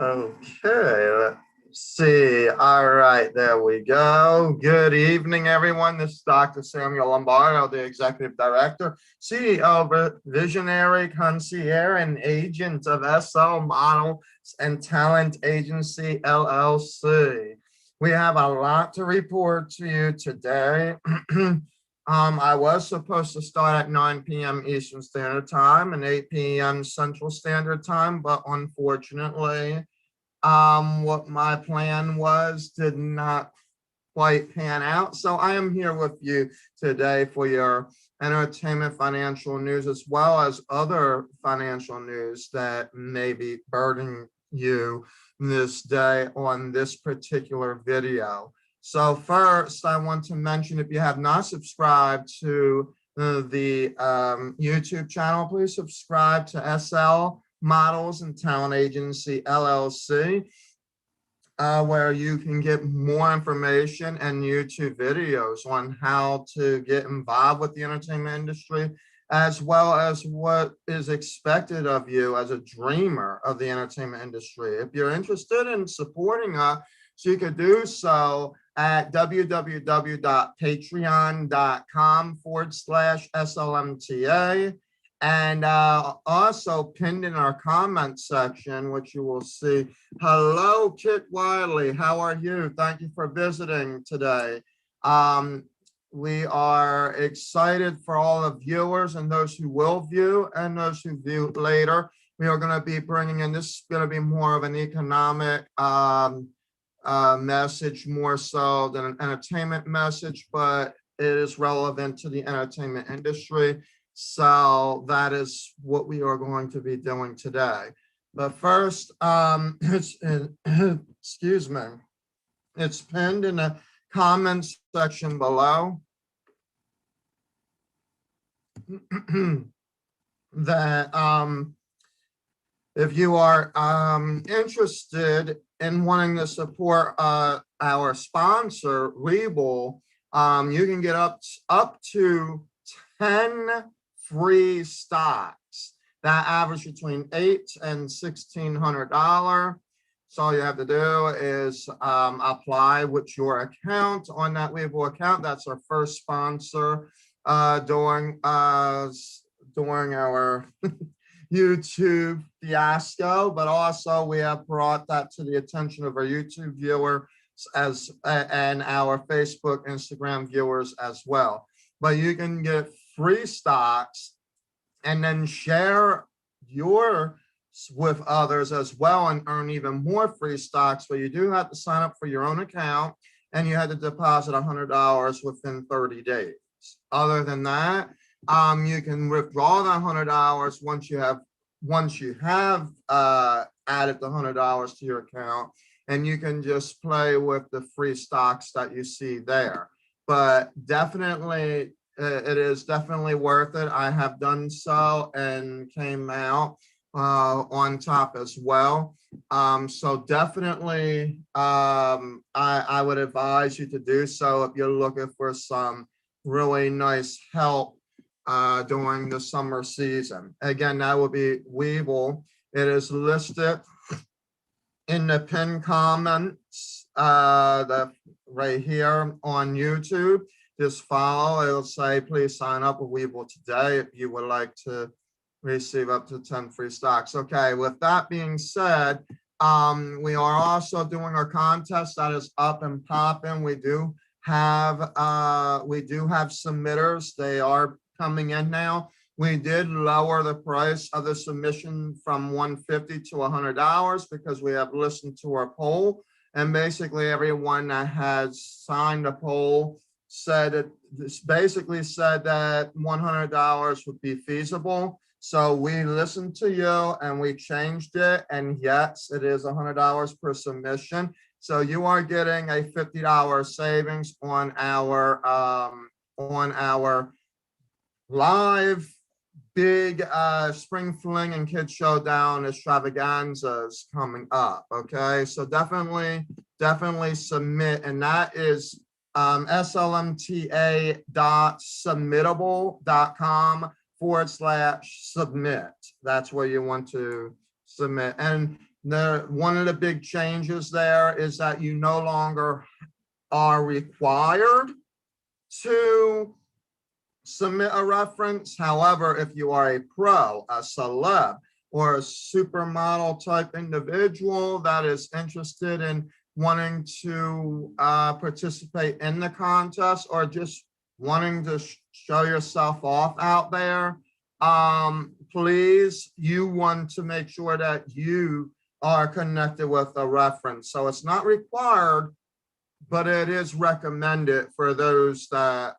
Okay, let's see. All right, there we go. Good evening, everyone. This is Dr. Samuel Lombardo, the Executive Director, CEO, Visionary Concierge, and Agent of SL Models and Talent Agency, LLC. We have a lot to report to you today. I was supposed to start at 9 p.m. Eastern Standard Time and 8 p.m. Central Standard Time, but unfortunately, what my plan was did not quite pan out. So I am here with you today for your entertainment financial news, as well as other financial news that may be burdening you this day on this particular video. So first, I want to mention, if you have not subscribed to the YouTube channel, please subscribe to SL Models and Talent Agency, LLC, where you can get more information and YouTube videos on how to get involved with the entertainment industry, as well as what is expected of you as a dreamer of the entertainment industry. If you're interested in supporting us, you could do so at www.patreon.com/SLMTA. And also pinned in our comment section, which you will see. Hello, Kit Wiley. How are you? Thank you for visiting today. We are excited for all the viewers and those who will view and those who view later. We are going to be bringing in, this is going to be more of an economic message, more so than an entertainment message, but it is relevant to the entertainment industry. So that is what we are going to be doing today. But first, excuse me, it's pinned in the comments section below that if you are interested in wanting to support our sponsor, Webull, you can get up to 10 free stocks that average between $800 and $1,600. So all you have to do is apply with your account on that Webull account. That's our first sponsor during our YouTube fiasco, but also we have brought that to the attention of our YouTube viewers and our Facebook, Instagram viewers as well. But you can get free stocks and then share yours with others as well and earn even more free stocks. But you do have to sign up for your own account and you had to deposit $100 within 30 days. Other than that, you can withdraw that $100 once you have added the $100 to your account, and you can just play with the free stocks that you see there. But definitely, it is definitely worth it. I have done so and came out on top as well. So definitely, I would advise you to do so if you're looking for some really nice help during the summer season. Again, that will be Webull. It is listed in the pinned comments right here on YouTube. Just follow, it'll say, please sign up with Webull today if you would like to receive up to 10 free stocks. Okay, with that being said, we are also doing our contest that is up and popping. We do have submitters. They are coming in now. We did lower the price of the submission from $150 to $100 because we have listened to our poll, and basically everyone that has signed a poll said that $100 would be feasible. So we listened to you and we changed it, and yes, it is $100 per submission. So you are getting a $50 savings on our live big Spring Fling and Kids Showdown Extravaganzas coming up. Okay, so definitely submit, and that is slmta.submittable.com/submit. That's where you want to submit. And one of the big changes there is that you no longer are required to submit a reference. However, if you are a pro, a celeb, or a supermodel type individual that is interested in wanting to participate in the contest, or just wanting to show yourself off out there, please, you want to make sure that you are connected with a reference. So it's not required, but it is recommended for those that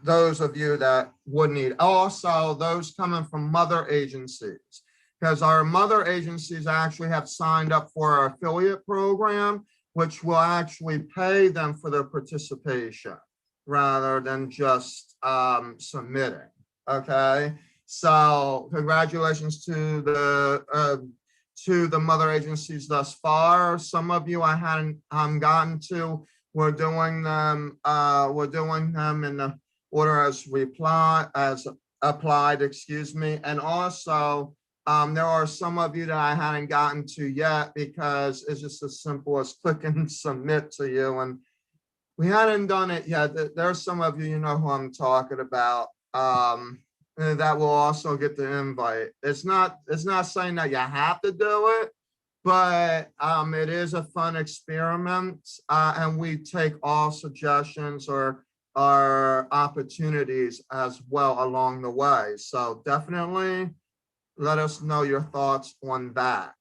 those of you that would need. Also, those coming from mother agencies, because our mother agencies actually have signed up for our affiliate program, which will actually pay them for their participation rather than just submitting. Okay, so congratulations to the mother agencies thus far. Some of you I hadn't gotten to. We're doing them in the order as applied, excuse me. And also, there are some of you that I hadn't gotten to yet because it's just as simple as click and submit to you. And we hadn't done it yet. There's some of you, you know who I'm talking about, that will also get the invite. It's not saying that you have to do it, but it is a fun experiment, and we take all suggestions or opportunities as well along the way. So definitely let us know your thoughts on that.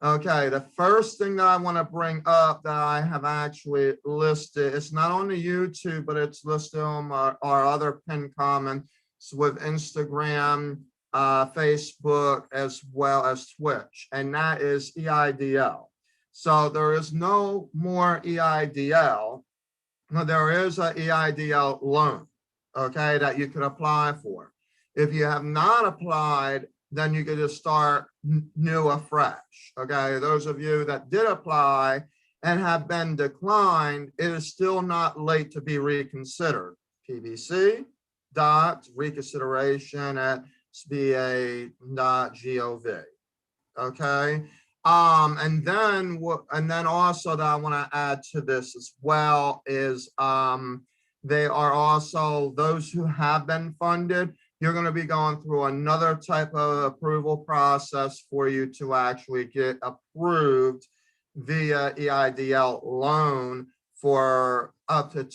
Okay, the first thing that I want to bring up that I have actually listed, it's not on the YouTube, but it's listed on our other pinned comments with Instagram, Facebook, as well as Twitch, and that is EIDL. So there is no more EIDL. There is an EIDL loan, okay, that you can apply for. If you have not applied, then you can just start new afresh. Okay, those of you that did apply and have been declined, it is still not late to be reconsidered. pbc.reconsideration@sba.gov. Okay, and then also that I want to add to this as well is they are also, those who have been funded, you're going to be going through another type of approval process for you to actually get approved via EIDL loan for up to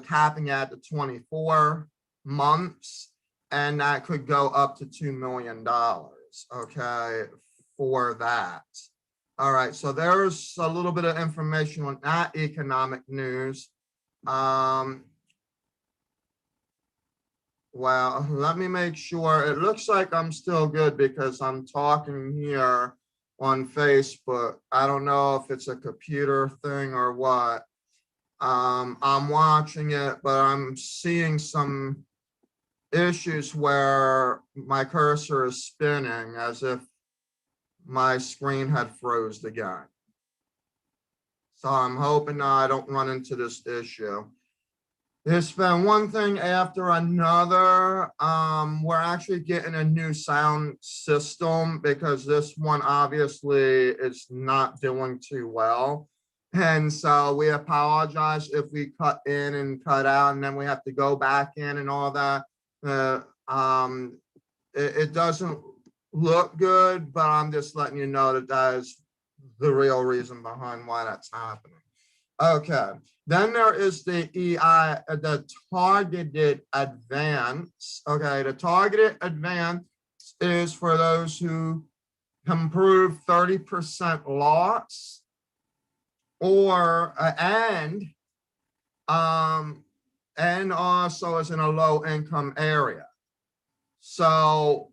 capping at the 24 months, and that could go up to $2 million. Okay, for that. All right, so there's a little bit of information on that economic news. Well, let me make sure. It looks like I'm still good because I'm talking here on Facebook. I don't know if it's a computer thing or what. I'm watching it, but I'm seeing some issues where my cursor is spinning as if my screen had froze again. So I'm hoping I don't run into this issue. It's been one thing after another. We're actually getting a new sound system because this one obviously is not doing too well. And so we apologize if we cut in and cut out and then we have to go back in and all that. It doesn't look good, but I'm just letting you know that that is the real reason behind why that's happening. Okay, then there is the targeted advance. Okay, the targeted advance is for those who can prove 30% loss or and also is in a low income area. So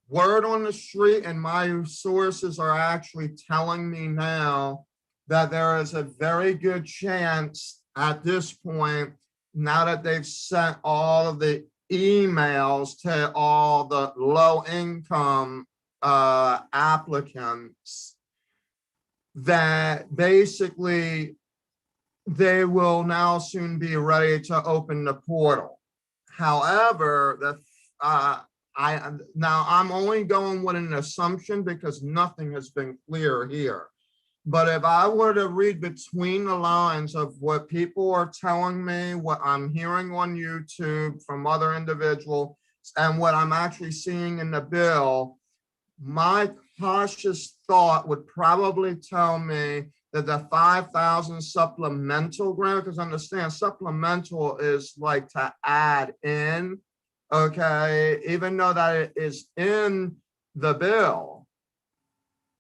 word on the street, and my sources are actually telling me now that there is a very good chance at this point, now that they've sent all of the emails to all the low income applicants, that basically they will now soon be ready to open the portal. However, I'm only going with an assumption because nothing has been clear here. But if I were to read between the lines of what people are telling me, what I'm hearing on YouTube from other individuals, and what I'm actually seeing in the bill, my cautious thought would probably tell me that the 5,000 supplemental grant, because understand supplemental is like to add in, okay, even though that it is in the bill,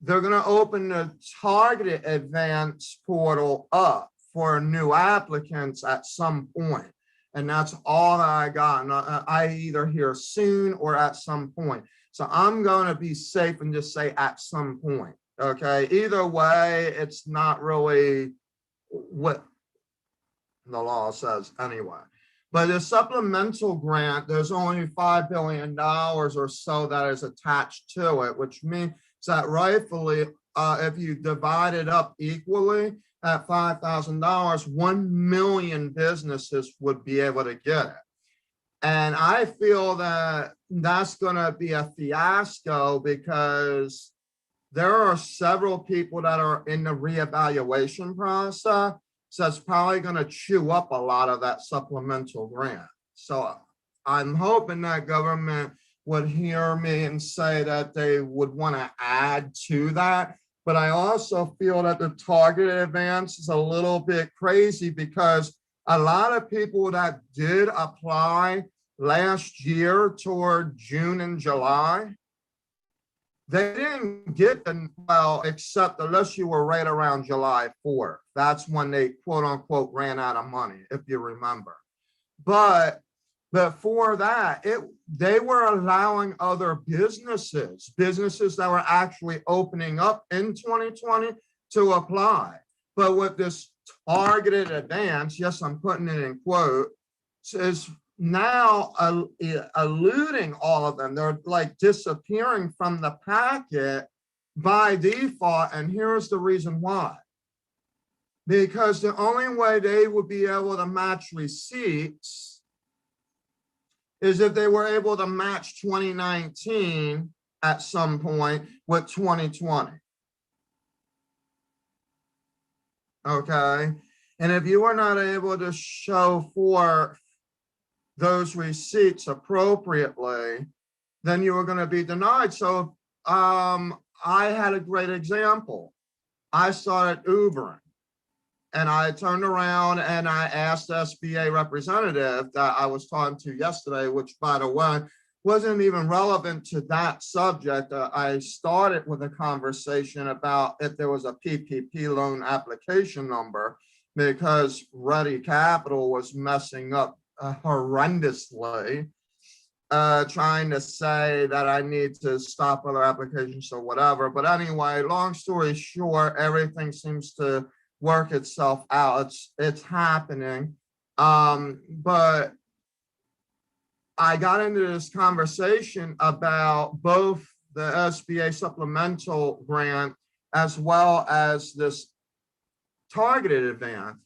they're going to open the targeted advance portal up for new applicants at some point. And that's all that I got. And I either hear soon or at some point. So I'm going to be safe and just say at some point. Okay. Either way, it's not really what the law says anyway. But the supplemental grant, there's only $5 billion or so that is attached to it, which means that rightfully, if you divide it up equally at $5,000, 1 million businesses would be able to get it. And I feel that that's going to be a fiasco because there are several people that are in the reevaluation process. So it's probably going to chew up a lot of that supplemental grant. So I'm hoping that government would hear me and say that they would want to add to that. But I also feel that the targeted advance is a little bit crazy because a lot of people that did apply last year toward June and July, they didn't get the, well, except unless you were right around July 4th. That's when they quote unquote ran out of money, if you remember. But before that, they were allowing other businesses that were actually opening up in 2020 to apply. But with this targeted advance, yes, I'm putting it in quotes, is now eluding all of them. They're like disappearing from the packet by default. And here's the reason why. Because the only way they would be able to match receipts is if they were able to match 2019 at some point with 2020. Okay. And if you were not able to show for those receipts appropriately, then you were going to be denied. So I had a great example. I started Ubering. And I turned around and I asked the SBA representative that I was talking to yesterday, which, by the way, wasn't even relevant to that subject. I started with a conversation about if there was a PPP loan application number, because Ready Capital was messing up horrendously, trying to say that I need to stop other applications or whatever. But anyway, long story short, everything seems to work itself out. It's happening. But I got into this conversation about both the SBA supplemental grant as well as this targeted advance.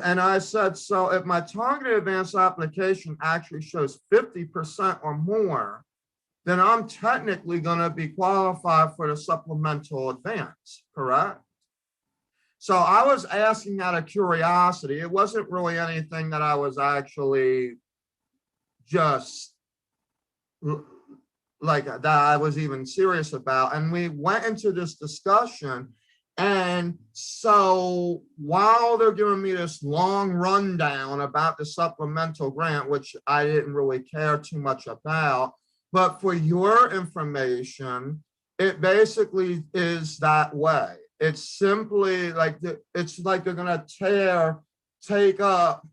And I said, so if my targeted advance application actually shows 50% or more, then I'm technically going to be qualified for the supplemental advance, correct? So I was asking out of curiosity. It wasn't really anything that I was actually just like that I was even serious about. And we went into this discussion. And so while they're giving me this long rundown about the supplemental grant, which I didn't really care too much about, but for your information, it basically is that way. It's simply like it's like they're going to take up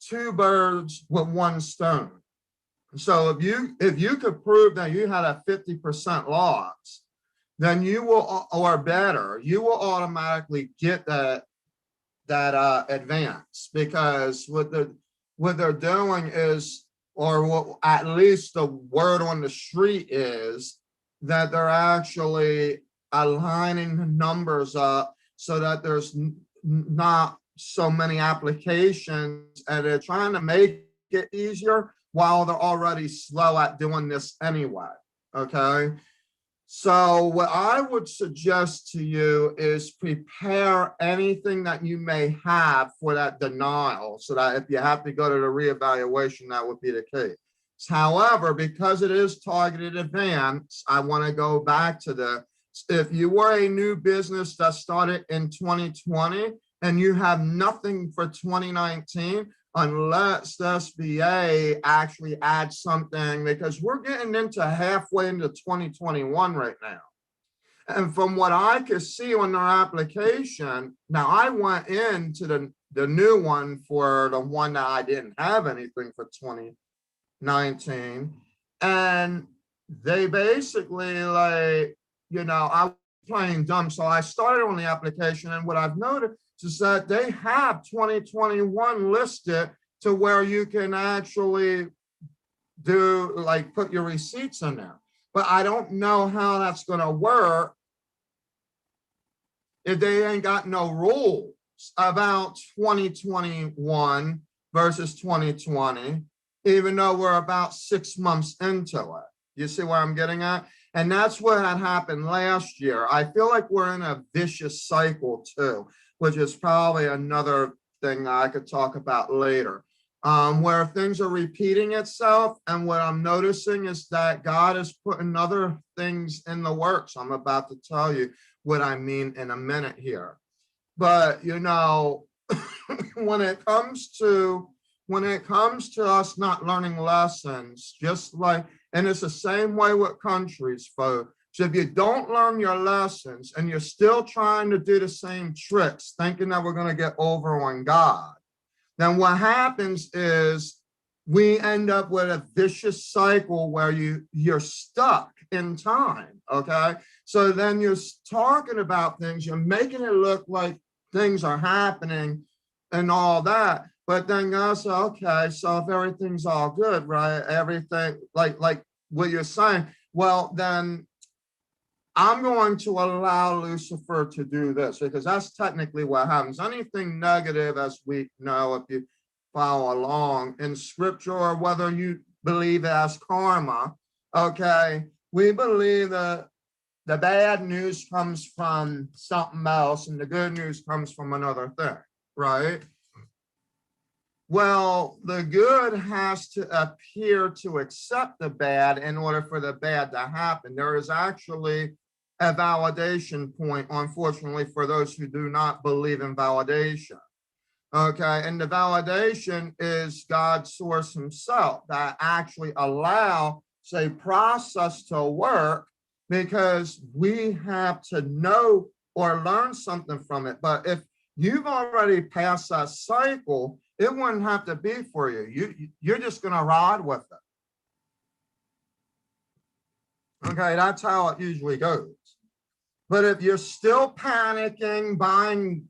two birds with one stone. So if you could prove that you had a 50% loss, then you will, or better, you will automatically get that advance, because what they're doing is, or what at least the word on the street is, that they're actually aligning the numbers up so that there's not so many applications, and they're trying to make it easier while they're already slow at doing this anyway. Okay. So what I would suggest to you is prepare anything that you may have for that denial, so that if you have to go to the reevaluation, that would be the case. However, because it is targeted advance, I want to go back to the, if you were a new business that started in 2020 and you have nothing for 2019, unless the SBA actually adds something, because we're getting into halfway into 2021 right now. And from what I could see on their application, now I went into the new one for the one that I didn't have anything for 2019. And they basically, like, I was playing dumb. So I started on the application, and what I've noticed is that they have 2021 listed to where you can actually do, like, put your receipts in there. But I don't know how that's going to work if they ain't got no rules about 2021 versus 2020, even though we're about 6 months into it. You see where I'm getting at? And that's what had happened last year. I feel like we're in a vicious cycle too, which is probably another thing that I could talk about later, where things are repeating itself. And what I'm noticing is that God is putting other things in the works. I'm about to tell you what I mean in a minute here. But, when it comes to us not learning lessons, just like, and it's the same way with countries, folks. So if you don't learn your lessons and you're still trying to do the same tricks, thinking that we're going to get over on God, then what happens is we end up with a vicious cycle where you're stuck in time. Okay. So then you're talking about things, you're making it look like things are happening and all that. But then God said, okay, so if everything's all good, right? Everything, like what you're saying, well, then I'm going to allow Lucifer to do this, because that's technically what happens. Anything negative, as we know, if you follow along in scripture, or whether you believe it as karma, okay, we believe that the bad news comes from something else and the good news comes from another thing, right? Well, the good has to appear to accept the bad in order for the bad to happen. There is actually a validation point, unfortunately, for those who do not believe in validation. Okay, and the validation is God's source himself that actually allow, say, process to work, because we have to know or learn something from it. But if you've already passed that cycle, it wouldn't have to be for you. You're just going to ride with it. Okay, that's how it usually goes. But if you're still panicking, buying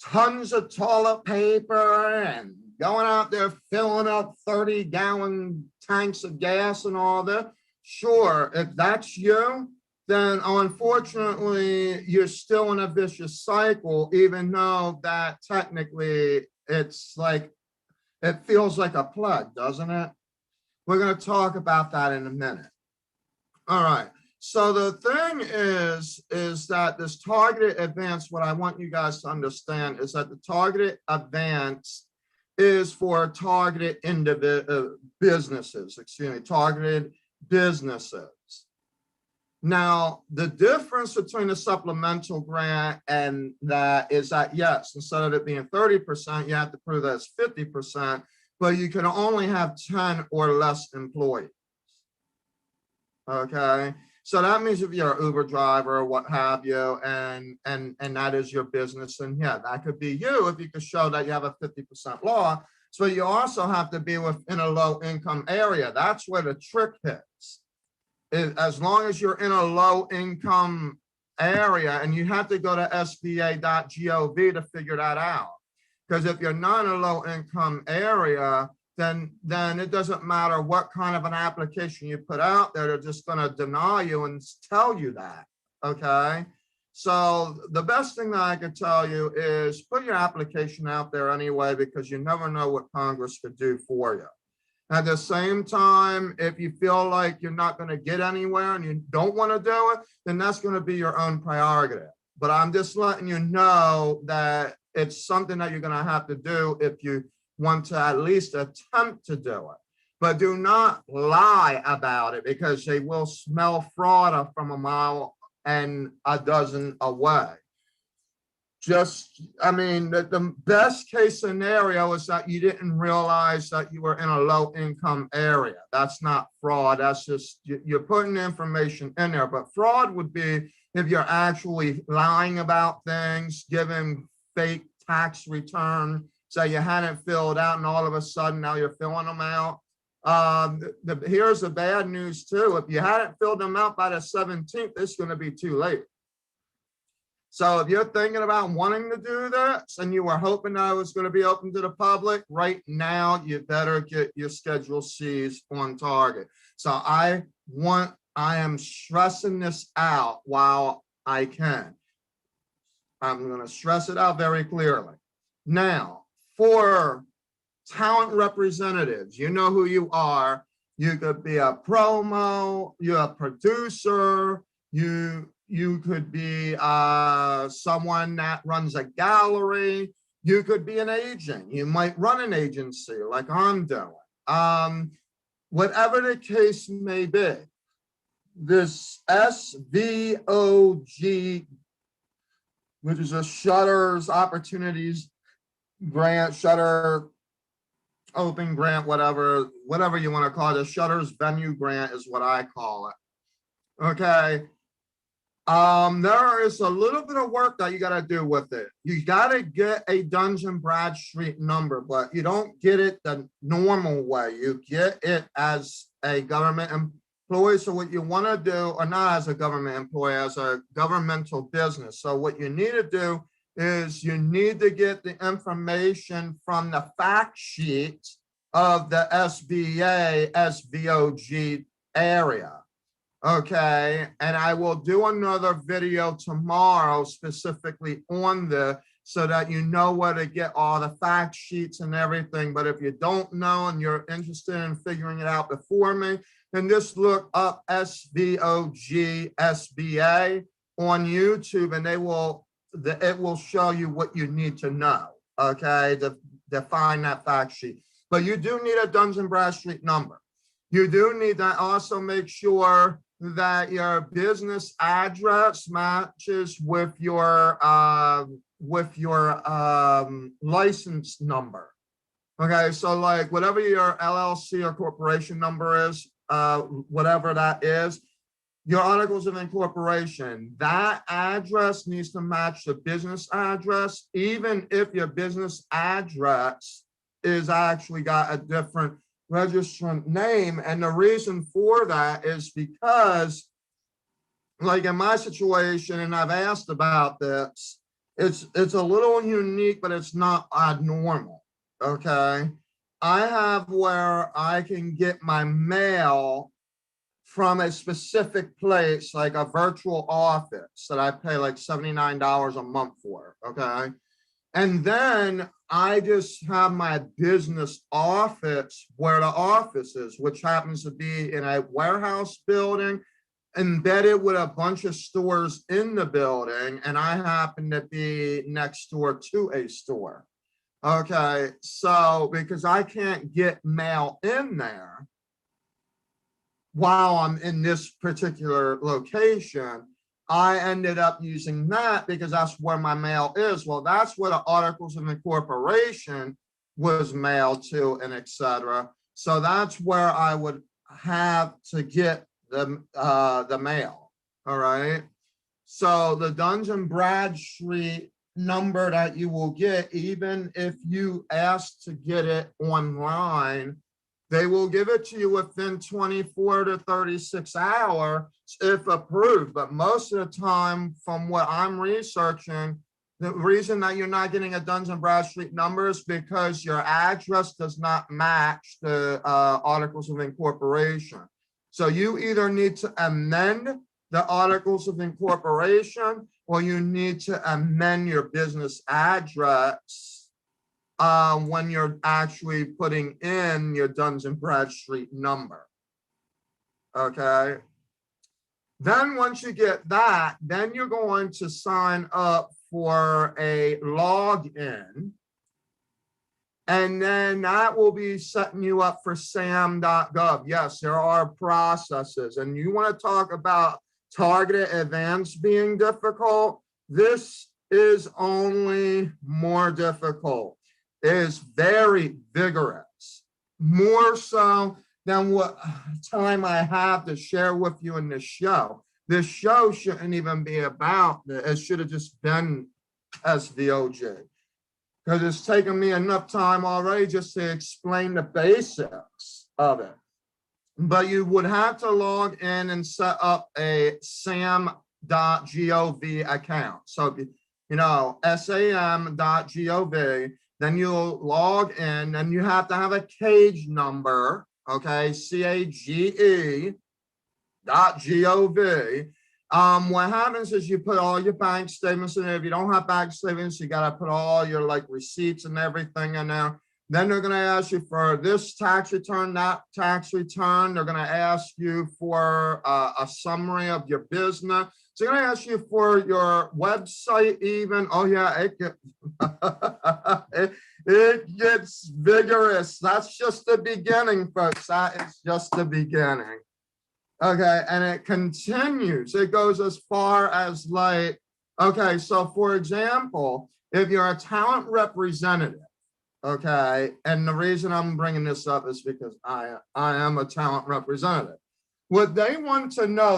tons of toilet paper and going out there filling up 30-gallon tanks of gas and all that, sure, if that's you, then unfortunately you're still in a vicious cycle, even though that technically it's like, it feels like a plague, doesn't it? We're going to talk about that in a minute. All right. So the thing is that this targeted advance, what I want you guys to understand is that the targeted advance is for targeted businesses, targeted businesses. Now, the difference between the supplemental grant and that is that, yes, instead of it being 30%, you have to prove that it's 50%, but you can only have 10 or less employees. Okay. So that means if you're an Uber driver or what have you, and that is your business, and yeah, that could be you if you could show that you have a 50% loss. So you also have to be within a low income area. That's where the trick hits. As long as you're in a low income area, and you have to go to sba.gov to figure that out. Because if you're not in a low income area, then it doesn't matter what kind of an application you put out there, they're just going to deny you and tell you that. Okay. So the best thing that I could tell you is put your application out there anyway, because you never know what Congress could do for you. At the same time, if you feel like you're not going to get anywhere and you don't want to do it, then that's going to be your own prerogative. But I'm just letting you know that it's something that you're going to have to do if you want to at least attempt to do it. But do not lie about it, because they will smell fraud from a mile and a dozen away. I mean, the best case scenario is that you didn't realize that you were in a low income area. That's not fraud. That's just, you're putting information in there. But fraud would be if you're actually lying about things, giving fake tax return, so you hadn't filled out and all of a sudden now you're filling them out. Here's the bad news too. If you hadn't filled them out by the 17th, it's going to be too late. So if you're thinking about wanting to do this and you were hoping that it was going to be open to the public, right now you better get your Schedule C's on target. So I am stressing this out while I can. I'm going to stress it out very clearly. Now, for talent representatives, you know who you are. You could be a promo, you're a producer, you could be someone that runs a gallery. You could be an agent. You might run an agency like I'm doing. Whatever the case may be, this SVOG, which is a Shutters Opportunities Grant, Shutter Open Grant, whatever you want to call it, a Shutters Venue Grant is what I call it. Okay. There is a little bit of work that you got to do with it. You got to get a Dun & Bradstreet number, but you don't get it the normal way. You get it as a government employee. So what you want to do, or not as a government employee, as a governmental business. So what you need to do is you need to get the information from the fact sheet of the SBA, SVOG area. Okay, and I will do another video tomorrow specifically on this so that you know where to get all the fact sheets and everything. But if you don't know and you're interested in figuring it out before me, then just look up SVOG SBA on YouTube, and it will show you what you need to know, okay, to find that fact sheet. But you do need a Dun & Bradstreet number. You do need to also make sure that your business address matches with your license number. Okay, so like whatever your LLC or corporation number is, whatever that is, your articles of incorporation, that address needs to match the business address, even if your business address is actually got a different registrant name. And the reason for that is because, like in my situation, and I've asked about this, it's a little unique, but it's not abnormal. Okay, I have where I can get my mail from a specific place, like a virtual office that I pay like $79 a month for. Okay, and then I just have my business office where the office is, which happens to be in a warehouse building embedded with a bunch of stores in the building. And I happen to be next door to a store. Okay, so because I can't get mail in there while I'm in this particular location, I ended up using that because that's where my mail is. Well, that's where the articles of incorporation was mailed to, and etc. So that's where I would have to get the mail. All right. So the Dun & Bradstreet number that you will get, even if you ask to get it online, they will give it to you within 24 to 36 hours if approved. But most of the time, from what I'm researching, the reason that you're not getting a Duns and Bradstreet number is because your address does not match the Articles of Incorporation. So you either need to amend the Articles of Incorporation, or you need to amend your business address when you're actually putting in your Duns and Bradstreet number. Okay. Then once you get that, then you're going to sign up for a login. And then that will be setting you up for sam.gov. Yes, there are processes. And you want to talk about targeted events being difficult? This is only more difficult. It is very vigorous, more so than what time I have to share with you in this show. This show shouldn't even be about it. It should have just been SVOG, because it's taken me enough time already just to explain the basics of it. But you would have to log in and set up a sam.gov account. So, you know, sam.gov, then you'll log in, and you have to have a cage number, okay, CAGE.gov. What happens is you put all your bank statements in there. If you don't have bank statements, you got to put all your like receipts and everything in there. Then they're going to ask you for this tax return, that tax return. They're going to ask you for a summary of your business. So they're going to ask you for your website even. Oh yeah, it gets vigorous. That's just the beginning, folks. That is just the beginning. Okay, and it continues. It goes as far as like, okay, so for example, if you're a talent representative, okay, and the reason I'm bringing this up is because I am a talent representative. What they want to know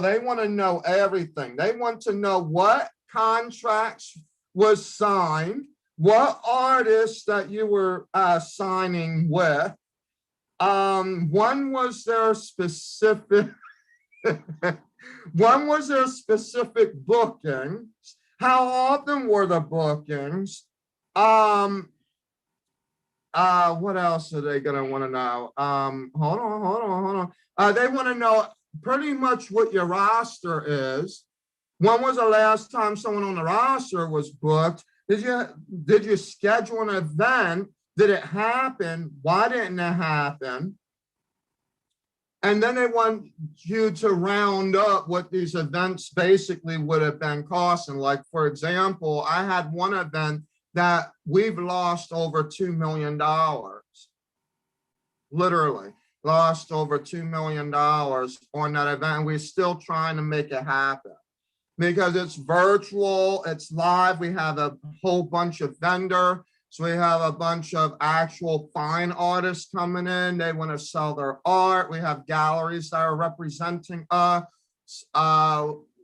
everything. They want to know what contracts was signed, what artists that you were signing with. One was their specific bookings. How often were the bookings? What else are they gonna want to know? Hold on. They want to know pretty much what your roster is. When was the last time someone on the roster was booked? Did you schedule an event? Did it happen? Why didn't it happen? And then they want you to round up what these events basically would have been costing. Like, for example, I had one event that we've lost over $2 million. Literally lost over $2 million on that event. And we're still trying to make it happen because it's virtual, it's live. We have a whole bunch of vendors. So we have a bunch of actual fine artists coming in. They want to sell their art. We have galleries that are representing us.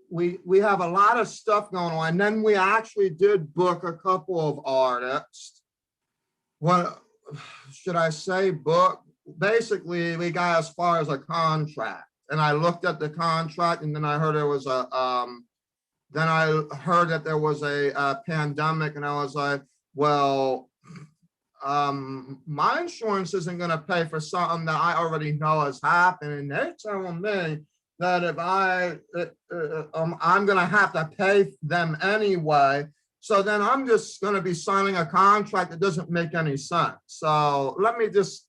We have a lot of stuff going on. And then we actually did book a couple of artists. What should I say? Book? Basically, we got as far as a contract. And I looked at the contract, and then I heard there was a pandemic, and I was like, well, my insurance isn't going to pay for something that I already know is happening. And they're telling me that if I'm going to have to pay them anyway. So then I'm just going to be signing a contract that doesn't make any sense. So let me just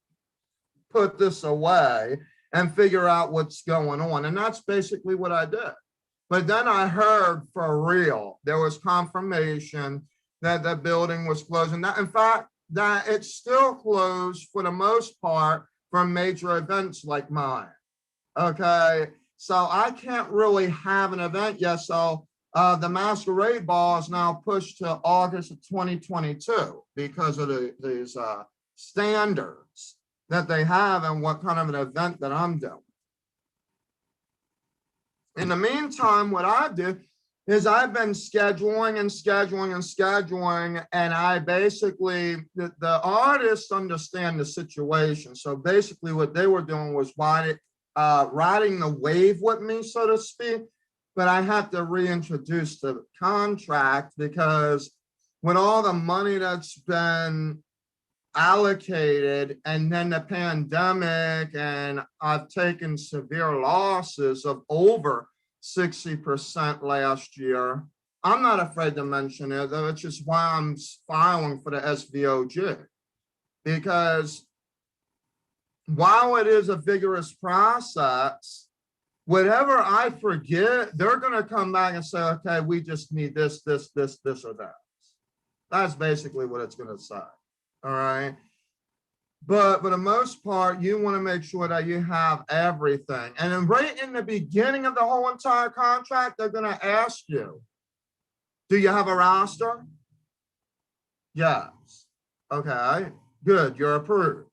put this away and figure out what's going on. And that's basically what I did. But then I heard for real, there was confirmation that the building was closing. That, in fact, that it's still closed for the most part for major events like mine. Okay, so I can't really have an event yet. So the Masquerade Ball is now pushed to August of 2022 because of these standards that they have and what kind of an event that I'm doing. In the meantime, what I did is I've been scheduling and I basically, the artists understand the situation. So basically what they were doing was riding the wave with me, so to speak, but I had to reintroduce the contract because with all the money that's been allocated and then the pandemic, and I've taken severe losses of over 60% last year. I'm not afraid to mention it, though. It's just why I'm filing for the SVOG, because while it is a vigorous process, whatever I forget, they're going to come back and say, okay, we just need this, or that. That's basically what it's going to say. All right. But for the most part, you want to make sure that you have everything. And then right in the beginning of the whole entire contract, they're going to ask you, do you have a roster? Yes. Okay, good. You're approved.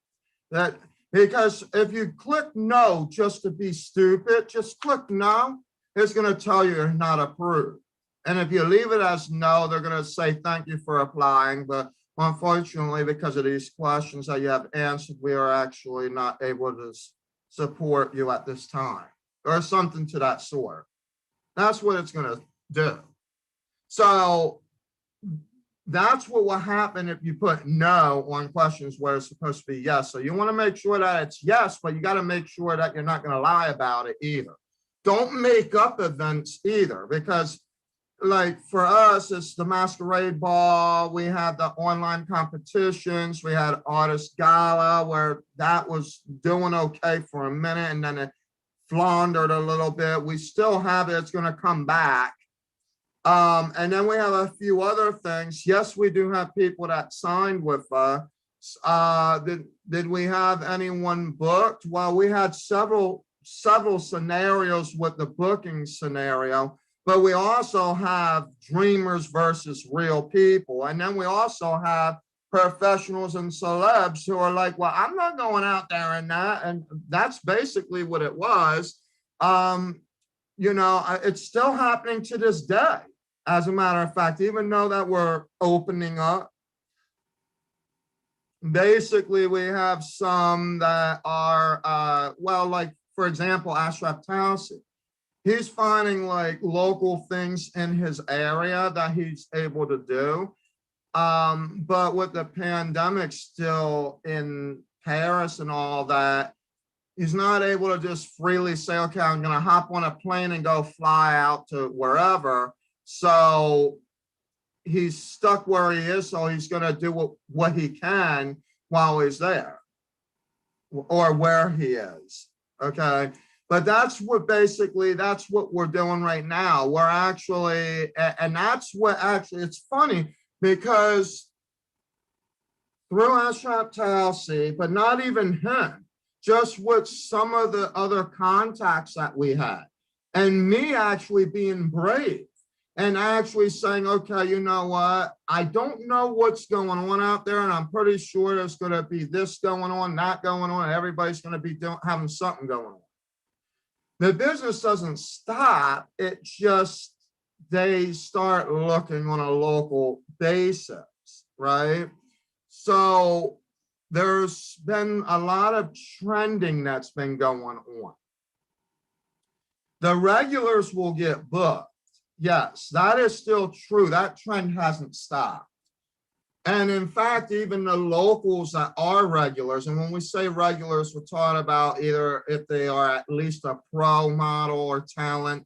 Because if you click no just to be stupid, just click no, it's going to tell you you're not approved. And if you leave it as no, they're going to say thank you for applying. But unfortunately, because of these questions that you have answered, we are actually not able to support you at this time, or something to that sort. That's what it's going to do. So that's what will happen if you put no on questions where it's supposed to be yes. So you want to make sure that it's yes, but you got to make sure that you're not going to lie about it either. Don't make up events either, because like for us, it's the masquerade ball. We had the online competitions. We had artist gala where that was doing okay for a minute, and then it floundered a little bit. We still have it. It's going to come back. And then we have a few other things. Yes, we do have people that signed with us. Did we have anyone booked? Well, we had several scenarios with the booking scenario. But we also have dreamers versus real people. And then we also have professionals and celebs who are like, well, I'm not going out there and that. And that's basically what it was. You know, it's still happening to this day. As a matter of fact, even though that we're opening up, basically we have some that are, well, like, for example, Ashraf Towsey. He's finding like local things in his area that he's able to do. But with the pandemic still in Paris and all that, he's not able to just freely say, okay, I'm going to hop on a plane and go fly out to wherever. So he's stuck where he is. So he's going to do what he can while he's there, or where he is. Okay. But that's what we're doing right now. We're actually, and that's what actually, it's funny because through Ashraf Towsey, but not even him, just with some of the other contacts that we had, and me actually being brave and actually saying, okay, you know what? I don't know what's going on out there, and I'm pretty sure there's going to be this going on, that going on, and everybody's going to be having something going on. The business doesn't stop. It just, they start looking on a local basis, right? So there's been a lot of trending that's been going on. The regulars will get booked. Yes, that is still true. That trend hasn't stopped. And in fact, even the locals that are regulars, and when we say regulars, we're talking about either if they are at least a pro model or talent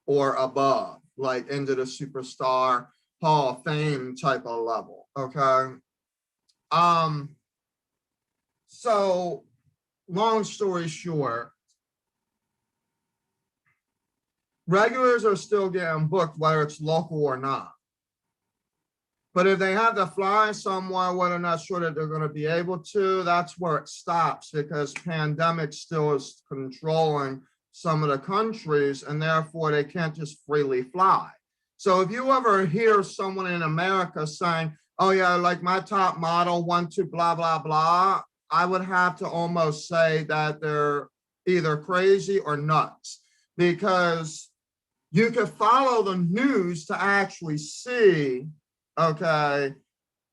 or above, like into the superstar Hall of Fame type of level, okay? So long story short, regulars are still getting booked, whether it's local or not. But if they have to fly somewhere where they're not sure that they're going to be able to, that's where it stops, because pandemic still is controlling some of the countries, and therefore they can't just freely fly. So if you ever hear someone in America saying, oh yeah, like my top model went to blah, blah, blah, I would have to almost say that they're either crazy or nuts, because you could follow the news to actually see, okay,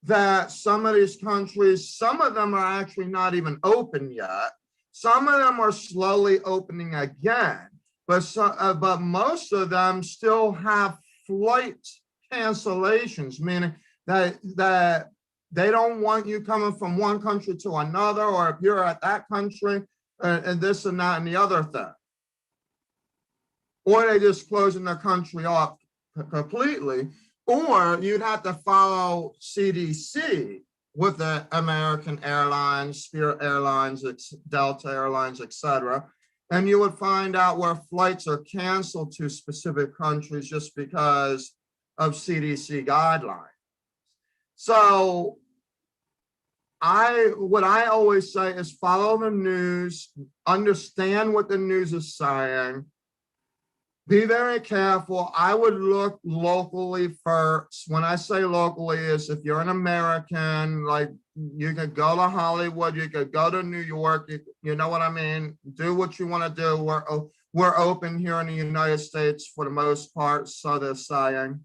that some of these countries, some of them are actually not even open yet. Some of them are slowly opening again, but most of them still have flight cancellations, meaning that they don't want you coming from one country to another, or if you're at that country and this and that and the other thing. Or they just closing their country off completely, or you'd have to follow CDC with the American Airlines, Spirit Airlines, Delta Airlines, etc. And you would find out where flights are canceled to specific countries just because of CDC guidelines. So what I always say is follow the news, understand what the news is saying, be very careful. I would look locally first. When I say locally is if you're an American, like you could go to Hollywood, you could go to New York, you know what I mean? Do what you want to do. We're open here in the United States for the most part, so they're saying,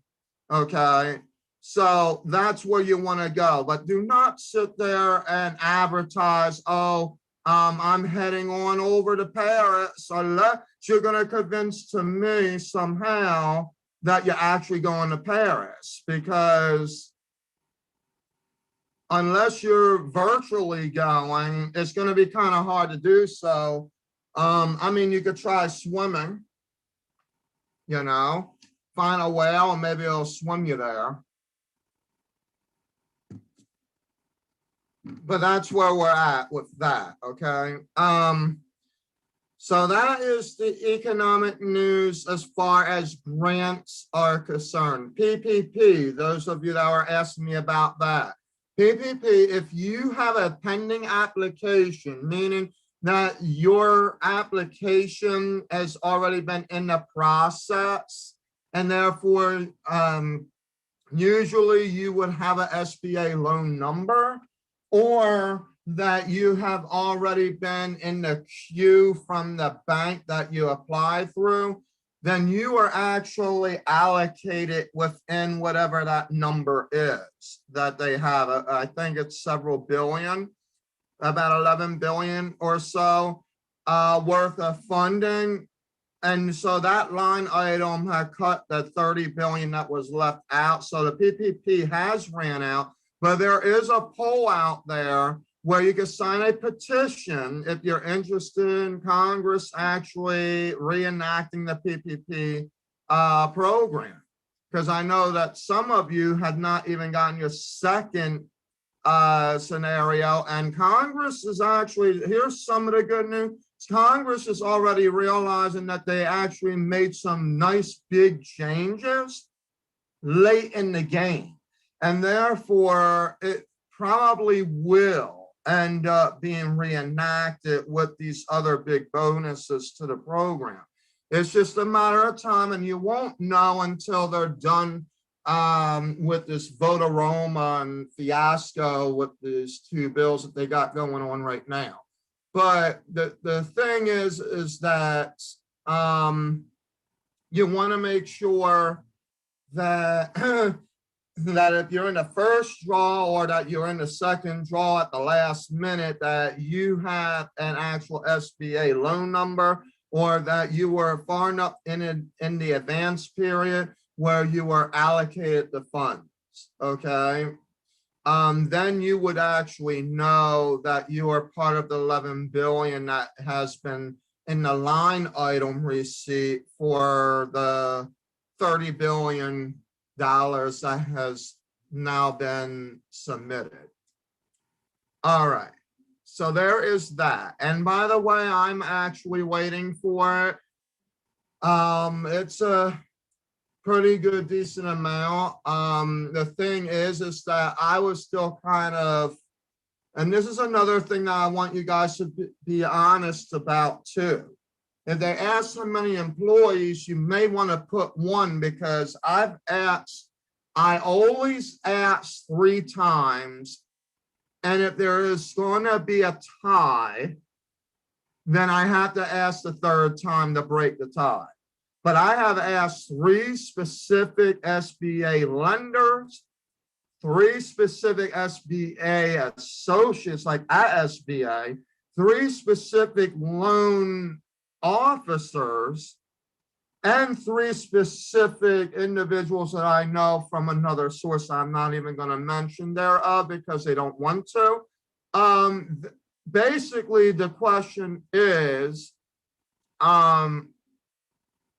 okay? So that's where you want to go, but do not sit there and advertise, oh, I'm heading on over to Paris, unless you're going to convince to me somehow that you're actually going to Paris, because unless you're virtually going, it's going to be kind of hard to do so. I mean, you could try swimming, you know, find a whale and maybe it'll swim you there. But that's where we're at with that, okay? So that is the economic news as far as grants are concerned. PPP, those of you that are asking me about that. PPP, if you have a pending application, meaning that your application has already been in the process, and therefore, usually you would have an SBA loan number, or that you have already been in the queue from the bank that you applied through, then you are actually allocated within whatever that number is that they have. I think it's several billion, about 11 billion or so worth of funding. And so that line item had cut the 30 billion that was left out. So the PPP has ran out. But there is a poll out there where you can sign a petition if you're interested in Congress actually reenacting the PPP program. Because I know that some of you had not even gotten your second scenario, and Congress is actually, here's some of the good news. Congress is already realizing that they actually made some nice big changes late in the game. And therefore, it probably will end up being reenacted with these other big bonuses to the program. It's just a matter of time, and you won't know until they're done with this vote-a-roma and fiasco with these two bills that they got going on right now. But the thing is that you want to make sure that that if you're in the first draw or that you're in the second draw at the last minute, that you have an actual SBA loan number, or that you were far enough in the advance period where you were allocated the funds, okay? Then you would actually know that you are part of the 11 billion that has been in the line item receipt for the 30 billion dollars that has now been submitted. All right, so there is that. And by the way, I'm actually waiting for it. It's a pretty good, decent amount. The thing is that I was still kind of, and this is another thing that I want you guys to be honest about too. If they ask how many employees, you may want to put one, because I always ask 3 times. And if there is going to be a tie, then I have to ask the 3rd time to break the tie. But I have asked 3 specific SBA lenders, 3 specific SBA associates like at SBA, 3 specific loan officers, and 3 specific individuals that I know from another source I'm not even going to mention thereof because they don't want to. Basically, the question is,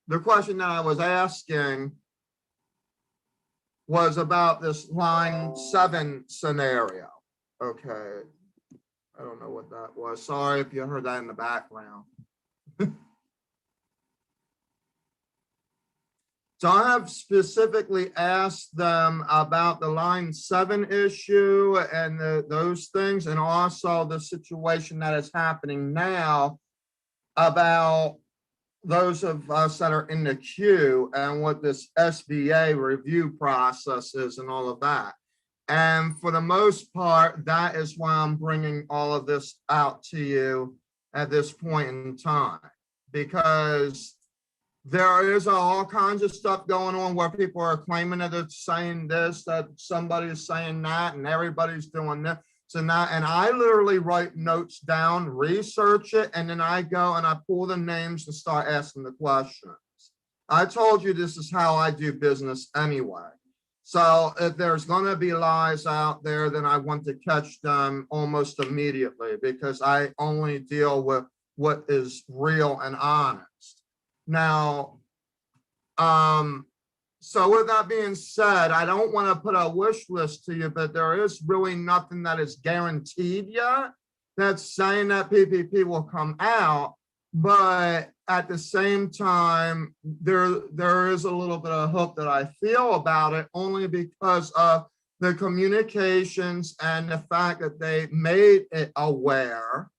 the question that I was asking was about this line 7 scenario. Okay. I don't know what that was. Sorry if you heard that in the background. So I have specifically asked them about the line 7 issue and those things, and also the situation that is happening now about those of us that are in the queue and what this SBA review process is and all of that. And for the most part, that is why I'm bringing all of this out to you at this point in time, because there is all kinds of stuff going on where people are claiming that it's saying this, that somebody's saying that, and everybody's doing this. So now, and I literally write notes down, research it, and then I go and I pull the names and start asking the questions. I told you this is how I do business anyway. So if there's going to be lies out there, then I want to catch them almost immediately because I only deal with what is real and honest. Now, so with that being said, I don't want to put a wish list to you, but there is really nothing that is guaranteed yet that's saying that PPP will come out. But at the same time, there is a little bit of hope that I feel about it, only because of the communications and the fact that they made it aware,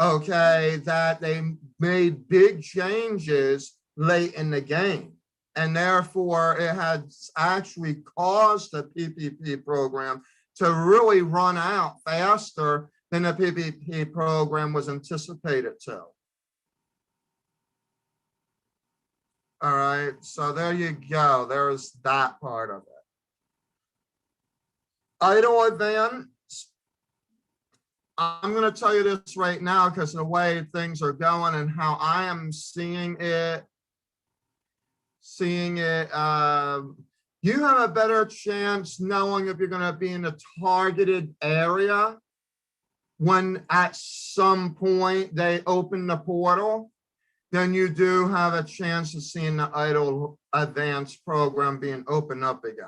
okay, that they made big changes late in the game. And therefore, it has actually caused the PPP program to really run out faster than the PPP program was anticipated to. All right, so there you go. There's that part of it. Idle advance. I'm going to tell you this right now because the way things are going and how I am seeing it, you have a better chance knowing if you're going to be in a targeted area when at some point they open the portal, then you do have a chance of seeing the idle advance program being opened up again.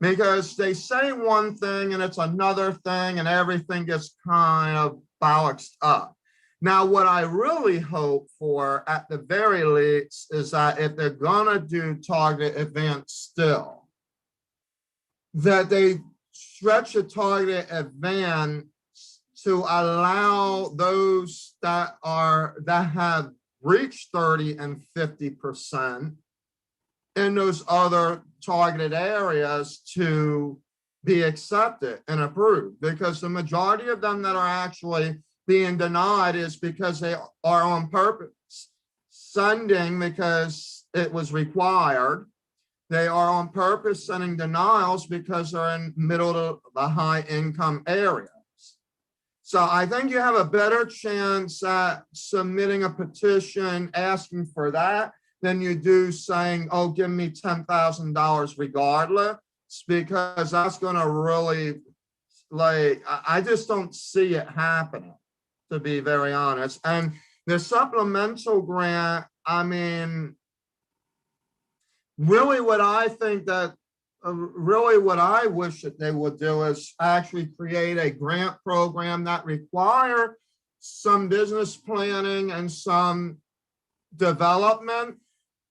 Because they say one thing and it's another thing and everything gets kind of bollocksed up. Now, what I really hope for at the very least is that if they're gonna do targeted advance still, that they stretch a targeted advance to allow those that have reached 30 and 50% in those other targeted areas to be accepted and approved, because the majority of them that are actually being denied is because they are on purpose sending because it was required. They are on purpose sending denials because they're in middle to the high income areas. So I think you have a better chance at submitting a petition asking for that than you do saying, oh, give me $10,000 regardless, because that's going to really, like, I just don't see it happening, to be very honest. And the supplemental grant, I mean, really what I think that, really what I wish that they would do is actually create a grant program that require some business planning and some development,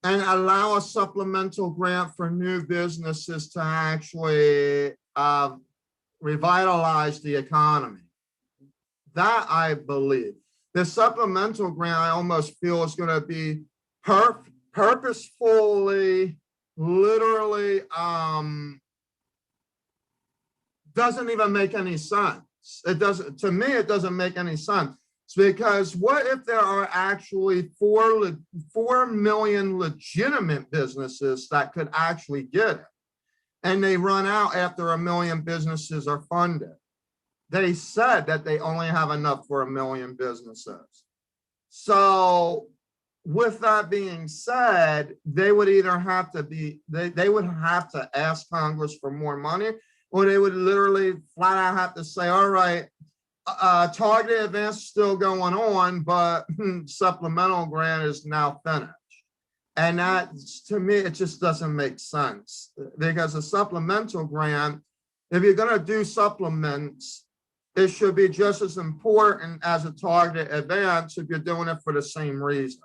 and allow a supplemental grant for new businesses to actually revitalize the economy. That I believe. The supplemental grant, I almost feel, is going to be purposefully, literally, doesn't even make any sense. It doesn't, to me, it doesn't make any sense. It's because what if there are actually 4 million legitimate businesses that could actually get it, and they run out after 1 million businesses are funded? They said that they only have enough for 1 million businesses. So with that being said, they would either have to be, they would have to ask Congress for more money, or they would literally flat out have to say, all right, targeted advance is still going on, but supplemental grant is now finished. And that, to me, it just doesn't make sense, because a supplemental grant, if you're going to do supplements, it should be just as important as a targeted advance if you're doing it for the same reason.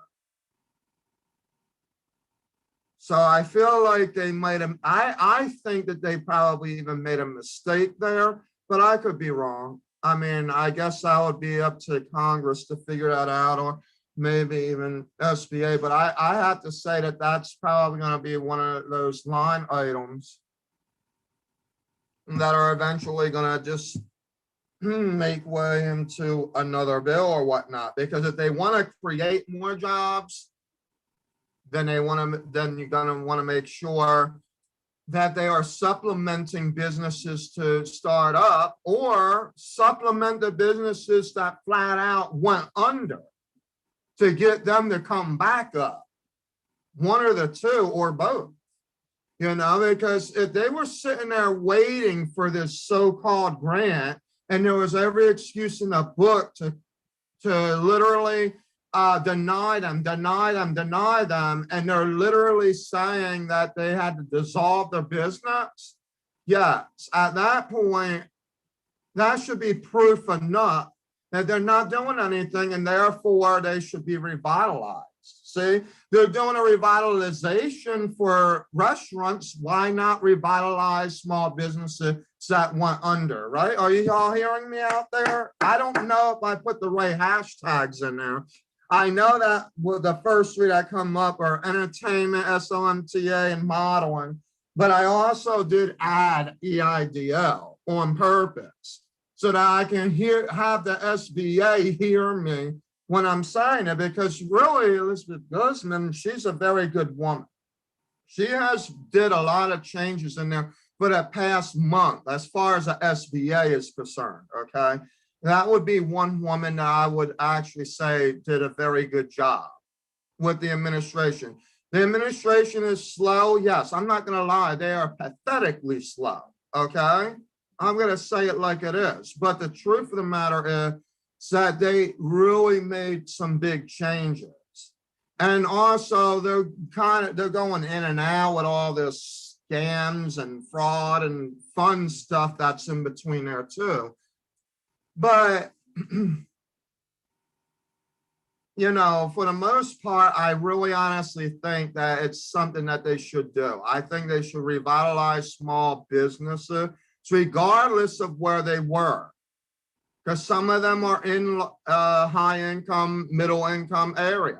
So I feel like they might have, I think that they probably even made a mistake there, but I could be wrong. I mean, I guess that would be up to Congress to figure that out, or maybe even SBA, but I have to say that that's probably going to be one of those line items that are eventually going to just make way into another bill or whatnot, because if they want to create more jobs, then you're going to want to make sure that they are supplementing businesses to start up, or supplement the businesses that flat out went under to get them to come back up. One or the two, or both, you know, because if they were sitting there waiting for this so-called grant, and there was every excuse in the book to literally deny them, and they're literally saying that they had to dissolve their business. Yes, at that point, that should be proof enough that they're not doing anything, and therefore they should be revitalized. See, they're doing a revitalization for restaurants. Why not revitalize small businesses that went under, right? Are you all hearing me out there? I don't know if I put the right hashtags in there. I know that the first three that come up are entertainment, SLMTA, and modeling, but I also did add EIDL on purpose so that I can have the SBA hear me when I'm saying it, because really Elizabeth Guzman, she's a very good woman. She did a lot of changes in there for the past month as far as the SBA is concerned, okay? That would be one woman that I would actually say did a very good job with the administration. The administration is slow. Yes, I'm not going to lie. They are pathetically slow, okay? I'm going to say it like it is. But the truth of the matter is that they really made some big changes. And also they're going in and out with all this scams and fraud and fun stuff that's in between there too. But, you know, for the most part, I really honestly think that it's something that they should do. I think they should revitalize small businesses, regardless of where they were, because some of them are in high income, middle income areas,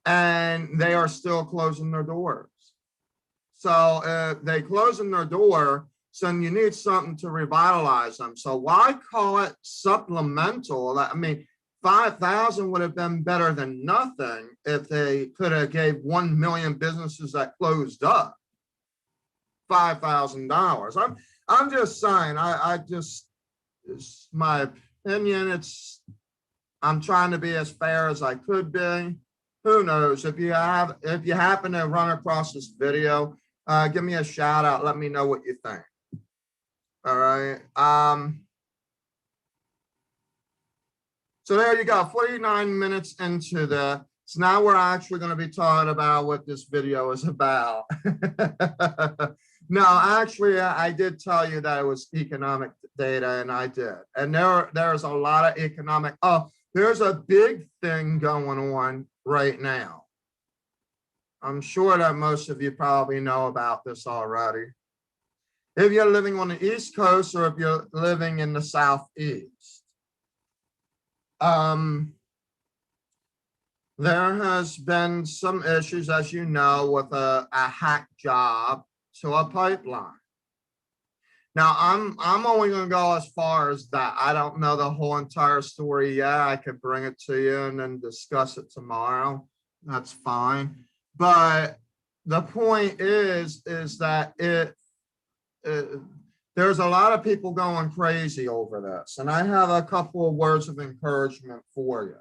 and they are still closing their doors. So if they closing their door, so you need something to revitalize them. So why call it supplemental? I mean, 5,000 would have been better than nothing if they could have gave 1 million businesses that closed up $5,000. I'm just saying, it's my opinion. I'm trying to be as fair as I could be. Who knows? If you happen to run across this video, give me a shout out. Let me know what you think. All right. So there you go. 49 minutes into the. So now we're actually going to be talking about what this video is about. No, actually, I did tell you that it was economic data, and I did. And there's a lot of economic. Oh, there's a big thing going on right now. I'm sure that most of you probably know about this already. If you're living on the East Coast or if you're living in the Southeast, there has been some issues, as you know, with a hack job to a pipeline. Now, I'm only going to go as far as that. I don't know the whole entire story yet. I could bring it to you and then discuss it tomorrow. That's fine. But the point is that there's a lot of people going crazy over this. And I have a couple of words of encouragement for you.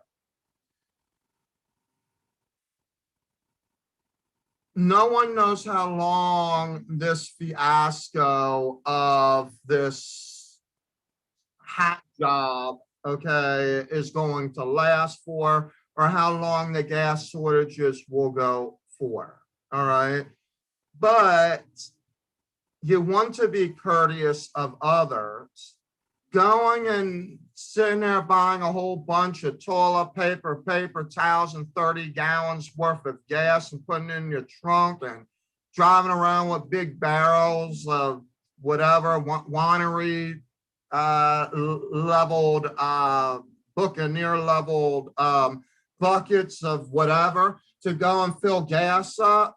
No one knows how long this fiasco of this hack job, okay, is going to last for, or how long the gas shortages will go for. All right. But you want to be courteous of others. Going and sitting there buying a whole bunch of toilet paper, paper towels, and 30 gallons worth of gas and putting it in your trunk and driving around with big barrels of whatever, winery leveled, Buccaneer leveled buckets of whatever to go and fill gas up.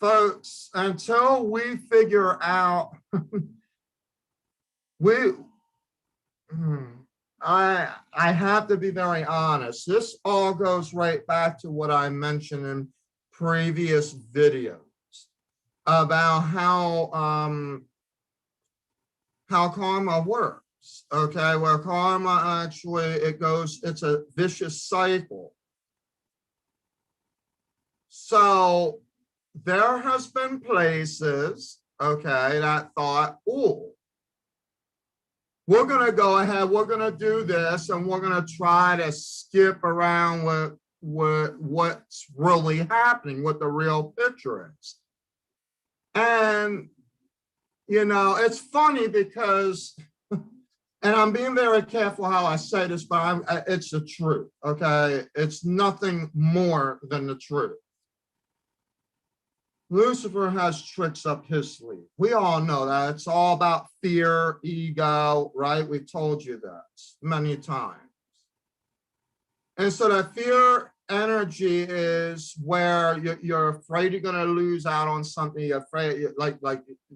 Folks, until we figure out I have to be very honest. This all goes right back to what I mentioned in previous videos about how karma works. Okay, well, karma actually it's a vicious cycle. So there has been places, okay, that thought, oh, we're going to go ahead, we're going to do this, and we're going to try to skip around with what's really happening, what the real picture is. And, you know, it's funny because, and I'm being very careful how I say this, but it's the truth, okay? It's nothing more than the truth. Lucifer has tricks up his sleeve. We all know that. It's all about fear, ego, right? We've told you that many times. And so that fear energy is where you're afraid you're going to lose out on something. You're afraid, like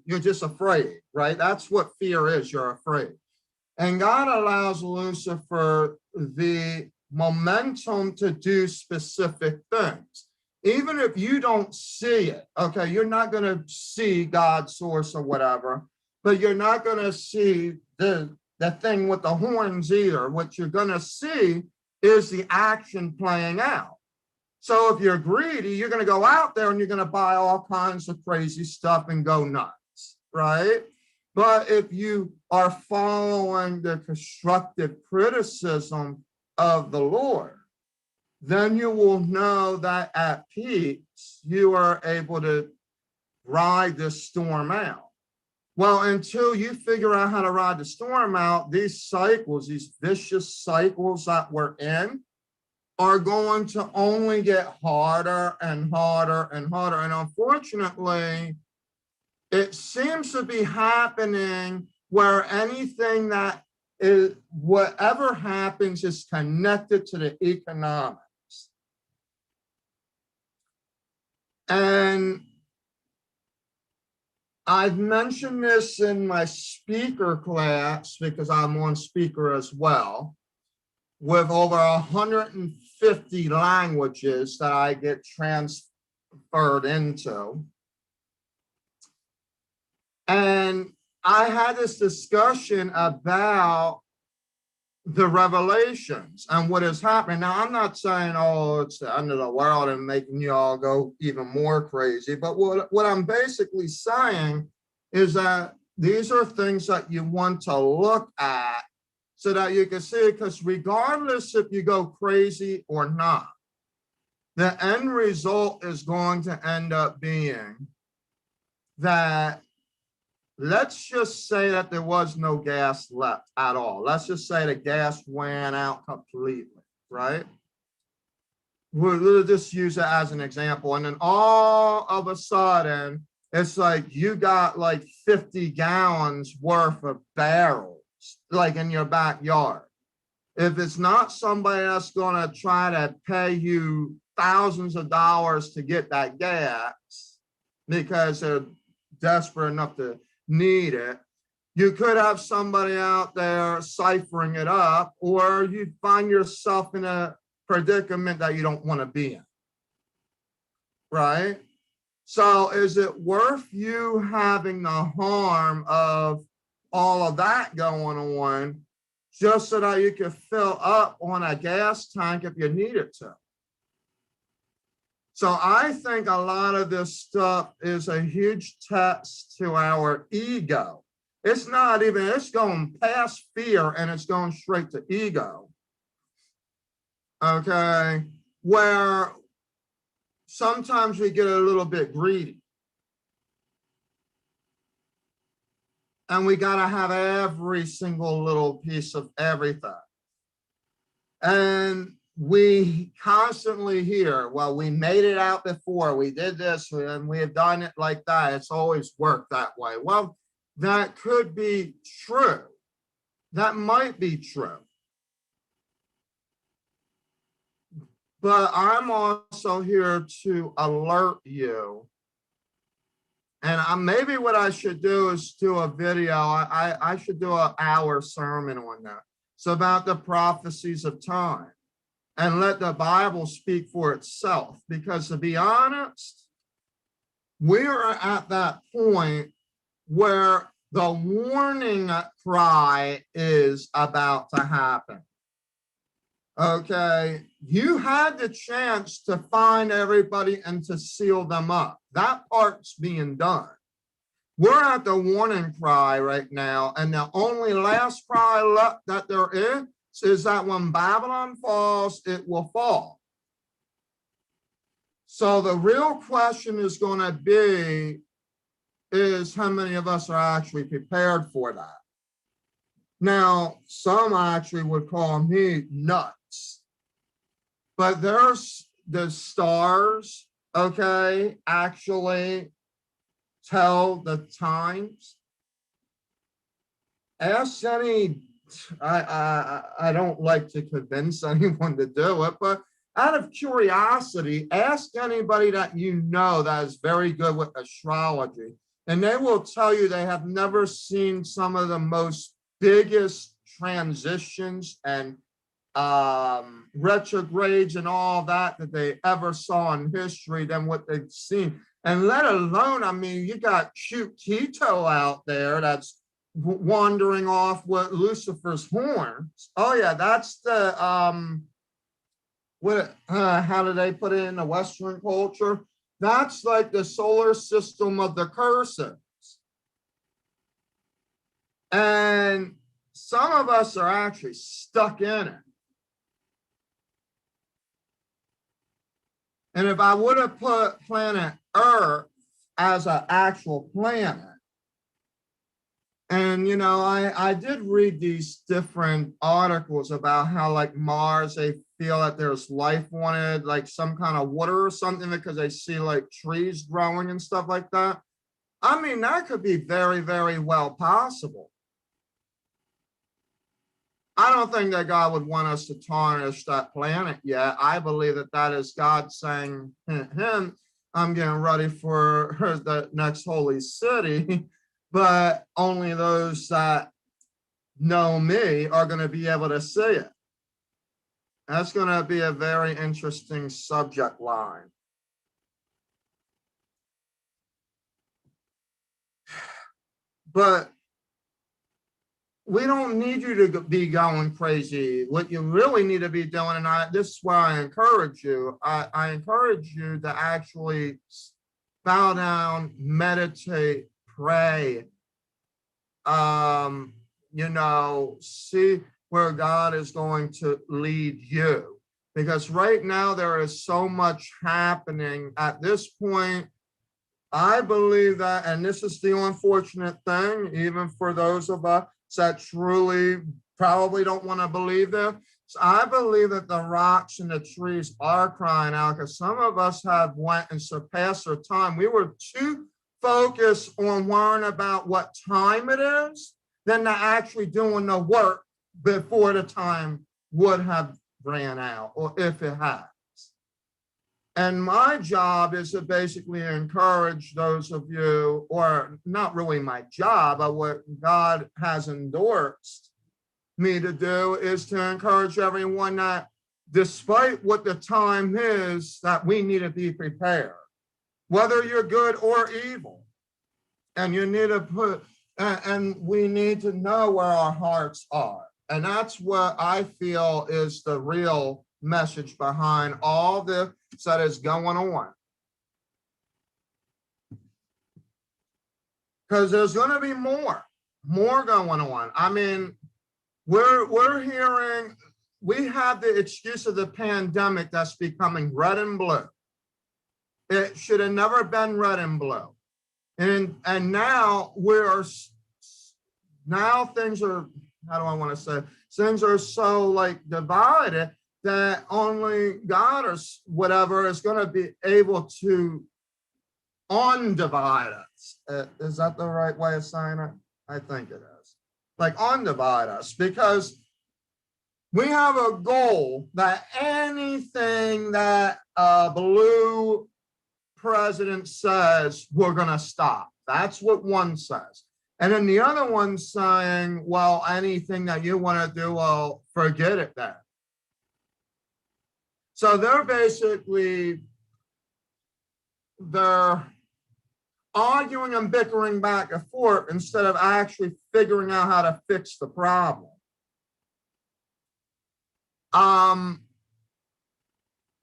you're just afraid, right? That's what fear is. You're afraid. And God allows Lucifer the momentum to do specific things. Even if you don't see it, okay, you're not going to see God's source or whatever, but you're not going to see the thing with the horns either. What you're going to see is the action playing out. So if you're greedy, you're going to go out there and you're going to buy all kinds of crazy stuff and go nuts, right? But if you are following the constructive criticism of the Lord, then you will know that at peaks, you are able to ride this storm out. Well, until you figure out how to ride the storm out, these cycles, these vicious cycles that we're in, are going to only get harder and harder and harder. And unfortunately, it seems to be happening where anything that is, whatever happens is connected to the economics. And I've mentioned this in my speaker class because I'm on speaker as well, with over 150 languages that I get transferred into. And I had this discussion about the revelations and what is happening. Now, I'm not saying, oh, it's the end of the world and making you all go even more crazy. But what I'm basically saying is that these are things that you want to look at so that you can see it, because regardless if you go crazy or not, the end result is going to end up being that, let's just say that there was no gas left at all. Let's just say the gas ran out completely, right? We'll just use it as an example. And then all of a sudden, it's like you got like 50 gallons worth of barrels, like in your backyard. If it's not somebody that's going to try to pay you thousands of dollars to get that gas because they're desperate enough to need it. You could have somebody out there ciphering it up, or you'd find yourself in a predicament that you don't want to be in, right? So is it worth you having the harm of all of that going on just so that you can fill up on a gas tank if you need it to? So I think a lot of this stuff is a huge test to our ego. It's not even, it's going past fear and it's going straight to ego. Okay, where sometimes we get a little bit greedy. And we got to have every single little piece of everything. And we constantly hear, well, we made it out before, we did this, and we have done it like that. It's always worked that way. Well, that could be true. That might be true. But I'm also here to alert you. And maybe what I should do is do a video. I should do an hour sermon on that. It's about the prophecies of time. And let the Bible speak for itself. Because to be honest, we are at that point where the warning cry is about to happen. Okay, you had the chance to find everybody and to seal them up. That part's being done. We're at the warning cry right now, and the only last cry left that there is that when Babylon falls, it will fall. So the real question is going to be, is how many of us are actually prepared for that? Now, some actually would call me nuts, but there's the stars, okay, actually tell the times. Ask any, I don't like to convince anyone to do it, but out of curiosity, ask anybody that you know that is very good with astrology, and they will tell you they have never seen some of the most biggest transitions and retrogrades and all that they ever saw in history than what they've seen. And let alone, I mean, you got cute Keto out there that's wandering off with Lucifer's horns. Oh yeah, that's the how do they put it in the Western culture? That's like the solar system of the curses. And some of us are actually stuck in it. And if I would have put planet Earth as an actual planet, and you know, I did read these different articles about how like Mars, they feel that there's life on it, like some kind of water or something, because they see like trees growing and stuff like that. I mean, that could be very, very well possible. I don't think that God would want us to tarnish that planet yet. I believe that that is God saying, I'm getting ready for the next holy city, but only those that know me are going to be able to see it. That's going to be a very interesting subject line. But we don't need you to be going crazy. What you really need to be doing, and this is where I encourage you. I encourage you to actually bow down, meditate, pray. You know, see where God is going to lead you. Because right now there is so much happening at this point. I believe that, and this is the unfortunate thing, even for those of us that truly probably don't want to believe this. So I believe that the rocks and the trees are crying out, because some of us have went and surpassed our time. We were too focused on worrying about what time it is than to actually doing the work before the time would have ran out, or if it has. And my job is to basically encourage those of you, or not really my job, but what God has endorsed me to do is to encourage everyone that despite what the time is, that we need to be prepared, whether you're good or evil. And you need to put, and we need to know where our hearts are. And that's what I feel is the real message behind all this that is going on. Because there's going to be more going on. I mean, we're hearing, we have the excuse of the pandemic that's becoming red and blue. It should have never been red and blue. And now now things are, how do I want to say, things are so like divided that only God or whatever is going to be able to undivide us. Is that the right way of saying it? I think it is. Like undivide us, because we have a goal that anything that a blue president says, we're going to stop. That's what one says. And then the other one's saying, well, anything that you want to do, well, forget it then. So they're arguing and bickering back and forth instead of actually figuring out how to fix the problem.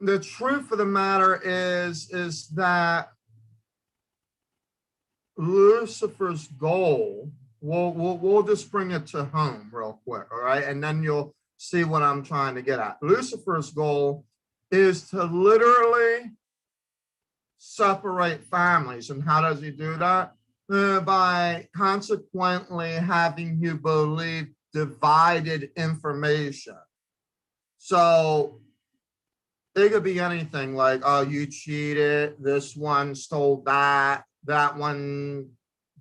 The truth of the matter is that Lucifer's goal, we'll just bring it to home real quick, all right? And then you'll see what I'm trying to get at. Lucifer's goal is to literally separate families. And how does he do that? By consequently having you believe divided information. So it could be anything like, oh, you cheated, this one stole that, that one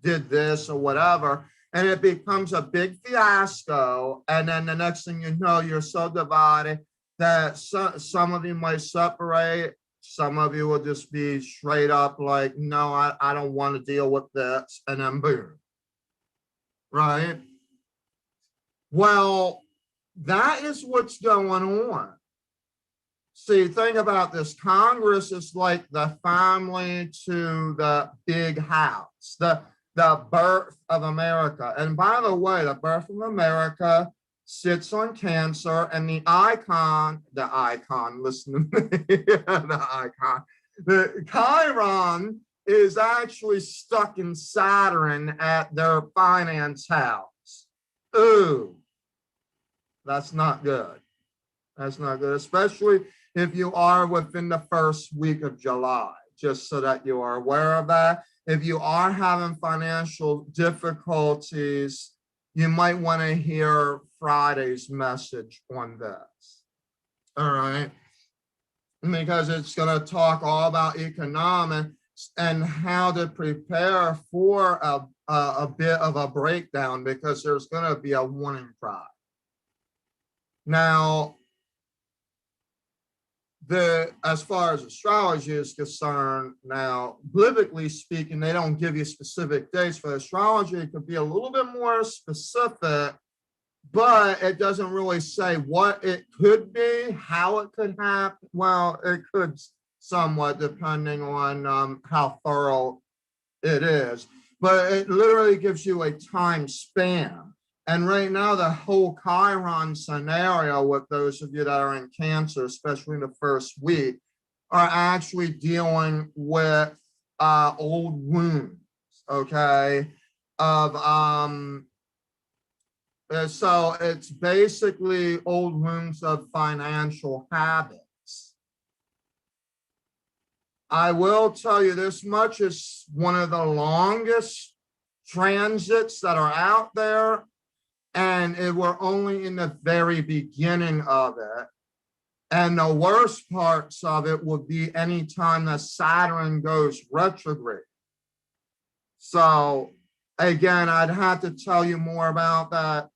did this or whatever. And it becomes a big fiasco. And then the next thing you know, you're so divided that some of you might separate. Some of you will just be straight up like, no, I don't want to deal with this. And then boom. Right? Well, that is what's going on. See, think about this. Congress is like the family to the big house, the birth of America. And by the way, the birth of America sits on Cancer, and the icon, listen to me, the Chiron is actually stuck in Saturn at their finance house. Ooh, that's not good. That's not good, especially if you are within the first week of July, just so that you are aware of that. If you are having financial difficulties, you might want to hear Friday's message on this. All right. Because it's going to talk all about economics and how to prepare for a bit of a breakdown, because there's going to be a warning cry. Now, as far as astrology is concerned, now, biblically speaking, they don't give you specific dates for astrology. It could be a little bit more specific, but it doesn't really say what it could be, how it could happen. Well, it could somewhat, depending on how thorough it is, but it literally gives you a time span. And right now, the whole Chiron scenario with those of you that are in Cancer, especially in the first week, are actually dealing with old wounds, okay? So it's basically old wounds of financial habits. I will tell you this much, is one of the longest transits that are out there. And we're only in the very beginning of it. And the worst parts of it would be anytime that Saturn goes retrograde. So again, I'd have to tell you more about that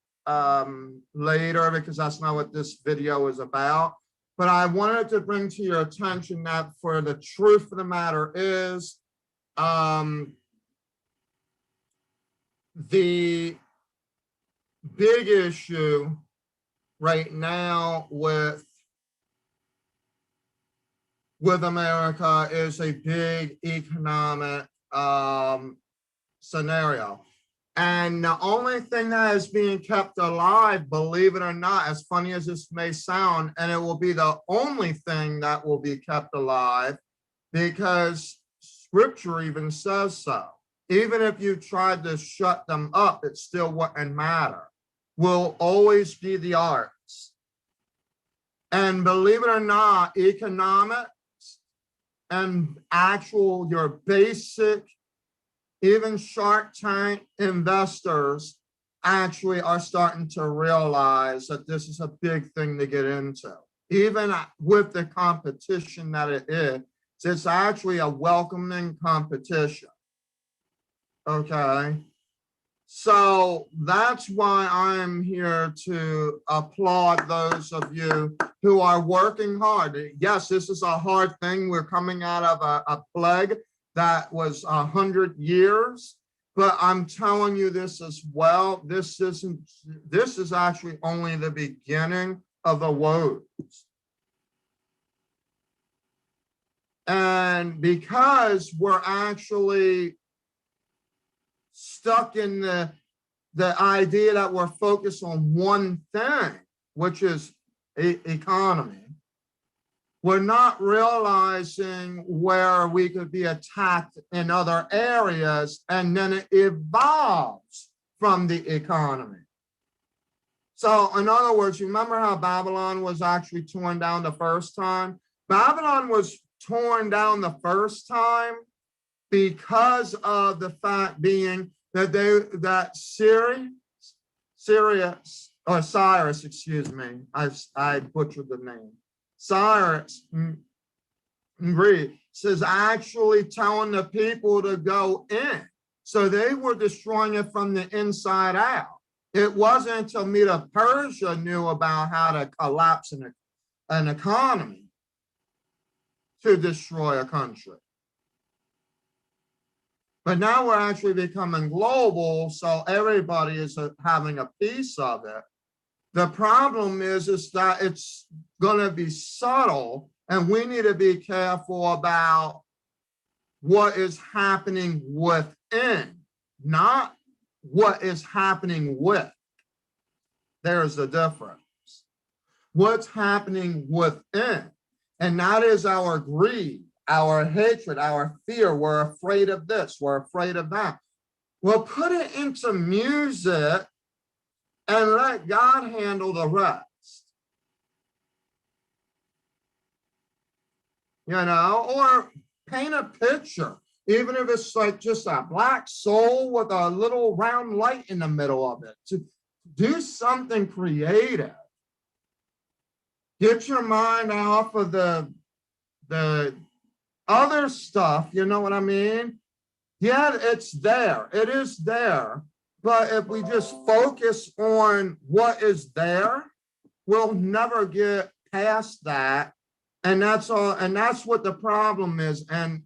later, because that's not what this video is about. But I wanted to bring to your attention that for the truth of the matter is, the big issue right now with America is a big economic scenario. And the only thing that is being kept alive, believe it or not, as funny as this may sound, and it will be the only thing that will be kept alive, because scripture even says so. Even if you tried to shut them up, it still wouldn't matter. Will always be the arts. And believe it or not, economics and actual, your basic, even Shark Tank investors actually are starting to realize that this is a big thing to get into. Even with the competition that it is, it's actually a welcoming competition. Okay. So that's why I'm here to applaud those of you who are working hard. Yes, this is a hard thing. We're coming out of a plague that was 100 years, but I'm telling you this as well. This is actually only the beginning of the woes. And because we're actually stuck in the idea that we're focused on one thing, which is economy, we're not realizing where we could be attacked in other areas, and then it evolves from the economy. So in other words, remember how Babylon was actually torn down the first time? Babylon was torn down the first time because of the fact being that Cyrus, excuse me, I butchered the name. Cyrus in Greek says actually telling the people to go in. So they were destroying it from the inside out. It wasn't until Medo-Persia knew about how to collapse an economy to destroy a country. But now we're actually becoming global, so everybody is having a piece of it. The problem is that it's going to be subtle, and we need to be careful about what is happening within, not what is happening with. There's a difference. What's happening within, and that is our greed, our hatred, our fear. We're afraid of this, we're afraid of that. Well, put it into music and let God handle the rest. You know, or paint a picture, even if it's like just a black soul with a little round light in the middle of it. To do something creative. Get your mind off of the other stuff, you know what I mean? Yeah, it's there. It is there. But if we just focus on what is there, we'll never get past that. And that's all. And that's what the problem is. And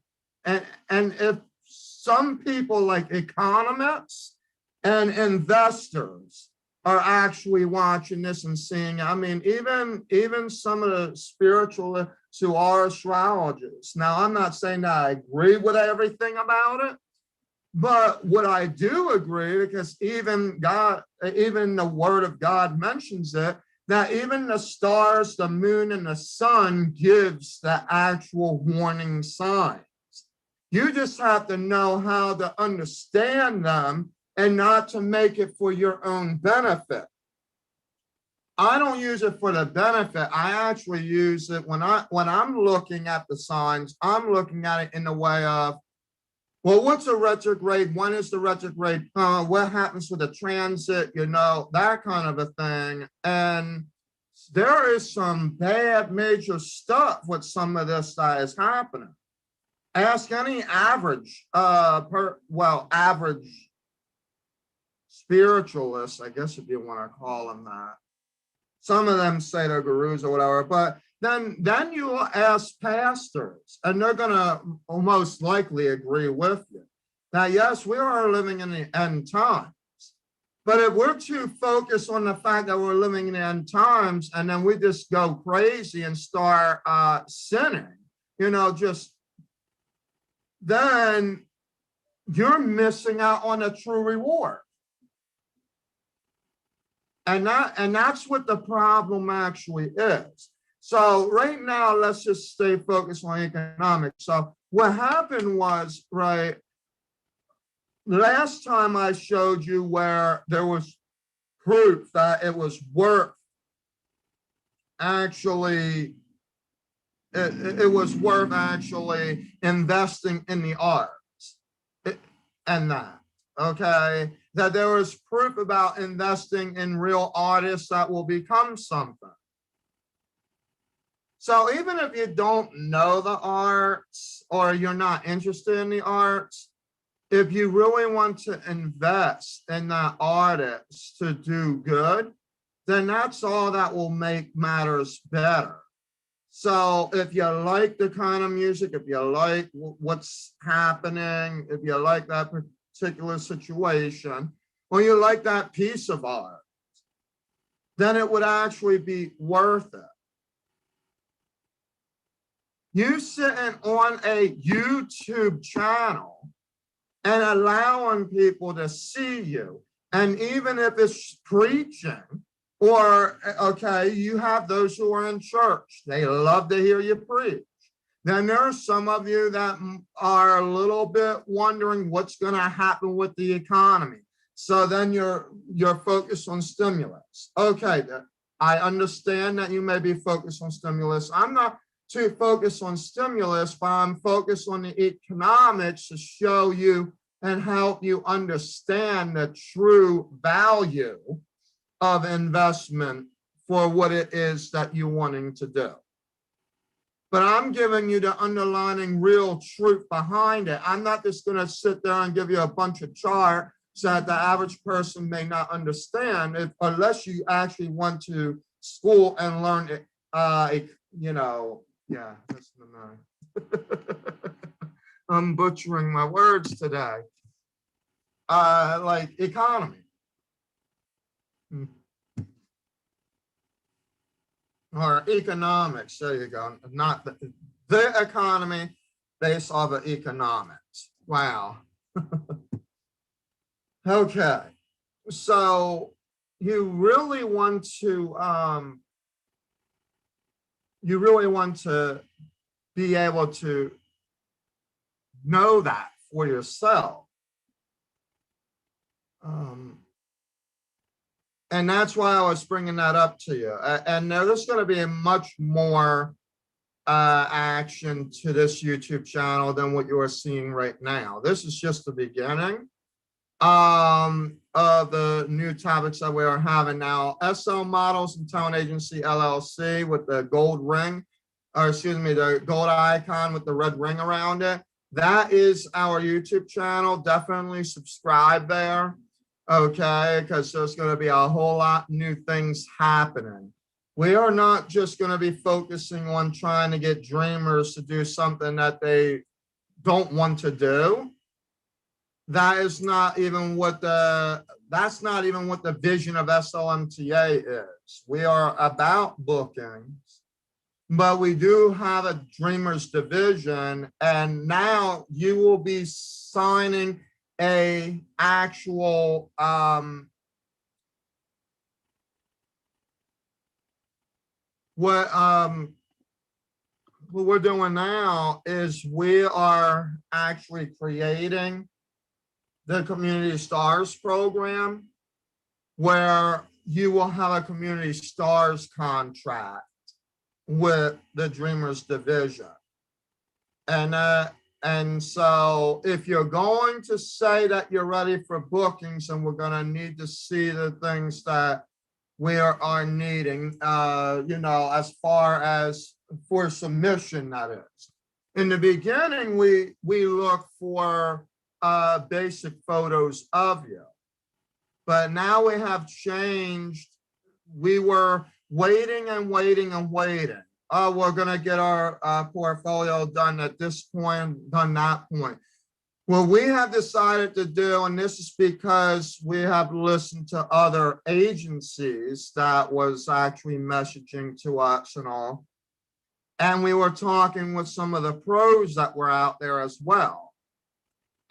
if some people like economists and investors are actually watching this and seeing, I mean, even some of the spiritualists who are astrologers. Now, I'm not saying that I agree with everything about it, but what I do agree, because even the word of God mentions it, that even the stars, the moon, and the sun gives the actual warning signs. You just have to know how to understand them and not to make it for your own benefit. I don't use it for the benefit. I actually use it when I'm looking at the signs, I'm looking at it in the way of, well, what's a retrograde? When is the retrograde? What happens with the transit? You know, that kind of a thing. And there is some bad major stuff with some of this that is happening. Ask any average, average spiritualist, I guess if you want to call them that. Some of them say they're gurus or whatever, but then you will ask pastors, and they're going to most likely agree with you. Now, yes, we are living in the end times, but if we're too focused on the fact that we're living in the end times, and then we just go crazy and start sinning, then you're missing out on a true reward. And that's what the problem actually is. So right now, let's just stay focused on economics. So what happened was, right, last time I showed you where there was proof that it was worth actually, it was worth actually investing in the arts and that, okay? That there was proof about investing in real artists that will become something. So even if you don't know the arts or you're not interested in the arts, if you really want to invest in that artist to do good, then that's all that will make matters better. So if you like the kind of music, if you like what's happening, if you like that particular situation, or you like that piece of art, then it would actually be worth it. You sitting on a YouTube channel and allowing people to see you, and even if it's preaching, or, okay, you have those who are in church, they love to hear you preach. Then there are some of you that are a little bit wondering what's going to happen with the economy. So then you're focused on stimulus. Okay, I understand that you may be focused on stimulus. I'm not too focused on stimulus, but I'm focused on the economics to show you and help you understand the true value of investment for what it is that you're wanting to do. But I'm giving you the underlying real truth behind it. I'm not just going to sit there and give you a bunch of charts that the average person may not understand unless you actually went to school and learn it, yeah, listen to me. I'm butchering my words today. Like economy. Or economics, there you go. Not the economy based off of economics. Wow. Okay. So you really want to be able to know that for yourself. And that's why I was bringing that up to you. And there's going to be a much more action to this YouTube channel than what you are seeing right now. This is just the beginning of the new topics that we are having now. SL Models and Talent Agency LLC with the gold ring, or excuse me, the gold icon with the red ring around it. That is our YouTube channel. Definitely subscribe there. Okay, because there's going to be a whole lot new things happening. We are not just going to be focusing on trying to get dreamers to do something that they don't want to do. That's not even what the vision of SLMTA is. We are about bookings, but we do have a dreamers division, and now you will be signing a actual what we're doing now is we are actually creating the Community Stars program, where you will have a Community Stars contract with the Dreamers division. And so if you're going to say that you're ready for bookings, and we're going to need to see the things that we are needing, as far as for submission, that is. In the beginning, we look for basic photos of you. But now we have changed. We were waiting and waiting and waiting. we're going to get our portfolio done at this point, done that point. What we have decided to do, and this is because we have listened to other agencies that was actually messaging to us and all, and we were talking with some of the pros that were out there as well.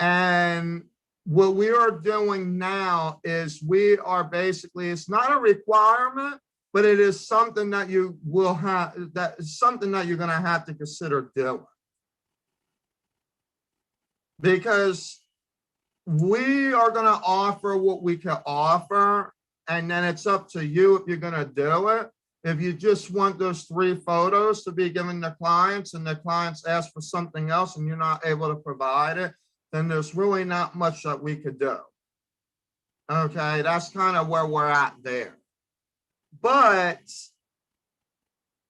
And what we are doing now is we are basically, it's not a requirement, but it is something that you will have, that is something that you're going to have to consider doing. Because we are going to offer what we can offer, and then it's up to you if you're going to do it. If you just want those 3 photos to be given to clients and the clients ask for something else and you're not able to provide it, then there's really not much that we could do. Okay, that's kind of where we're at there. But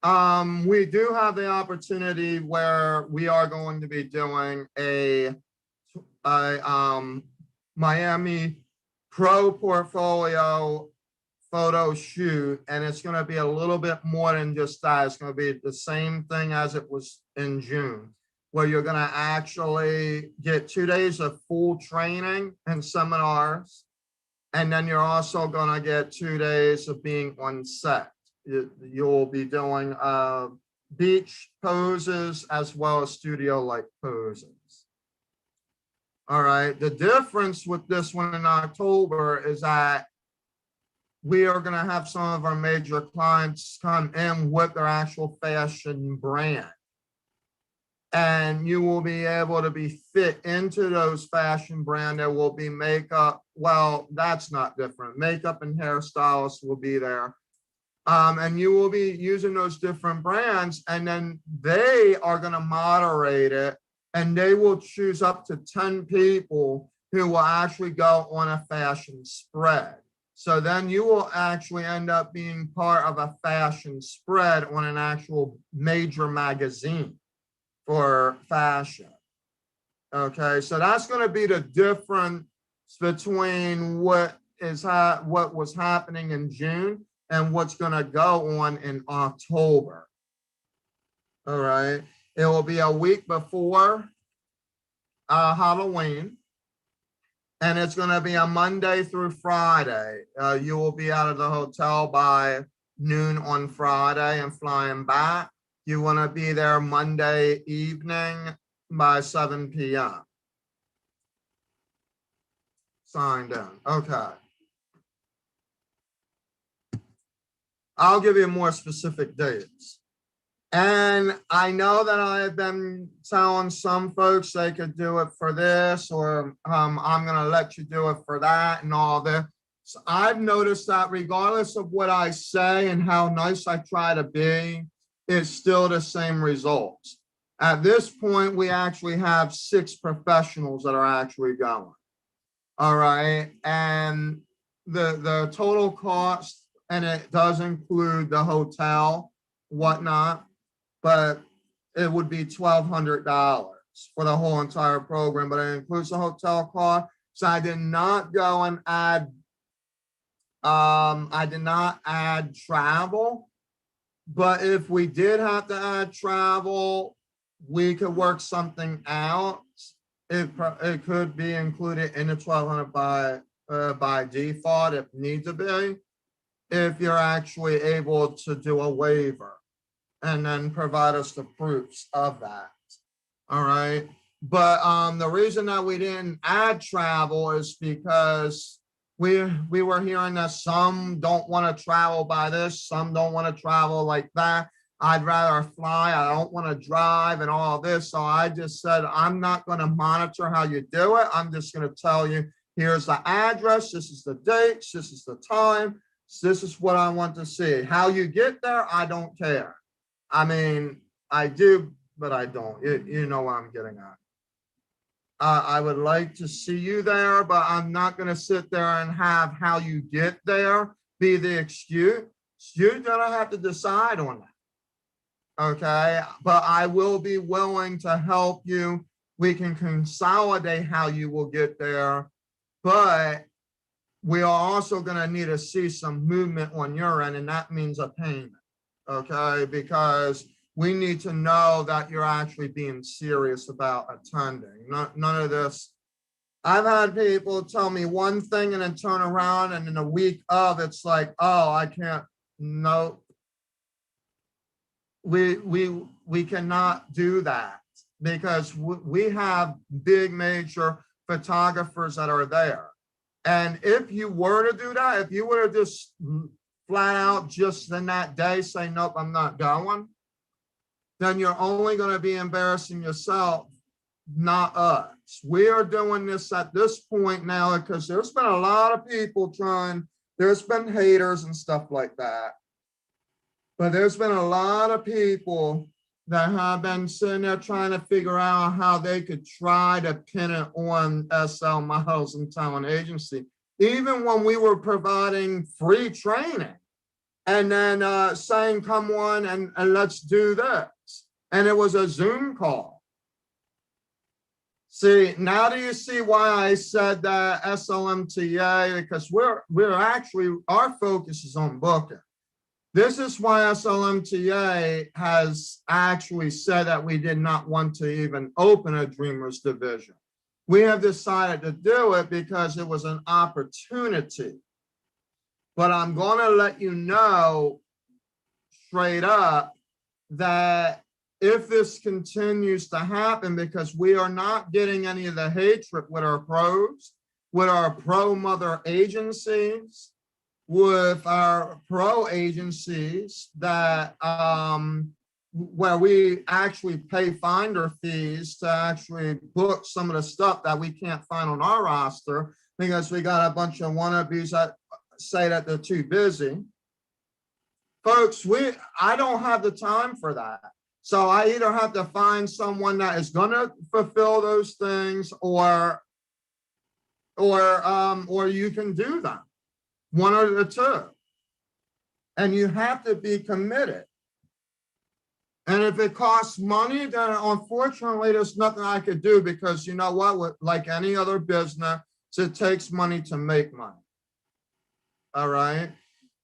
we do have the opportunity where we are going to be doing a Miami Pro portfolio photo shoot, and it's going to be a little bit more than just that. It's going to be the same thing as it was in June, where you're going to actually get 2 days of full training and seminars, and then you're also going to get 2 days of being on set. You'll be doing beach poses as well as studio-like poses. All right, the difference with this one in October is that we are going to have some of our major clients come in with their actual fashion brand. And you will be able to be fit into those fashion brand. There will be makeup. Well, that's not different. Makeup and hairstylists will be there. And you will be using those different brands, and then they are going to moderate it. And they will choose up to 10 people who will actually go on a fashion spread. So then you will actually end up being part of a fashion spread on an actual major magazine for fashion. Okay, so that's going to be the difference between what was happening in June and what's going to go on in October. All right. It will be a week before Halloween, and it's going to be a Monday through Friday. You will be out of the hotel by noon on Friday and flying back. You want to be there Monday evening by 7 p.m. Signed in. Okay. I'll give you more specific dates. And I know that I have been telling some folks they could do it for this, or I'm going to let you do it for that and all this. So I've noticed that regardless of what I say and how nice I try to be, it's still the same results. At this point, we actually have 6 professionals that are actually going. All right. And the total cost, and it does include the hotel, whatnot, but it would be $1,200 for the whole entire program, but it includes the hotel cost. So I did not go and add, travel, but if we did have to add travel, we could work something out. It could be included in the $1,200 by default if need to be, if you're actually able to do a waiver and then provide us the proofs of that. All right. But the reason that we didn't add travel is because we were hearing that some don't want to travel by this, some don't want to travel like that. I'd rather fly. I don't want to drive and all this. So I just said, I'm not going to monitor how you do it. I'm just going to tell you, here's the address. This is the dates. This is the time. This is what I want to see. How you get there, I don't care. I mean, I do, but I don't. You know what I'm getting at. I would like to see you there, but I'm not going to sit there and have how you get there be the excuse. You're going to have to decide on that. Okay, but I will be willing to help you. We can consolidate how you will get there, but we are also going to need to see some movement on your end, and that means a payment. Okay, because we need to know that you're actually being serious about attending. None of this. I've had people tell me one thing and then turn around, and in a week of, it's like, oh, I can't. No, we cannot do that, because we have big major photographers that are there. And if you were to do that, if you were to just flat out just in that day say, nope, I'm not going, then you're only going to be embarrassing yourself, not us. We are doing this at this point now because there's been a lot of people trying, there's been haters and stuff like that. But there's been a lot of people that have been sitting there trying to figure out how they could try to pin it on SL Miles and Talent Agency, even when we were providing free training, and then saying, come on and let's do this. And it was a Zoom call. See, now do you see why I said that SLMTA? Because we're actually, our focus is on booking. This is why SLMTA has actually said that we did not want to even open a Dreamers division. We have decided to do it because it was an opportunity. But I'm going to let you know straight up that if this continues to happen, because we are not getting any of the hatred with our pros, with our pro mother agencies, with our pro agencies that where we actually pay finder fees to actually book some of the stuff that we can't find on our roster because we got a bunch of wannabes that say that they're too busy. Folks, I don't have the time for that. So I either have to find someone that is going to fulfill those things, or you can do them. One or the two. And you have to be committed. And if it costs money, then unfortunately, there's nothing I could do, because you know what? Like any other business, it takes money to make money. All right.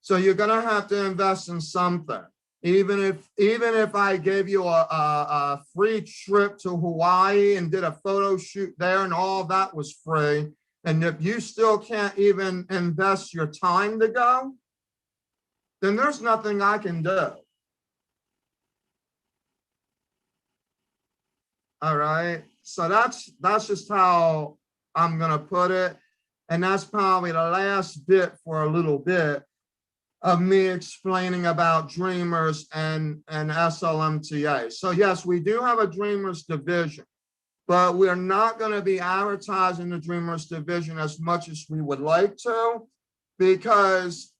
So you're going to have to invest in something. Even if I gave you a free trip to Hawaii and did a photo shoot there and all that was free, and if you still can't even invest your time to go, then there's nothing I can do. All right. So that's just how I'm going to put it. And that's probably the last bit for a little bit of me explaining about Dreamers and SLMTA. So yes, we do have a Dreamers division, but we're not going to be advertising the Dreamers division as much as we would like to, because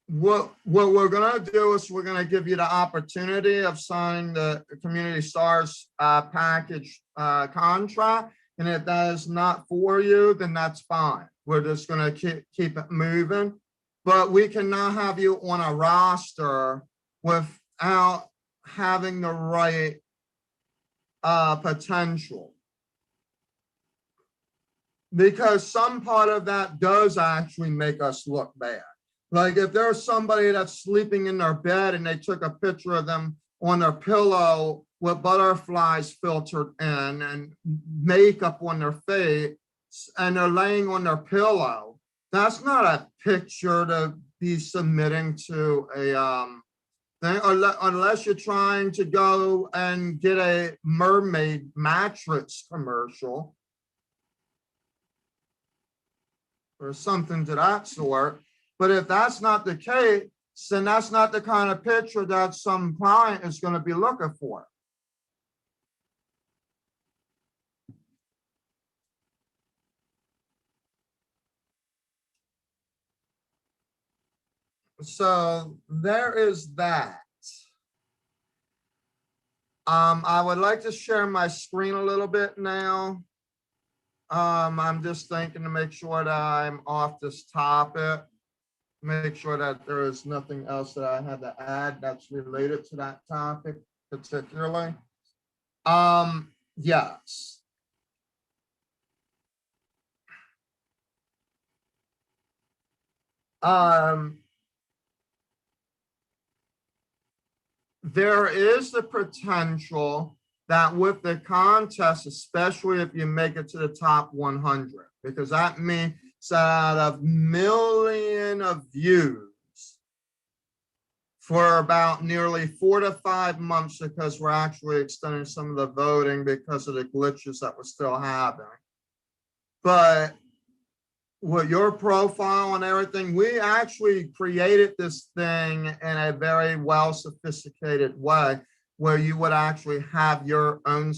what we're going to do is we're going to give you the opportunity of signing the Community Stars package contract. And if that is not for you, then that's fine. We're just going to keep it moving. But we cannot have you on a roster without having the right potential. Because some part of that does actually make us look bad. Like if there's somebody that's sleeping in their bed and they took a picture of them on their pillow with butterflies filtered in and makeup on their face, and they're laying on their pillow, that's not a picture to be submitting to a thing, unless you're trying to go and get a mermaid mattress commercial or something to that sort. But if that's not the case, then that's not the kind of picture that some client is going to be looking for. So there is that. I would like to share my screen a little bit now. I'm just thinking to make sure that I'm off this topic. Make sure that there is nothing else that I had to add that's related to that topic particularly. Yes. there is the potential that with the contest, especially if you make it to the top 100, because that means out of million of views for about nearly 4 to 5 months, because we're actually extending some of the voting because of the glitches that we're still having. But with your profile and everything, we actually created this thing in a very well sophisticated way where you would actually have your own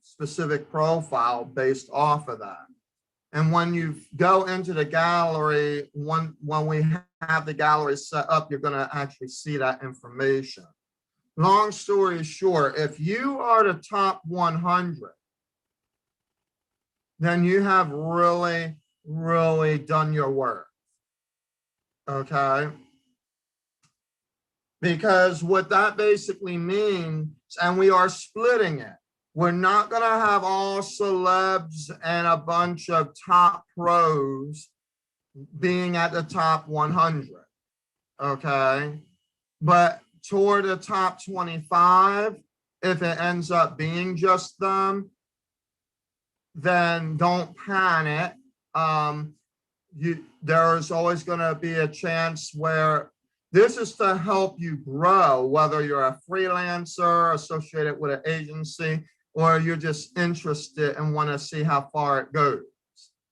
specific profile based off of that. And when you go into the gallery, when we have the gallery set up, you're going to actually see that information. Long story short, if you are the top 100, then you have really, really done your work. Okay? Because what that basically means, and we are splitting it, we're not going to have all celebs and a bunch of top pros being at the top 100, okay? But toward the top 25, if it ends up being just them, then don't panic. There's always going to be a chance where this is to help you grow, whether you're a freelancer associated with an agency, or you're just interested and want to see how far it goes,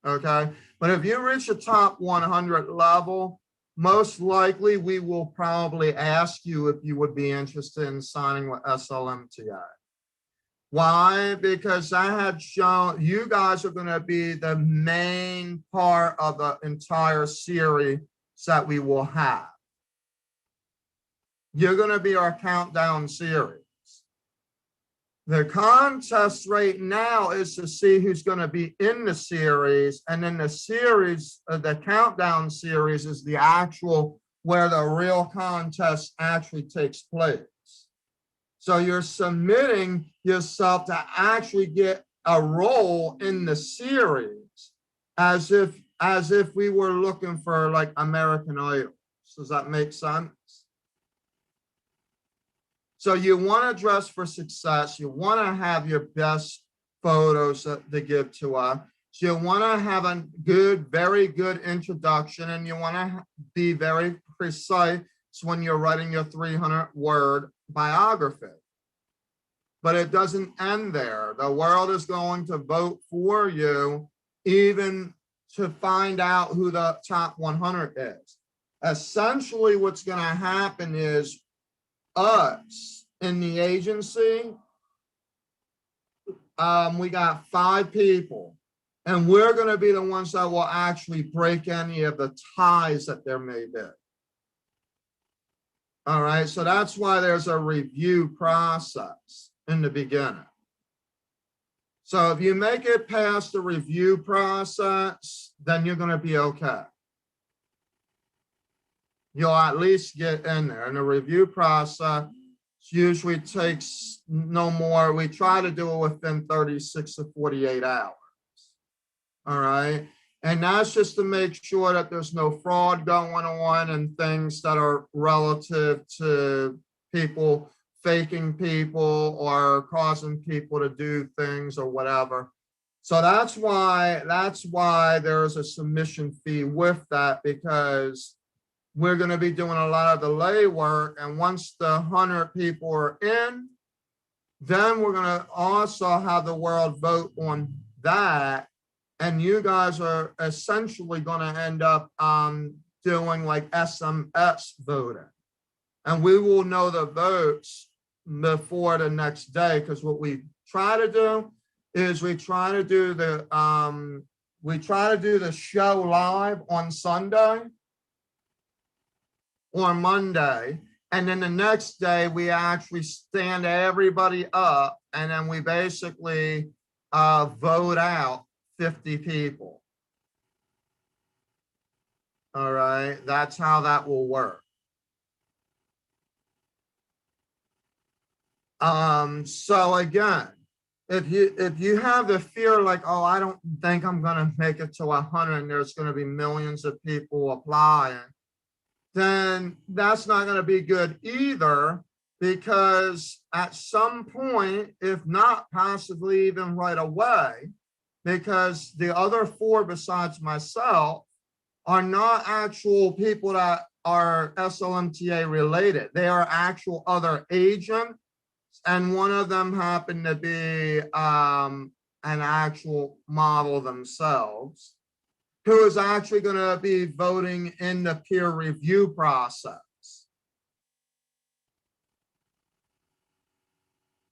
okay? But if you reach the top 100 level, most likely we will probably ask you if you would be interested in signing with SLMTA. Why? Because I had shown you guys are going to be the main part of the entire series that we will have. You're going to be our countdown series. The contest right now is to see who's going to be in the series, and then the series, the countdown series, is the actual where the real contest actually takes place. So you're submitting yourself to actually get a role in the series, as if we were looking for like American Idol. Does that make sense? So you want to dress for success. You want to have your best photos to give to us. So you want to have a good, very good introduction, and you want to be very precise when you're writing your 300-word biography. But it doesn't end there. The world is going to vote for you, even to find out who the top 100 is. Essentially, what's going to happen is us in the agency, we got 5 people, and we're going to be the ones that will actually break any of the ties that there may be. All right, so that's why there's a review process in the beginning. So if you make it past the review process, then you're going to be okay. You'll at least get in there. And the review process usually takes no more. We try to do it within 36 to 48 hours. All right. And that's just to make sure that there's no fraud going on and things that are relative to people faking people or causing people to do things or whatever. So that's why there's a submission fee with that, because we're going to be doing a lot of the lay work. And once the 100 people are in, then we're going to also have the world vote on that. And you guys are essentially going to end up doing like SMS voting. And we will know the votes before the next day, because what we try to do is we try to do the show live on Sunday or Monday, and then the next day we actually stand everybody up, and then we basically vote out 50 people. All right, that's how that will work. So again, if you have the fear like, oh, I don't think I'm gonna make it to 100 and there's gonna be millions of people applying, then that's not gonna be good either, because at some point, if not possibly even right away, because the other four besides myself are not actual people that are SLMTA related. They are actual other agents, and one of them happened to be an actual model themselves, who is actually going to be voting in the peer review process.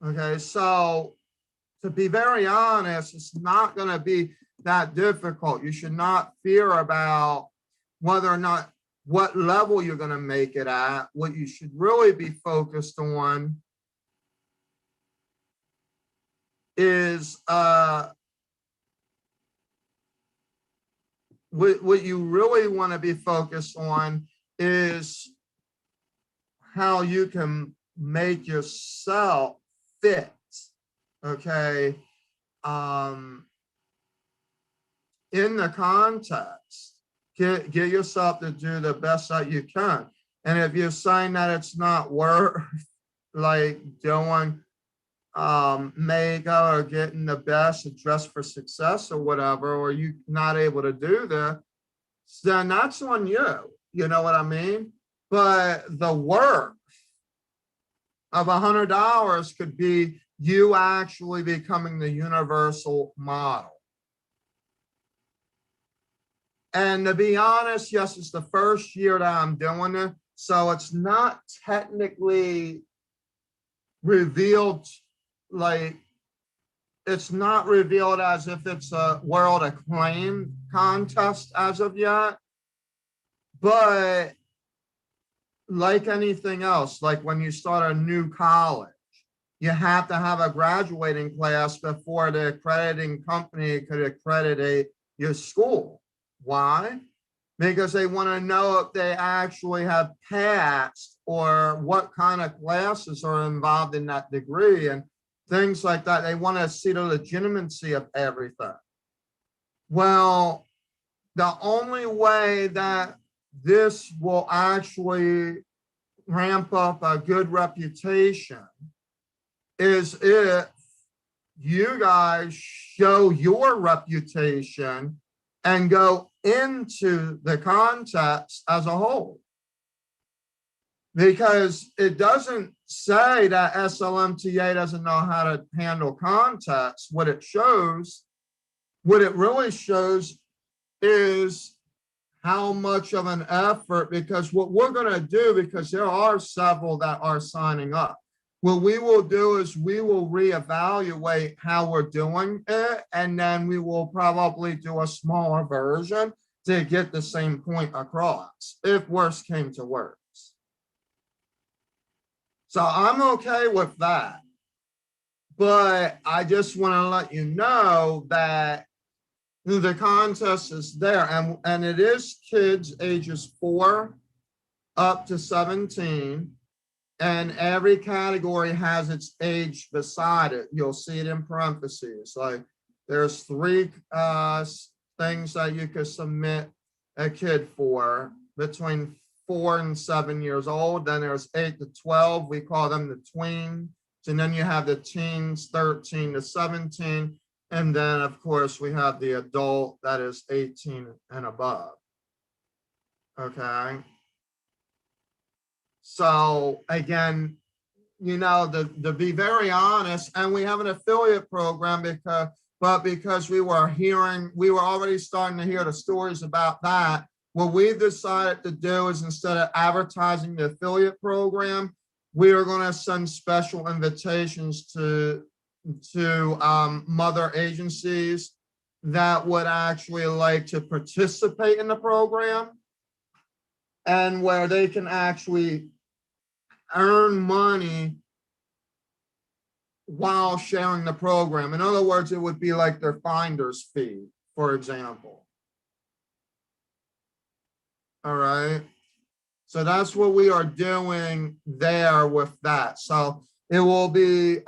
Okay, so to be very honest, it's not going to be that difficult. You should not fear about whether or not what level you're going to make it at. What you should really be focused on is what you really want to be focused on is how you can make yourself fit, okay, in the context. Get yourself to do the best that you can. And if you're saying that it's not worth like doing makeup or getting the best to dress for success or whatever, or you're not able to do that, then that's on you. You know what I mean? But the work of $100 could be you actually becoming the universal model. And to be honest, yes, it's the first year that I'm doing it, so it's not technically revealed, like it's not revealed as if it's a world acclaim contest as of yet. But like anything else, like when you start a new college, you have to have a graduating class before the accrediting company could accredit your school. Why? Because they want to know if they actually have passed or what kind of classes are involved in that degree and things like that. They want to see the legitimacy of everything. Well, the only way that this will actually ramp up a good reputation is if you guys show your reputation and go into the contest as a whole. Because it doesn't say that SLMTA doesn't know how to handle contests. What it really shows is how much of an effort, because what we're going to do, because there are several that are signing up, what we will do is we will reevaluate how we're doing it, and then we will probably do a smaller version to get the same point across, if worse came to worse. So I'm okay with that. But I just want to let you know that the contest is there, and it is kids ages 4 up to 17. And every category has its age beside it. You'll see it in parentheses. Like there's 3 things that you could submit a kid for between 4 and 7 years old. Then there's 8 to 12. We call them the tweens. And then you have the teens, 13 to 17. And then, of course, we have the adult that is 18 and above. Okay. So again, you know, to be very honest, and we have an affiliate program because we were already starting to hear the stories about that. What we've decided to do is, instead of advertising the affiliate program, we are going to send special invitations to mother agencies that would actually like to participate in the program, and where they can actually earn money while sharing the program. In other words, it would be like their finder's fee, for example. All right. So that's what we are doing there with that. So it will be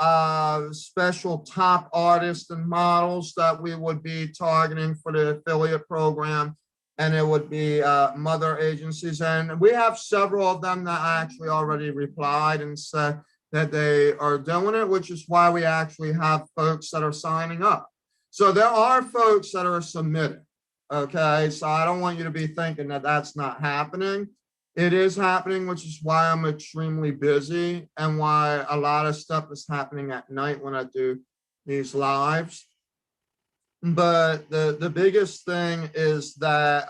special top artists and models that we would be targeting for the affiliate program. and it would be mother agencies. And we have several of them that actually already replied and said that they are doing it, which is why we actually have folks that are signing up. So there are folks that are submitting. Okay, so I don't want you to be thinking that that's not happening. It is happening, which is why I'm extremely busy and why a lot of stuff is happening at night when I do these lives. But the biggest thing is that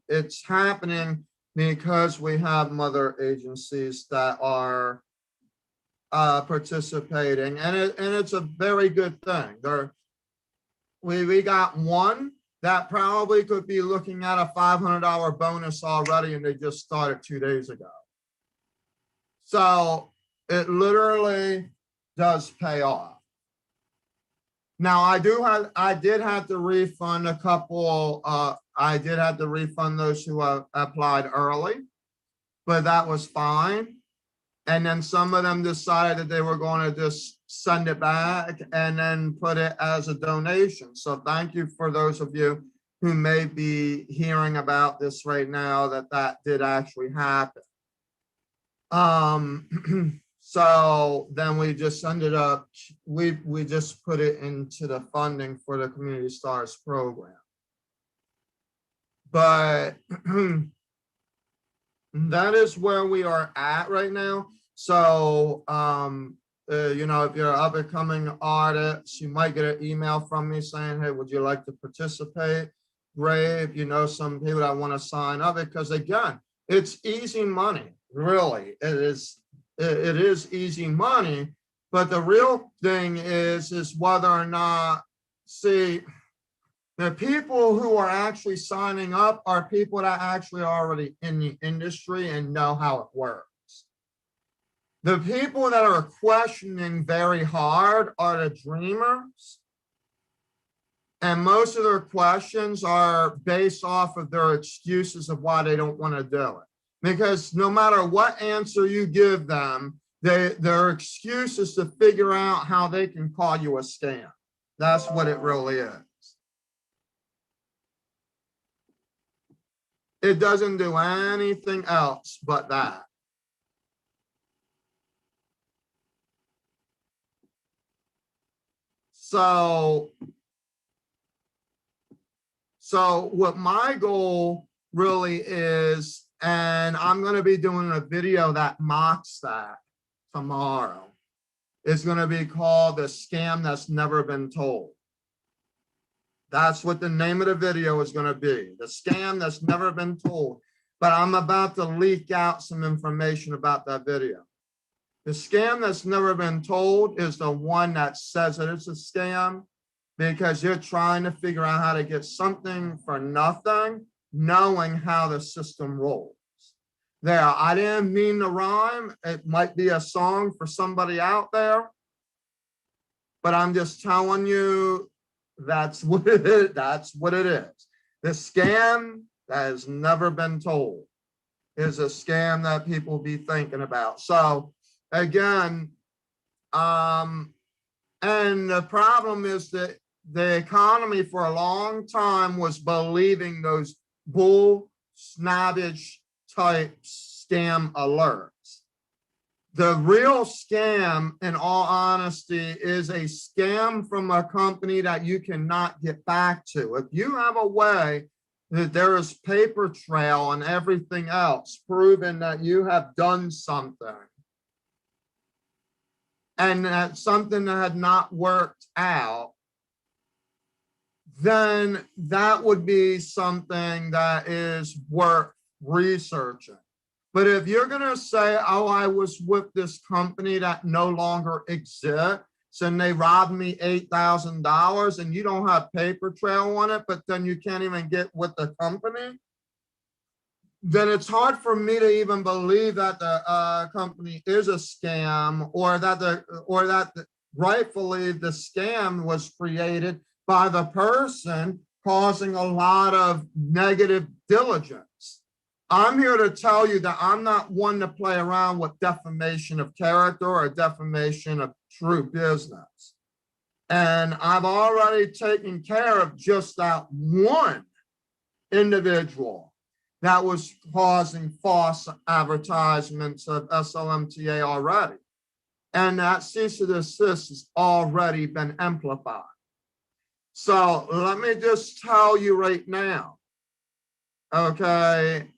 it's happening because we have mother agencies that are participating, and it's a very good thing. We got one that probably could be looking at a $500 bonus already, and they just started 2 days ago. So it literally does pay off. Now I did have to refund a couple. I did have to refund those who applied early, but that was fine. And then some of them decided that they were going to just send it back and then put it as a donation. So thank you for those of you who may be hearing about this right now, that did actually happen. So then we just ended up, we just put it into the funding for the Community Stars program. But that is where we are at right now. So, you know, if you're an up and coming artist, you might get an email from me saying, hey, would you like to participate? Great. If you know some people that want to sign up, because again, it's easy money, really. It is easy money, but the real thing is whether or not, see, the people who are actually signing up are people that actually are already in the industry and know how it works. The people that are questioning very hard are the dreamers. And most of their questions are based off of their excuses of why they don't want to do it. Because no matter what answer you give them, their excuse is to figure out how they can call you a scam. That's what it really is. It doesn't do anything else but that. So what my goal really is, and I'm going to be doing a video that mocks that tomorrow. It's going to be called The Scam That's Never Been Told. That's what the name of the video is going to be. The Scam That's Never Been Told. But I'm about to leak out some information about that video. The scam that's never been told is the one that says that it's a scam because you're trying to figure out how to get something for nothing, knowing how the system rolls. There, I didn't mean to rhyme. It might be a song for somebody out there, but I'm just telling you that's what it is. That's what it is. The scam that has never been told is a scam that people be thinking about. So again, and the problem is that the economy for a long time was believing those bull snobbish type scam alerts. The real scam, in all honesty, is a scam from a company that you cannot get back to. If you have a way that there is paper trail and everything else proving that you have done something, and that something that had not worked out, then that would be something that is worth researching. But if you're going to say, oh, I was with this company that no longer exists and they robbed me $8,000 and you don't have paper trail on it, but then you can't even get with the company, then it's hard for me to even believe that the company is a scam, or that rightfully the scam was created by the person causing a lot of negative diligence. I'm here to tell you that I'm not one to play around with defamation of character or defamation of true business. And I've already taken care of just that one individual that was causing false advertisements of SLMTA already. And that cease and desist has already been amplified. So let me just tell you right now, okay,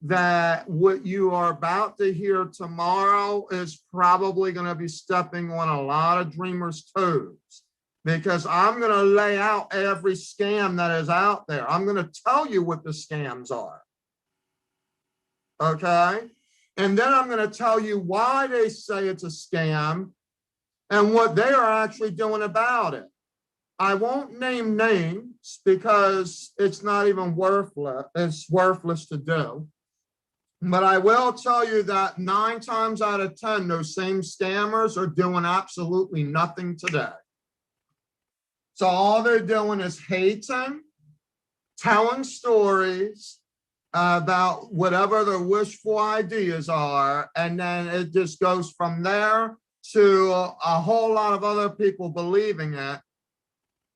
that what you are about to hear tomorrow is probably going to be stepping on a lot of dreamers' toes, because I'm going to lay out every scam that is out there. I'm going to tell you what the scams are. Okay? And then I'm going to tell you why they say it's a scam and what they are actually doing about it. I won't name names because it's not even worthless. It's worthless to do. But I will tell you that 9 times out of 10, those same scammers are doing absolutely nothing today. So all they're doing is hating, telling stories about whatever their wishful ideas are, and then it just goes from there to a whole lot of other people believing it.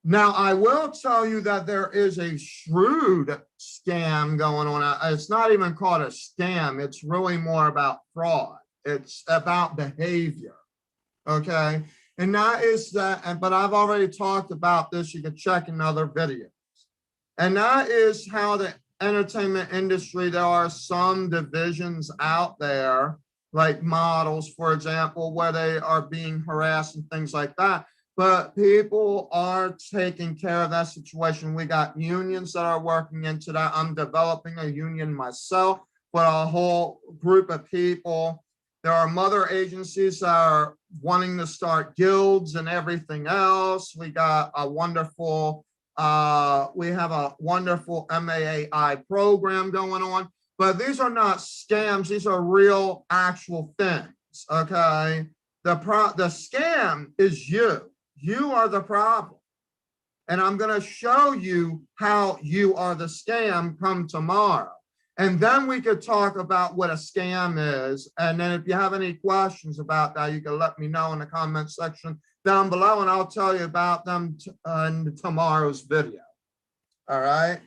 Now, I will tell you that there is a shrewd scam going on. It's not even called a scam. It's really more about fraud. It's about behavior, okay? And that is that, but I've already talked about this. You can check in other videos. And that is how the entertainment industry, there are some divisions out there, like models, for example, where they are being harassed and things like that. But people are taking care of that situation. We got unions that are working into that. I'm developing a union myself for a whole group of people. There are mother agencies that are wanting to start guilds and everything else. We got a wonderful, we have a wonderful MAAI program going on. But these are not scams. These are real, actual things, okay? The scam is you. You are the problem. And I'm going to show you how you are the scam come tomorrow. And then we could talk about what a scam is. And then if you have any questions about that, you can let me know in the comment section down below, and I'll tell you about them in tomorrow's video. All right.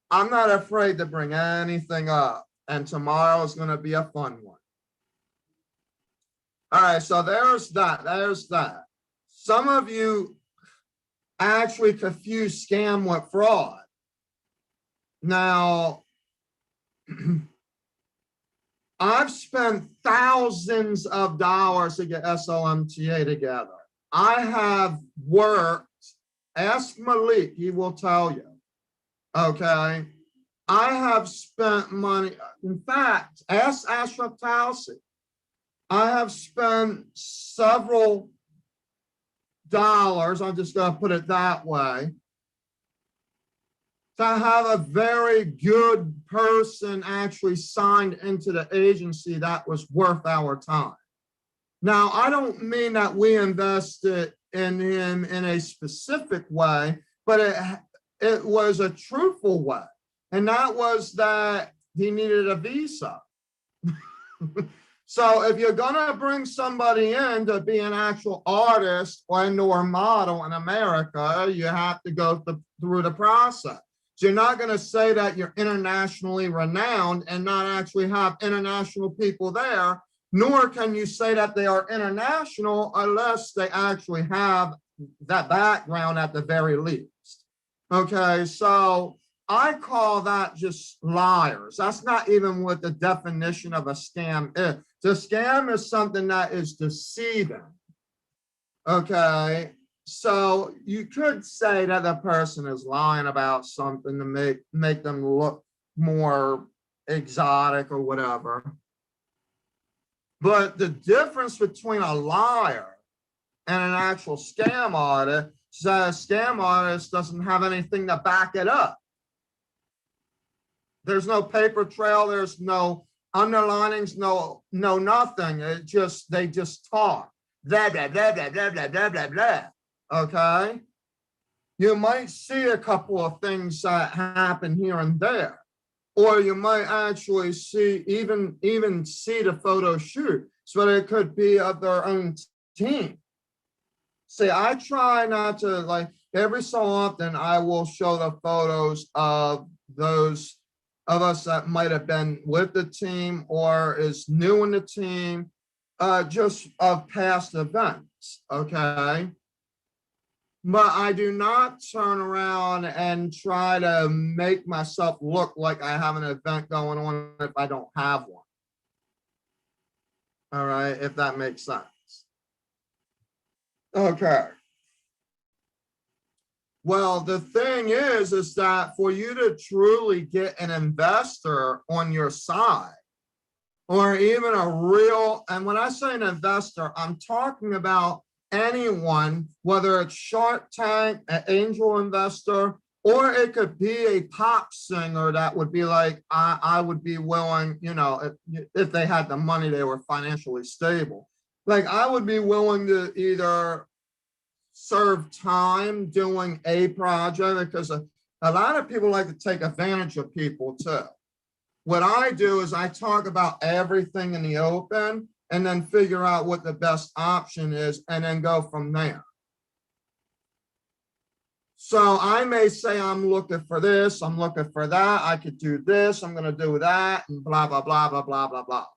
I'm not afraid to bring anything up, and tomorrow is going to be a fun one. All right. So there's that. There's that. Some of you actually confuse scam with fraud. Now, I've spent thousands of dollars to get SLMTA together. I have worked, ask Malik, he will tell you, okay? I have spent money. In fact, ask Ashraf Tausi. I have spent several dollars, I'm just going to put it that way, to have a very good person actually signed into the agency that was worth our time. Now, I don't mean that we invested in him in a specific way, but it was a truthful way. And that was that he needed a visa. So if you're gonna bring somebody in to be an actual artist or model in America, you have to go through the process. So you're not gonna say that you're internationally renowned and not actually have international people there, nor can you say that they are international unless they actually have that background at the very least. Okay, so I call that just liars. That's not even what the definition of a scam is. The scam is something that is deceiving. Okay, so you could say that the person is lying about something to make them look more exotic or whatever. But the difference between a liar and an actual scam artist is that a scam artist doesn't have anything to back it up. There's no paper trail, there's no underlinings, no nothing. It just, they just talk. Blah, blah, blah, blah, blah, blah, blah, blah, blah. Okay? You might see a couple of things that happen here and there. Or you might actually see, even see the photo shoot. So it could be of their own team. See, I try not to, like, every so often I will show the photos of those of us that might have been with the team or is new in the team, just of past events, okay? But I do not turn around and try to make myself look like I have an event going on if I don't have one. All right, if that makes sense. Okay. Well, the thing is that for you to truly get an investor on your side, or even a real, and when I say an investor, I'm talking about anyone, whether it's Shark Tank, an angel investor, or it could be a pop singer that would be like, I would be willing, you know, if they had the money, they were financially stable. Like I would be willing to either serve time doing a project, because a lot of people like to take advantage of people too. What I do is I talk about everything in the open and then figure out what the best option is and then go from there. So I may say, I'm looking for this, I'm looking for that, I could do this, I'm going to do that, and blah, blah, blah, blah, blah, blah, blah.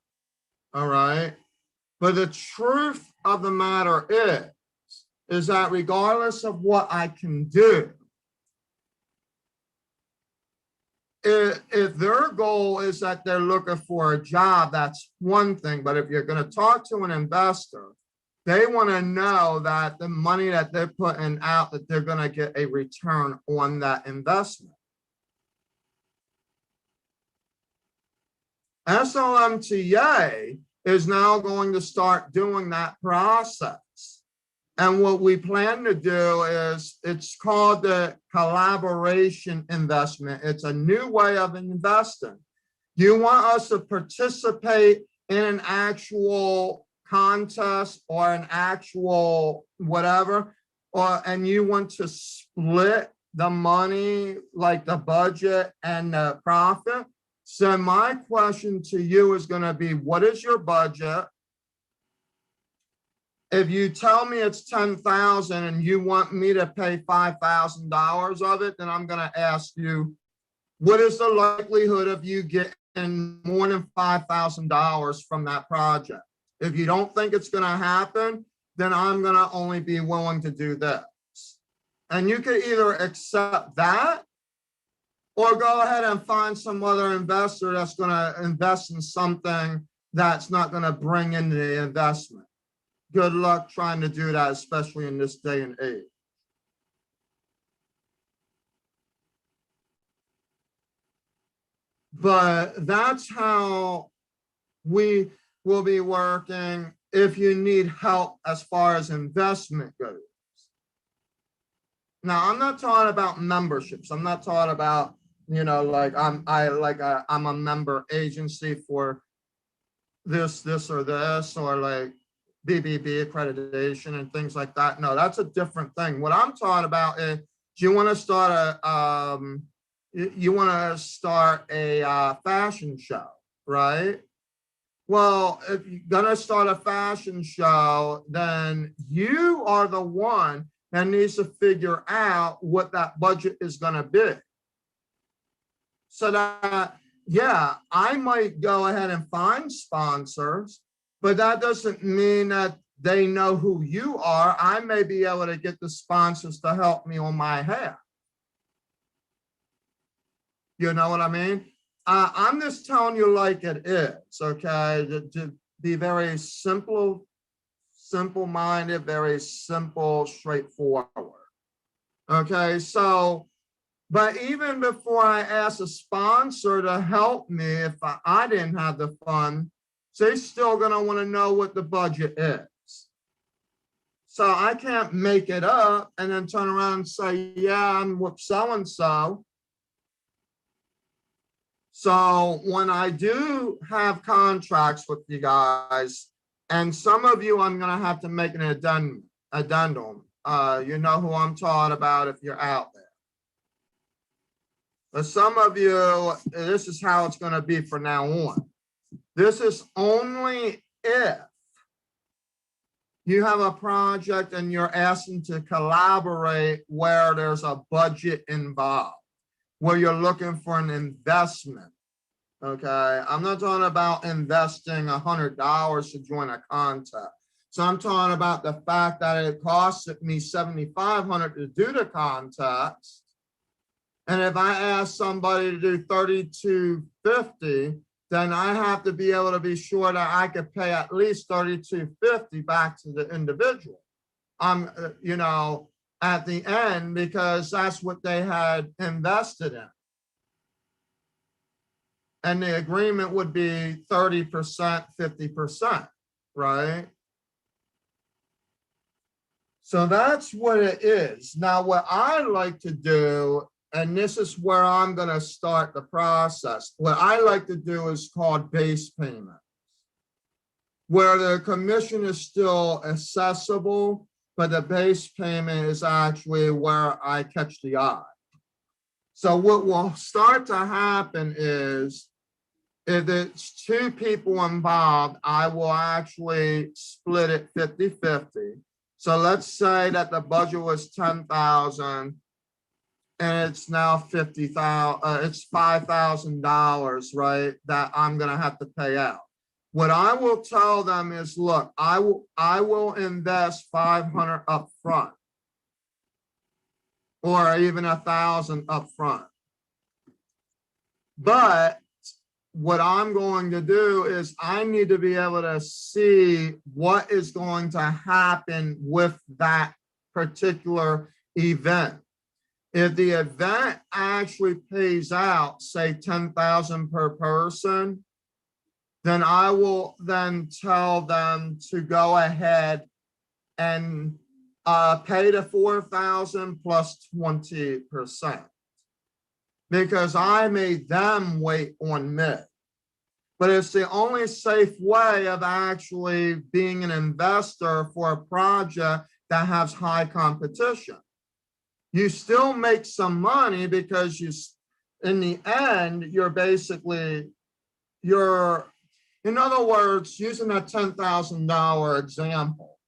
All right. But the truth of the matter is that regardless of what I can do, if their goal is that they're looking for a job, that's one thing. But if you're going to talk to an investor, they want to know that the money that they're putting out, that they're going to get a return on that investment. SLMTA is now going to start doing that process. And what we plan to do is, it's called the collaboration investment. It's a new way of investing. You want us to participate in an actual contest or an actual whatever, and you want to split the money, like the budget and the profit. So my question to you is going to be, what is your budget? If you tell me it's 10,000 and you want me to pay $5,000 of it, then I'm going to ask you, what is the likelihood of you getting more than $5,000 from that project? If you don't think it's going to happen, then I'm going to only be willing to do this. And you can either accept that or go ahead and find some other investor that's going to invest in something that's not going to bring in the investment. Good luck trying to do that, especially in this day and age. But that's how we will be working if you need help as far as investment goes. Now, I'm not talking about memberships. I'm not talking about, you know, like I'm a member agency for this or this, or like BBB accreditation and things like that. No, that's a different thing. What I'm talking about is, you want to start a fashion show, right? Well, if you're gonna start a fashion show, then you are the one that needs to figure out what that budget is gonna be. So that, yeah, I might go ahead and find sponsors, but that doesn't mean that they know who you are. I may be able to get the sponsors to help me on my hair. You know what I mean? I'm just telling you like it is, okay? To be very simple-minded, very simple, straightforward. Okay, so, but even before I ask a sponsor to help me, if I didn't have the fund, they're still gonna wanna know what the budget is. So I can't make it up and then turn around and say, yeah, I'm with so-and-so. So when I do have contracts with you guys, and some of you, I'm going to have to make an addendum. You know who I'm talking about if you're out there. But some of you, this is how it's going to be from now on. This is only if you have a project and you're asking to collaborate where there's a budget involved. where you're looking for an investment. Okay, I'm not talking about investing $100 to join a contest. So I'm talking about the fact that it costs me $7,500 to do the contest. And if I ask somebody to do $3,250, then I have to be able to be sure that I could pay at least $3,250 back to the individual. You know, at the end, because that's what they had invested in. And the agreement would be 30%, 50%, right? So that's what it is. Now, what I like to do, and this is where I'm going to start the process, what I like to do is called base payment, where the commission is still accessible, but the base payment is actually where I catch the eye. So what will start to happen is, if it's two people involved, I will actually split it 50-50. So let's say that the budget was 10,000 and it's now 50,000, it's $5,000, right? That I'm going to have to pay out. What I will tell them is, look, I will invest 500 up front, or even 1,000 up front. But what I'm going to do is I need to be able to see what is going to happen with that particular event. If the event actually pays out, say 10,000 per person, then I will then tell them to go ahead and pay the 4,000 plus 20%. Because I made them wait on me. But it's the only safe way of actually being an investor for a project that has high competition. You still make some money because in the end, you're basically, in other words, using a $10,000 example,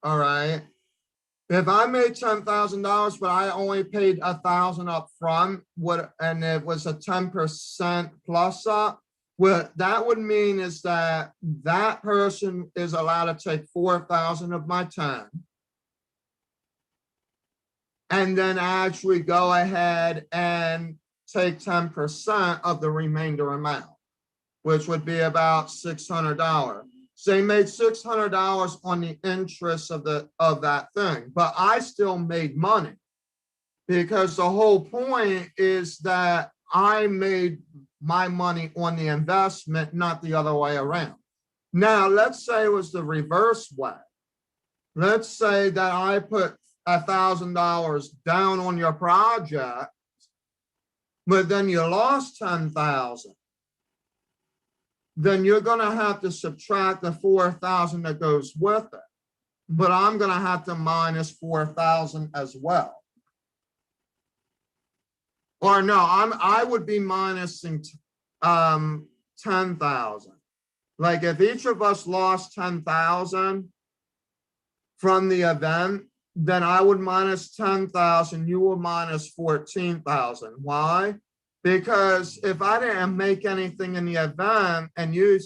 all right? If I made $10,000, but I only paid 1,000 up front, and it was a 10% plus up, what that would mean is that that person is allowed to take 4,000 of my 10, and then actually go ahead and take 10% of the remainder amount, which would be about $600. So they made $600 on the interest of that thing, but I still made money, because the whole point is that I made my money on the investment, not the other way around. Now, let's say it was the reverse way. Let's say that I put $1,000 down on your project, but then you lost 10,000. Then you're going to have to subtract the 4,000 that goes with it. But I'm going to have to minus 4,000 as well. Or no, I would be minusing 10,000. Like if each of us lost 10,000 from the event, then I would minus 10,000, you will minus 14,000. Why? Because if I didn't make anything in the event, and you're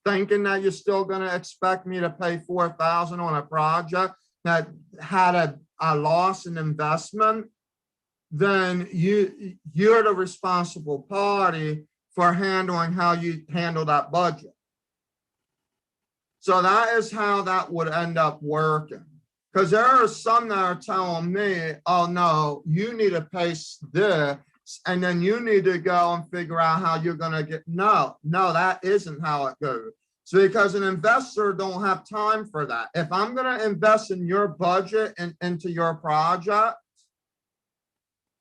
thinking that you're still going to expect me to pay 4,000 on a project that had a loss in investment, then you're the responsible party for handling how you handle that budget. So that is how that would end up working. Because there are some that are telling me, oh no, you need to pay this, and then you need to go and figure out how you're going to get. No, that isn't how it goes. So because an investor don't have time for that. If I'm going to invest in your budget and into your project,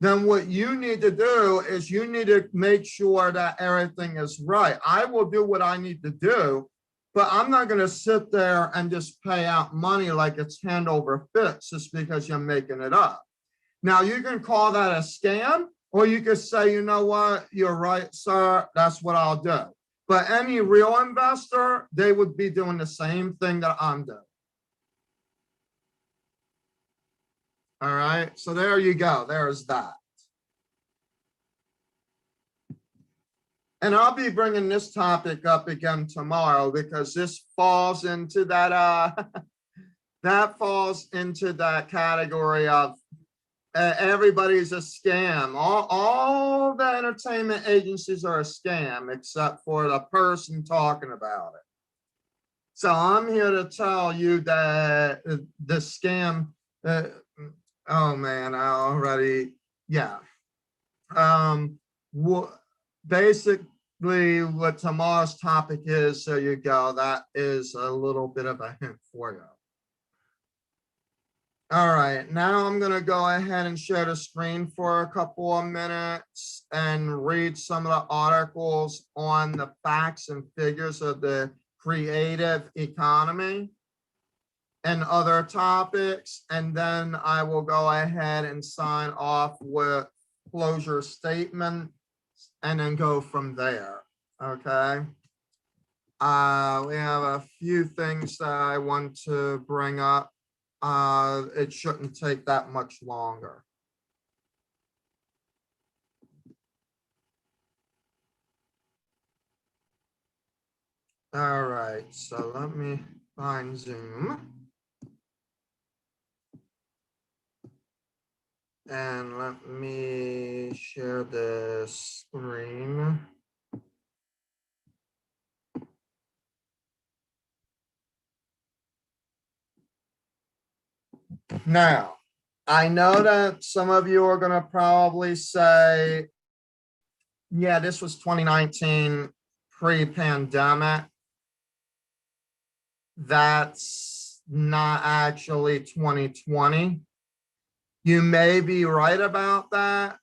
then what you need to do is you need to make sure that everything is right. I will do what I need to do, but I'm not going to sit there and just pay out money like it's hand over fist just because you're making it up. Now, you can call that a scam, or you could say, you know what, you're right, sir, that's what I'll do. But any real investor, they would be doing the same thing that I'm doing. All right, so there you go. There's that. And I'll be bringing this topic up again tomorrow because this falls into that, that falls into that category of everybody's a scam. All the entertainment agencies are a scam except for the person talking about it. So I'm here to tell you that the scam, oh man, I already, yeah. Basically what tomorrow's topic is, so you go, that is a little bit of a hint for you. All right, now I'm going to go ahead and share the screen for a couple of minutes and read some of the articles on the facts and figures of the creative economy and other topics. And then I will go ahead and sign off with closure statement and then go from there. Okay. We have a few things that I want to bring up. It shouldn't take that much longer. All right, so let me find Zoom. And let me share the screen. Now, I know that some of you are going to probably say, yeah, this was 2019 pre-pandemic. That's not actually 2020. You may be right about that,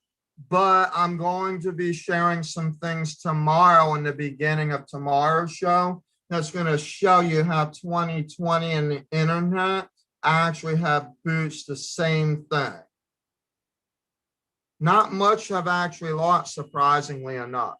but I'm going to be sharing some things tomorrow in the beginning of tomorrow's show that's going to show you how 2020 and the internet actually have boosted the same thing. Not much have actually lost, surprisingly enough.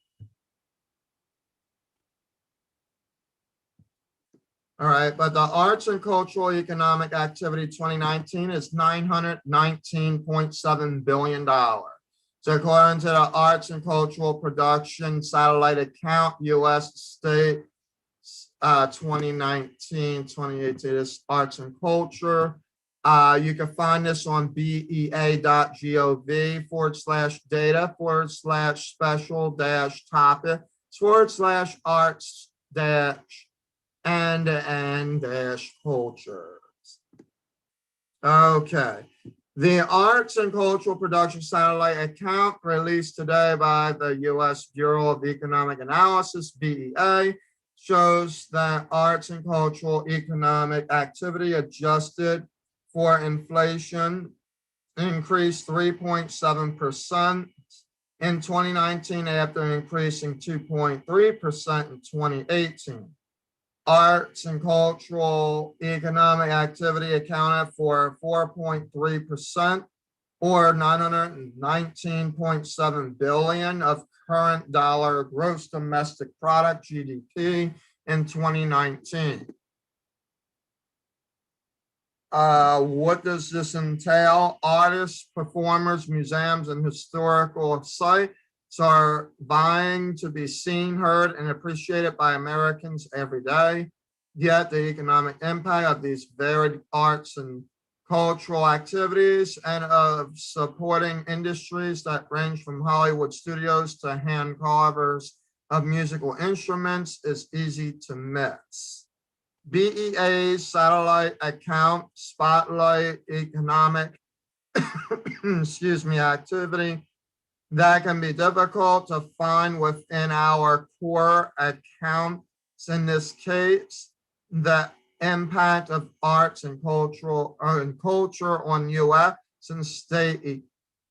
All right, but the arts and cultural economic activity 2019 is $919.7 billion. So according to the arts and cultural production satellite account, US state 2019, 2018 is arts and culture. You can find this on bea.gov/data/special-topic/arts-and-cultures. Okay. The Arts and Cultural Production Satellite account released today by the U.S. Bureau of Economic Analysis, BEA, shows that arts and cultural economic activity adjusted for inflation increased 3.7% in 2019 after increasing 2.3% in 2018. Arts and cultural economic activity accounted for 4.3% or $919.7 billion of current dollar gross domestic product GDP in 2019. What does this entail? Artists, performers, museums, and historical sites are vying to be seen, heard, and appreciated by Americans every day. Yet the economic impact of these varied arts and cultural activities and of supporting industries that range from Hollywood studios to hand carvers of musical instruments is easy to miss. BEA's satellite account spotlight economic activity that can be difficult to find within our core accounts. In this case, the impact of arts and culture on U.S. and state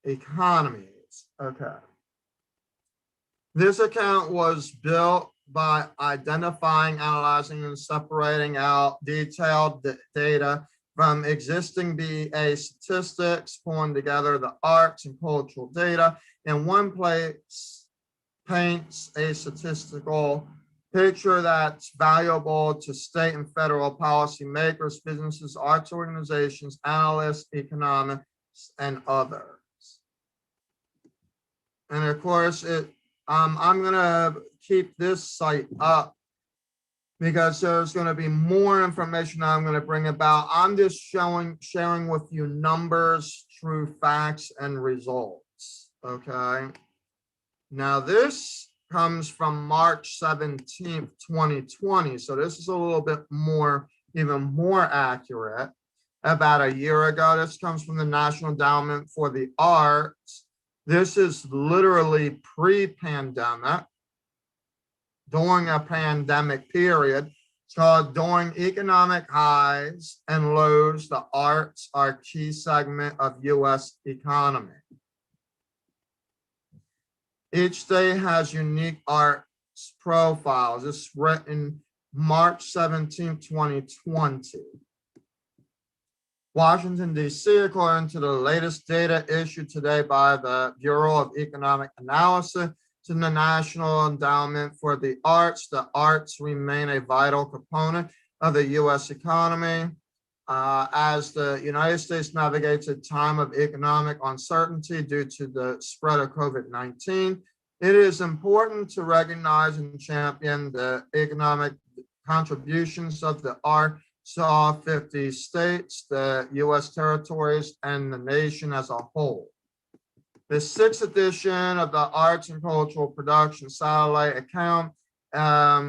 economies. Okay. This account was built by identifying, analyzing, and separating out detailed data from existing BEA statistics, pulling together the arts and cultural data in one place, paints a statistical picture that's valuable to state and federal policymakers, businesses, arts organizations, analysts, economists, and others. And of course, it I'm gonna keep this site up because there's going to be more information I'm going to bring about. I'm just sharing with you numbers, true facts, and results. Okay. Now this comes from March 17th, 2020. So this is a little bit more, even more accurate. About a year ago, this comes from the National Endowment for the Arts. This is literally pre-pandemic, during a pandemic period. So during economic highs and lows, the arts are a key segment of US economy. Each state has unique arts profiles. This is written March 17, 2020. Washington, D.C., according to the latest data issued today by the Bureau of Economic Analysis to the National Endowment for the arts remain a vital component of the U.S. economy. As the United States navigates a time of economic uncertainty due to the spread of COVID-19, it is important to recognize and champion the economic contributions of the arts to 50 states, the U.S. territories, and the nation as a whole. The 6th edition of the Arts and Cultural Production Satellite Account,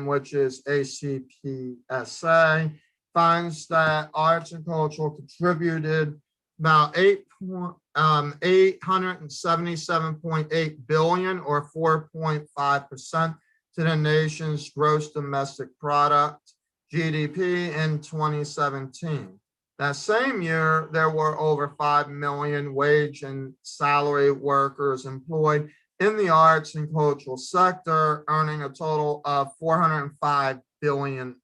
which is ACPSA, finds that arts and culture contributed about 877.8 billion or 4.5% to the nation's gross domestic product, GDP, in 2017. That same year, there were over 5 million wage and salary workers employed in the arts and cultural sector, earning a total of $405 billion.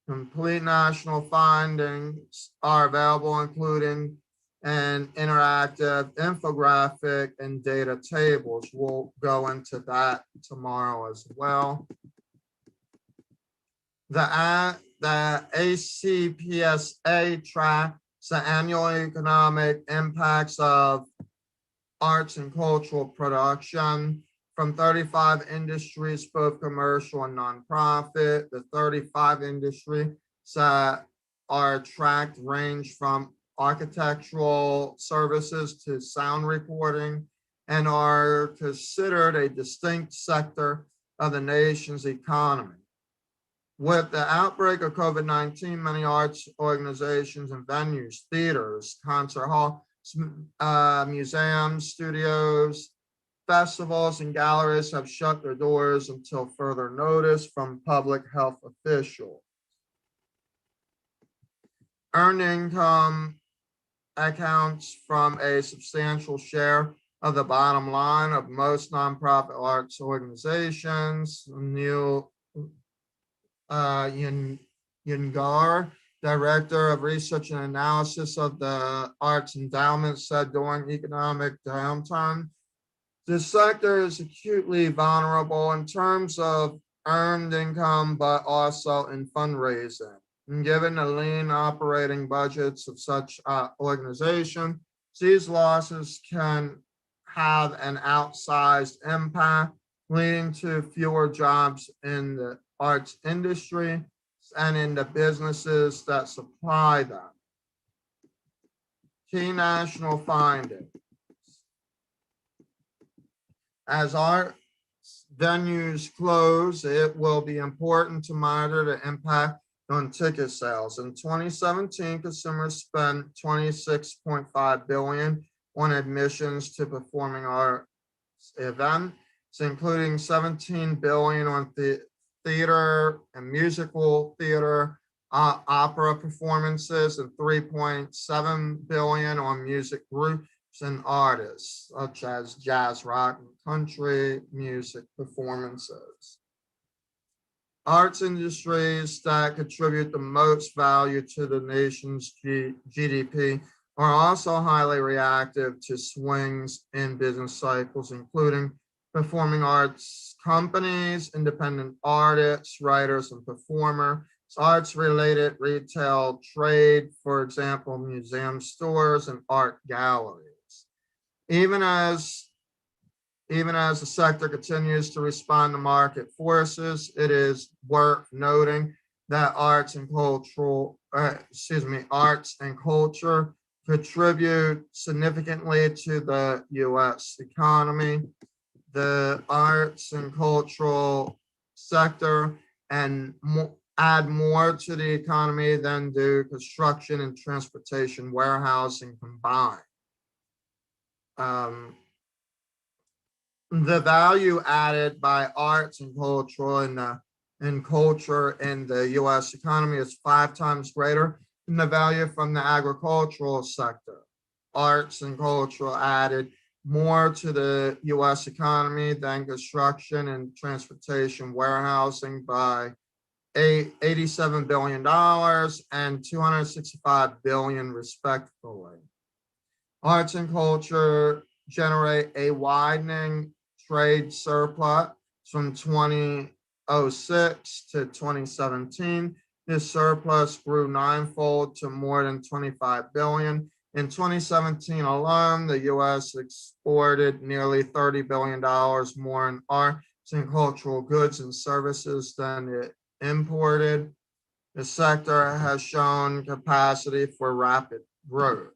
Complete national findings are available, including an interactive infographic and data tables. We'll go into that tomorrow as well. The ACPSA tracks the annual economic impacts of arts and cultural production from 35 industries, both commercial and nonprofit. The 35 industries that are tracked range from architectural services to sound recording and are considered a distinct sector of the nation's economy. With the outbreak of COVID-19, many arts organizations and venues, theaters, concert halls, museums, studios, festivals, and galleries have shut their doors until further notice from public health officials. Earned income accounts from a substantial share of the bottom line of most nonprofit arts organizations. Neil Yungar, Director of Research and Analysis of the Arts Endowment, said during economic downtime, the sector is acutely vulnerable in terms of earned income, but also in fundraising. And given the lean operating budgets of such organizations, these losses can have an outsized impact, leading to fewer jobs in the arts industry and in the businesses that supply them. Key national findings. As art venues close, it will be important to monitor the impact on ticket sales. In 2017, consumers spent $26.5 billion on admissions to performing arts events, including $17 billion on theater and musical theater, opera performances, and $3.7 billion on music groups and artists, such as jazz, rock, and country music performances. Arts industries that contribute the most value to the nation's GDP are also highly reactive to swings in business cycles, including performing arts companies, independent artists, writers, and performers, arts-related retail trade, for example, museum stores and art galleries. Even Even as the sector continues to respond to market forces, it is worth noting that arts and culture contribute significantly to the U.S. economy. The arts and cultural sector and add more to the economy than do construction and transportation, warehousing combined. The value added by arts and culture in the U.S. economy is 5 times greater than the value from the agricultural sector. Arts and culture added more to the U.S. economy than construction and transportation, warehousing by $87 billion and $265 billion respectively. Arts and culture generate a widening trade surplus from 2006 to 2017. This surplus grew 9-fold to more than $25 billion. In 2017 alone, the U.S. exported nearly $30 billion more in arts and cultural goods and services than it imported. The sector has shown capacity for rapid growth.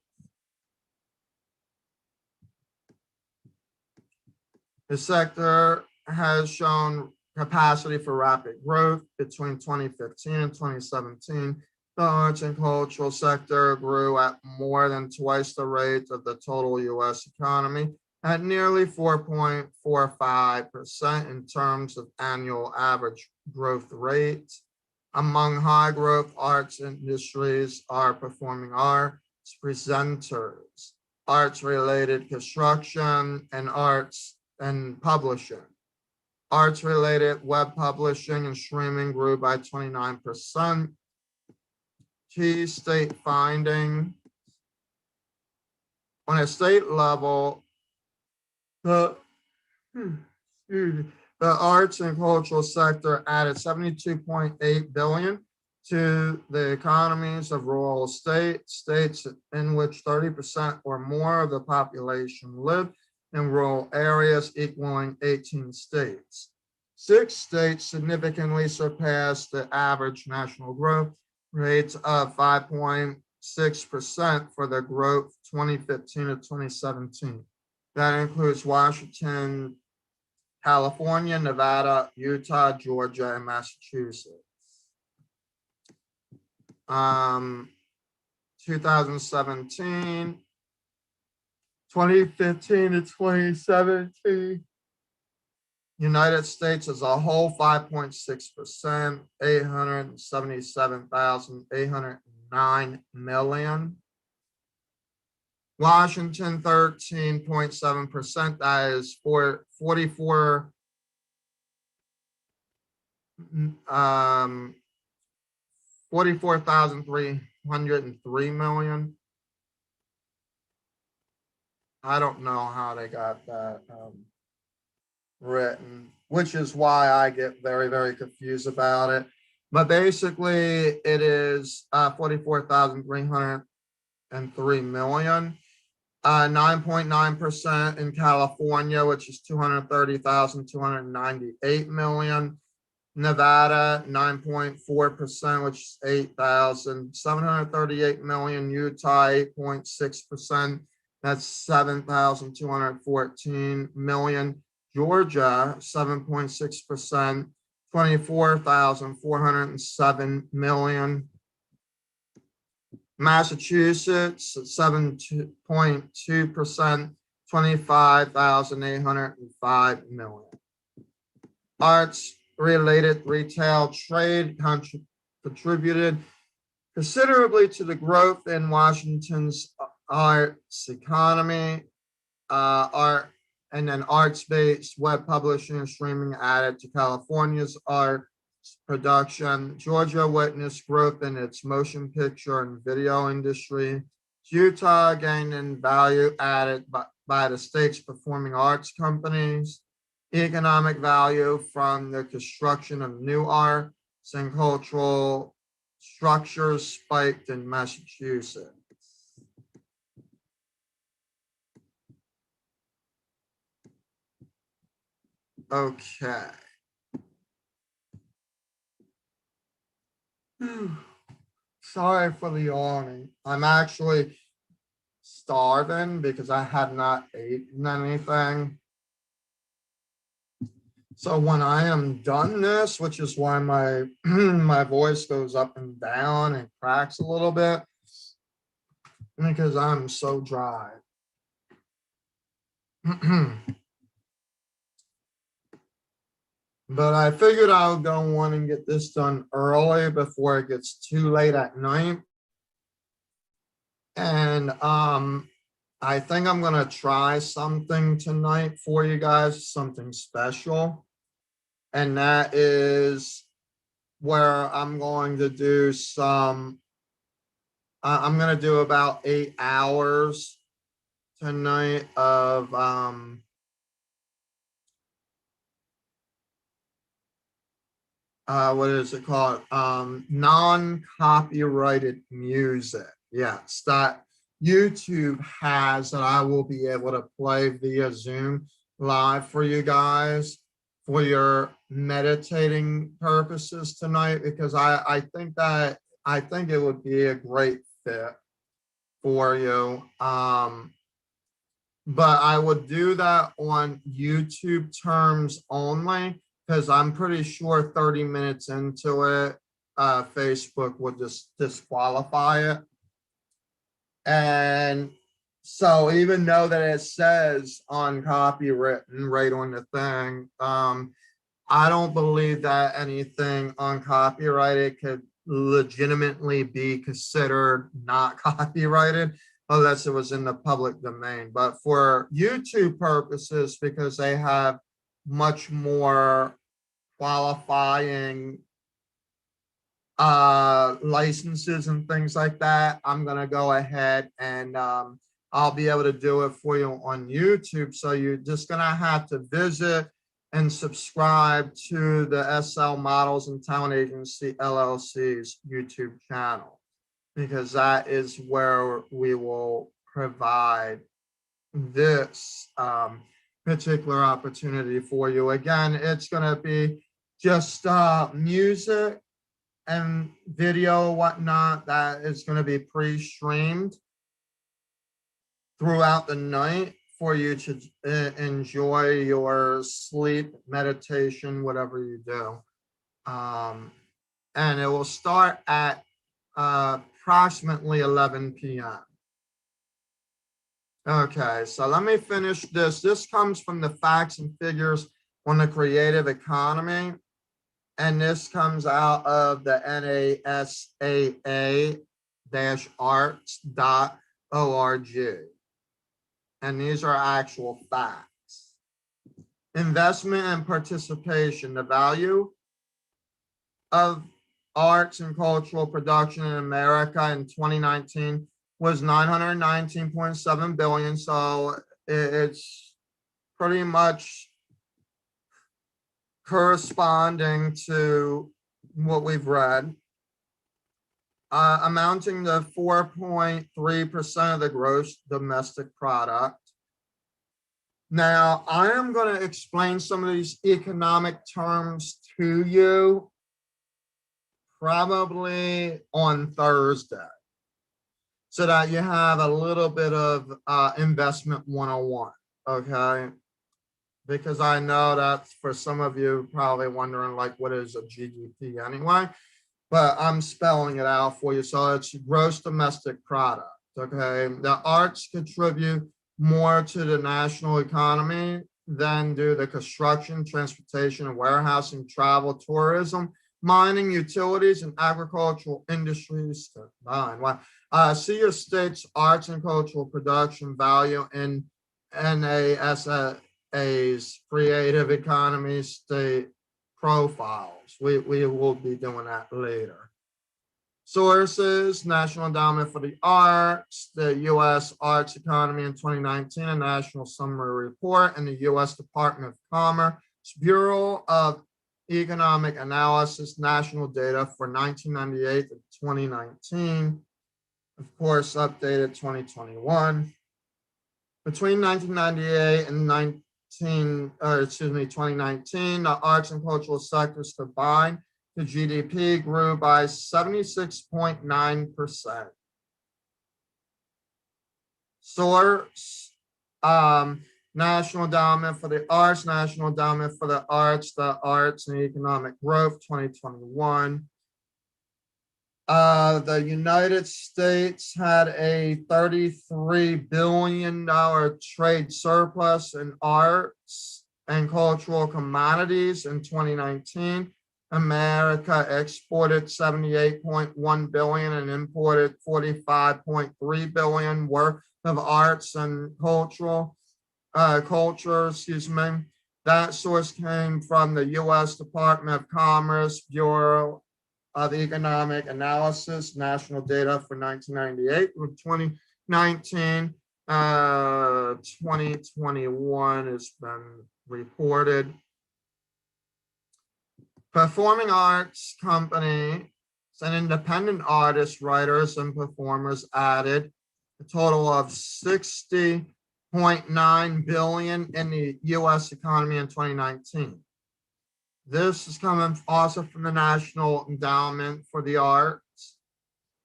The sector has shown capacity for rapid growth between 2015 and 2017. The arts and cultural sector grew at more than twice the rate of the total U.S. economy at nearly 4.45% in terms of annual average growth rate. Among high growth arts industries are performing arts presenters, arts related construction, and arts and publishing. Arts related web publishing and streaming grew by 29%. Key state finding. On a state level, the arts and cultural sector added $72.8 billion to the economies of rural states in which 30% or more of the population live in rural areas, equaling 18 states. 6 states significantly surpassed the average national growth rates of 5.6% for the growth 2015 to 2017. That includes Washington, California, Nevada, Utah, Georgia, and Massachusetts. 2017, 2015 to 2017. United States as a whole, 5.6%, 877,809 million. Washington, 13.7%, that is 44,303 million. I don't know how they got that written, which is why I get very, very confused about it. But basically, it is 44,303 million. 9.9% in California, which is 230,298 million. Nevada, 9.4%, which is 8,738 million. Utah, 8.6%, that's 7,214 million. Georgia, 7.6%, 24,407 million. Massachusetts, 7.2%, 25,805 million. Arts-related retail trade contributed considerably to the growth in Washington's arts economy. And then arts-based web publishing and streaming added to California's art production. Georgia witnessed growth in its motion picture and video industry. Utah gained in value added by the state's performing arts companies. Economic value from the construction of new arts and cultural structures spiked in Massachusetts. Okay. Sorry for the yawning. I'm actually starving because I had not eaten anything. So when I am done this, which is why my my voice goes up and down and cracks a little bit, because I'm so dry. But I figured I would go on and get this done early before it gets too late at night. And I think I'm gonna try something tonight for you guys, something special. And that is where I'm going to do some, I'm gonna do about 8 hours tonight of what is it called? Non-copyrighted music. Yes, that YouTube has that I will be able to play via Zoom live for you guys for your meditating purposes tonight, because I think that I think it would be a great fit for you. But I would do that on YouTube terms only, because I'm pretty sure 30 minutes into it, Facebook would just disqualify it. And so even though that it says on copywritten right on the thing, I don't believe that anything uncopyrighted could legitimately be considered not copyrighted unless it was in the public domain. But for YouTube purposes, because they have much more qualifying licenses and things like that, I'm gonna go ahead and I'll be able to do it for you on YouTube. So you're just gonna have to visit and subscribe to the SL Models and Talent Agency LLC's YouTube channel, because that is where we will provide this particular opportunity for you. Again, it's gonna be just music and video, whatnot, that is going to be pre-streamed throughout the night for you to enjoy your sleep, meditation, whatever you do. And it will start at approximately 11 p.m. Okay, so let me finish this. This comes from the Facts and Figures on the Creative Economy. And this comes out of the NASAA-arts.org. And these are actual facts. Investment and participation. The value of arts and cultural production in America in 2019 was 919.7 billion. So it's pretty much corresponding to what we've read, amounting to 4.3% of the gross domestic product. Now, I am going to explain some of these economic terms to you probably on Thursday, so that you have a little bit of investment 101, okay? Because I know that for some of you probably wondering, like, what is a GDP anyway? But I'm spelling it out for you. So it's gross domestic product, okay? The arts contribute more to the national economy than do the construction, transportation, and warehousing, travel, tourism, mining, utilities, and agricultural industries combined. See your state's arts and cultural production value in NASA creative economy state profiles. We will be doing that later. Sources: National Endowment for the Arts, the U.S. Arts Economy in 2019, a National Summary Report, and the U.S. Department of Commerce Bureau of Economic Analysis, national data for 1998 to 2019, of course, updated 2021. Between 1998 and 2019, the arts and cultural sectors combined, the GDP grew by 76.9%. Source, National Endowment for the Arts, National Endowment for the Arts and Economic Growth, 2021. The United States had a $33 billion trade surplus in arts and cultural commodities in 2019. America exported $78.1 billion and imported $45.3 billion worth of arts and culture. That source came from the U.S. Department of Commerce, Bureau of Economic Analysis, national data for 1998 with 2019. 2021 has been reported. Performing arts companies and independent artists, writers, and performers added a total of $60.9 billion in the U.S. economy in 2019. This is coming also from the National Endowment for the Arts,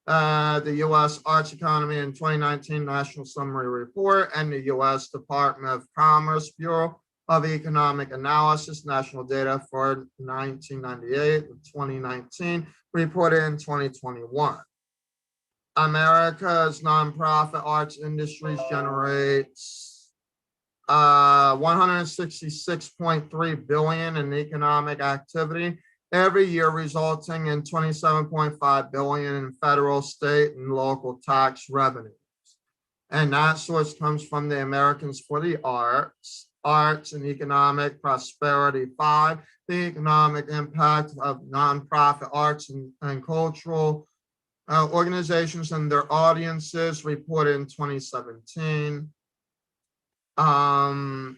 the U.S. Arts Economy in 2019 National Summary Report, and the U.S. Department of Commerce Bureau of Economic Analysis, national data for 1998 to 2019, reported in 2021. America's nonprofit arts industries generates $166.3 billion in economic activity every year, resulting in $27.5 billion in federal, state, and local tax revenues. And that source comes from the Americans for the Arts, Arts and Economic Prosperity 5, the economic impact of nonprofit arts and cultural organizations and their audiences, reported in 2017. In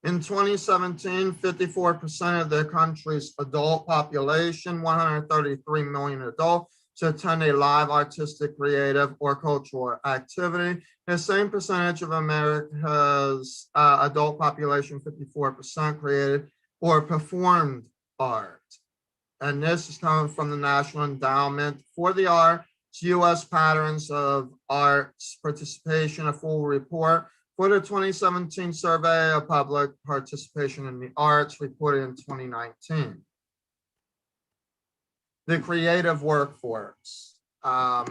2017, 54% of the country's adult population, 133 million adults, to attend a live artistic, creative, or cultural activity. The same percentage of America's adult population, 54%, created or performed art. And this is coming from the National Endowment for the Arts, U.S. Patterns of Arts Participation, a full report for the 2017 Survey of Public Participation in the Arts, reported in 2019. The creative workforce. There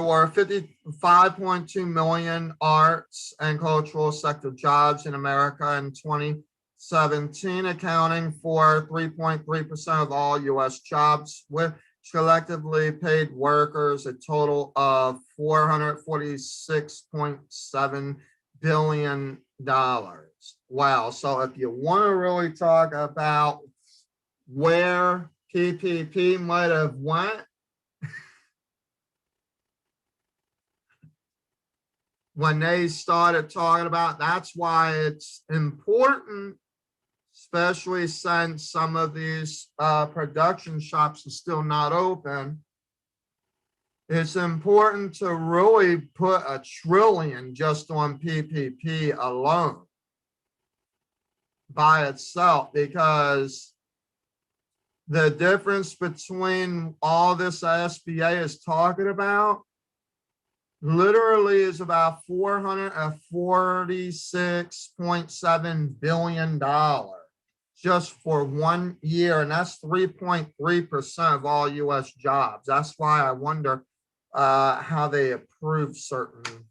were 55.2 million arts and cultural sector jobs in America in 2017, accounting for 3.3% of all U.S. jobs, with collectively paid workers a total of $446.7 billion. Wow. So if you want to really talk about where PPP might have went, when they started talking about, that's why it's important, especially since some of these production shops are still not open. It's important to really put $1 trillion just on PPP alone by itself, because the difference between all this SBA is talking about literally is about $446.7 billion just for 1 year, and that's 3.3% of all U.S. jobs. That's why I wonder how they approve certain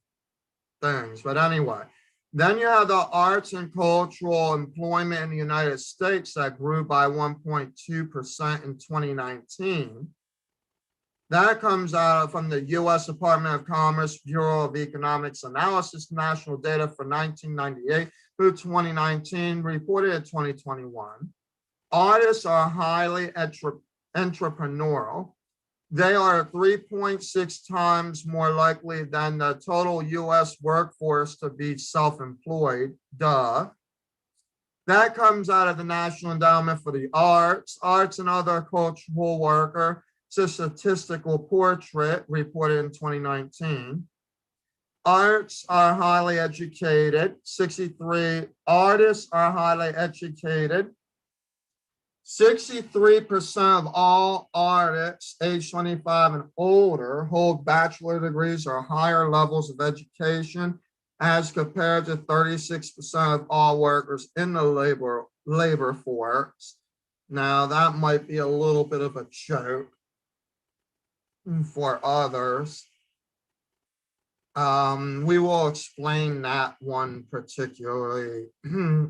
things. But anyway, then you have the arts and cultural employment in the United States that grew by 1.2% in 2019. That comes out from the U.S. Department of Commerce, Bureau of Economics Analysis, national data for 1998 through 2019, reported in 2021. Artists are highly entrepreneurial. They are 3.6 times more likely than the total U.S. workforce to be self-employed. Duh. That comes out of the National Endowment for the Arts, Arts and Other Cultural Worker. It's a statistical portrait reported in 2019. arts are highly educated. 63 artists are highly educated. 63% of all artists age 25 and older hold bachelor degrees or higher levels of education, as compared to 36% of all workers in the labor force. Now, that might be a little bit of a joke for others. We will explain that one particularly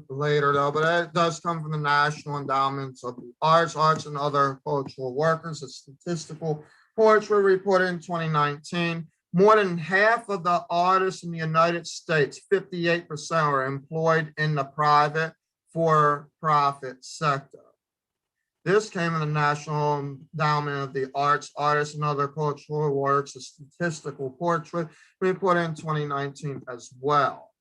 later, though, but it does come from the National Endowments of the Arts, Arts and Other Cultural Workers, a statistical portrait report in 2019. More than half of the artists in the United States, 58%, are employed in the private for-profit sector. This came in the National Endowment of the Arts, Artists and Other Cultural Works, a statistical portrait report in 2019 as well.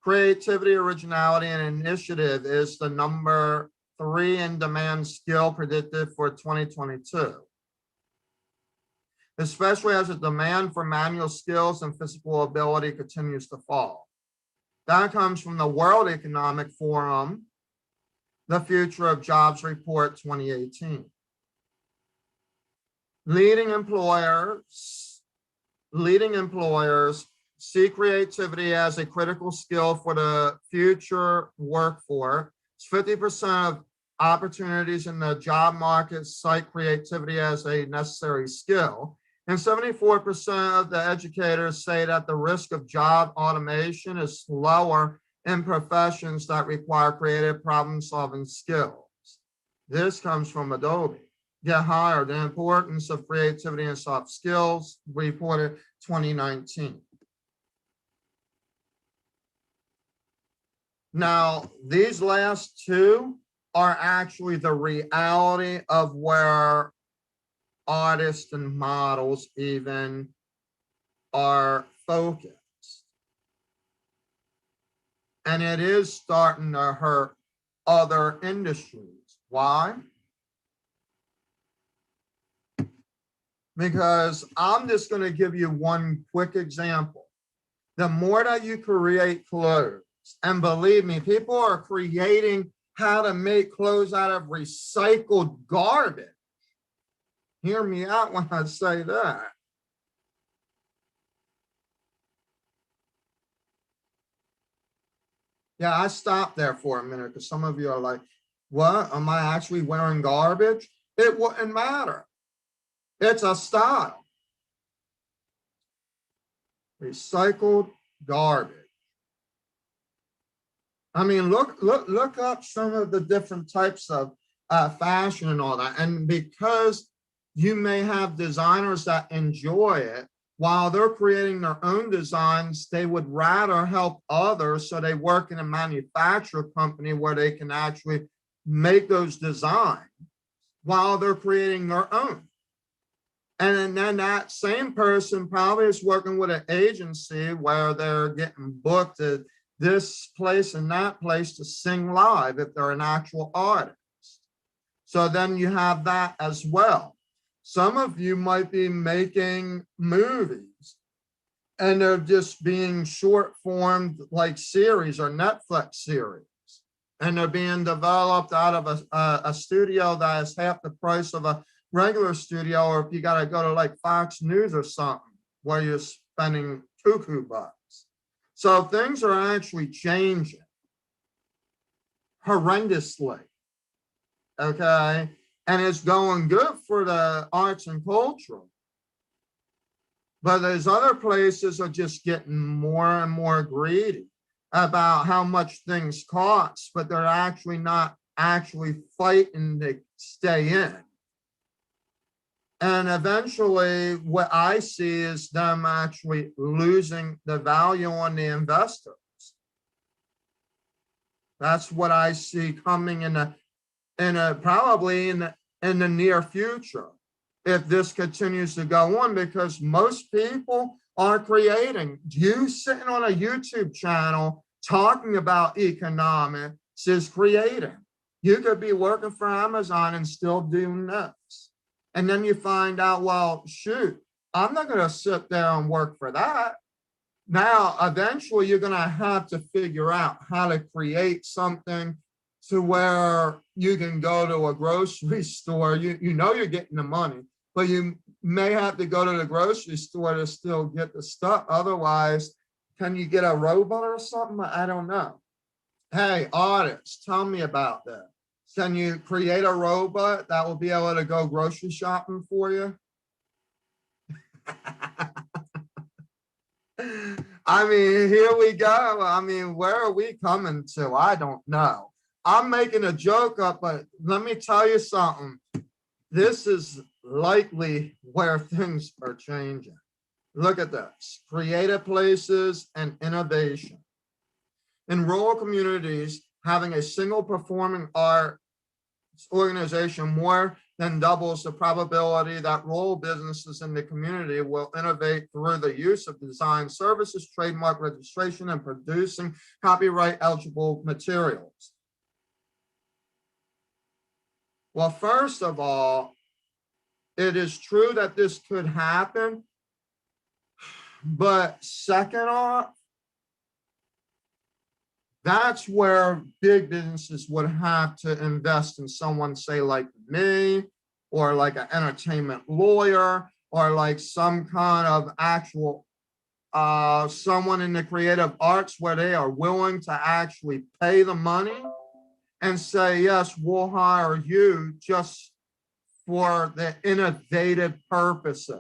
Creativity, originality, and initiative is the number 3 in-demand skill predicted for 2022, especially as the demand for manual skills and physical ability continues to fall. That comes from the World Economic Forum, The Future of Jobs Report 2018. Leading employers see creativity as a critical skill for the future workforce. 50% of opportunities in the job market cite creativity as a necessary skill. And 74% of the educators say that the risk of job automation is lower in professions that require creative problem-solving skills. This comes from Adobe. Get Hired, the importance of creativity and soft skills, reported 2019. Now, these last two are actually the reality of where artists and models even are focused. And it is starting to hurt other industries. Why? Because I'm just going to give you one quick example. The more that you create clothes, and believe me, people are creating how to make clothes out of recycled garbage. Hear me out when I say that. Yeah, I stopped there for a minute because some of you are like, what? Am I actually wearing garbage? It wouldn't matter. It's a style. Recycled garbage. I mean, look up some of the different types of fashion and all that. And because you may have designers that enjoy it, while they're creating their own designs, they would rather help others. So they work in a manufacturer company where they can actually make those designs while they're creating their own. And then that same person probably is working with an agency where they're getting booked at this place and that place to sing live if they're an actual artist. So then you have that as well. Some of you might be making movies and they're just being short formed like series or Netflix series. And they're being developed out of a studio that is half the price of a regular studio, or if you got to go to like Fox News or something where you're spending cuckoo bucks. So things are actually changing horrendously, okay? And it's going good for the arts and culture. But those other places are just getting more and more greedy about how much things cost, but they're actually not actually fighting to stay in. And eventually what I see is them actually losing the value on the investors. That's what I see coming probably in the near future, if this continues to go on, because most people are creating. You sitting on a YouTube channel talking about economics is creating. You could be working for Amazon and still doing this. And then you find out, well, shoot, I'm not going to sit there and work for that. Now, eventually, you're going to have to figure out how to create something to where you can go to a grocery store. You know you're getting the money, but you may have to go to the grocery store to still get the stuff. Otherwise, can you get a robot or something? I don't know. Hey, artists, tell me about that. Can you create a robot that will be able to go grocery shopping for you? I mean, here we go. I mean, where are we coming to? I don't know. I'm making a joke up, but let me tell you something. This is likely where things are changing. Look at this. Creative places and innovation. In rural communities, having a single performing arts organization more than doubles the probability that rural businesses in the community will innovate through the use of design services, trademark registration, and producing copyright eligible materials. Well, first of all, it is true that this could happen, but second off, that's where big businesses would have to invest in someone, say, like me, or like an entertainment lawyer, or like some kind of actual someone in the creative arts where they are willing to actually pay the money and say, yes, we'll hire you just for the innovative purposes.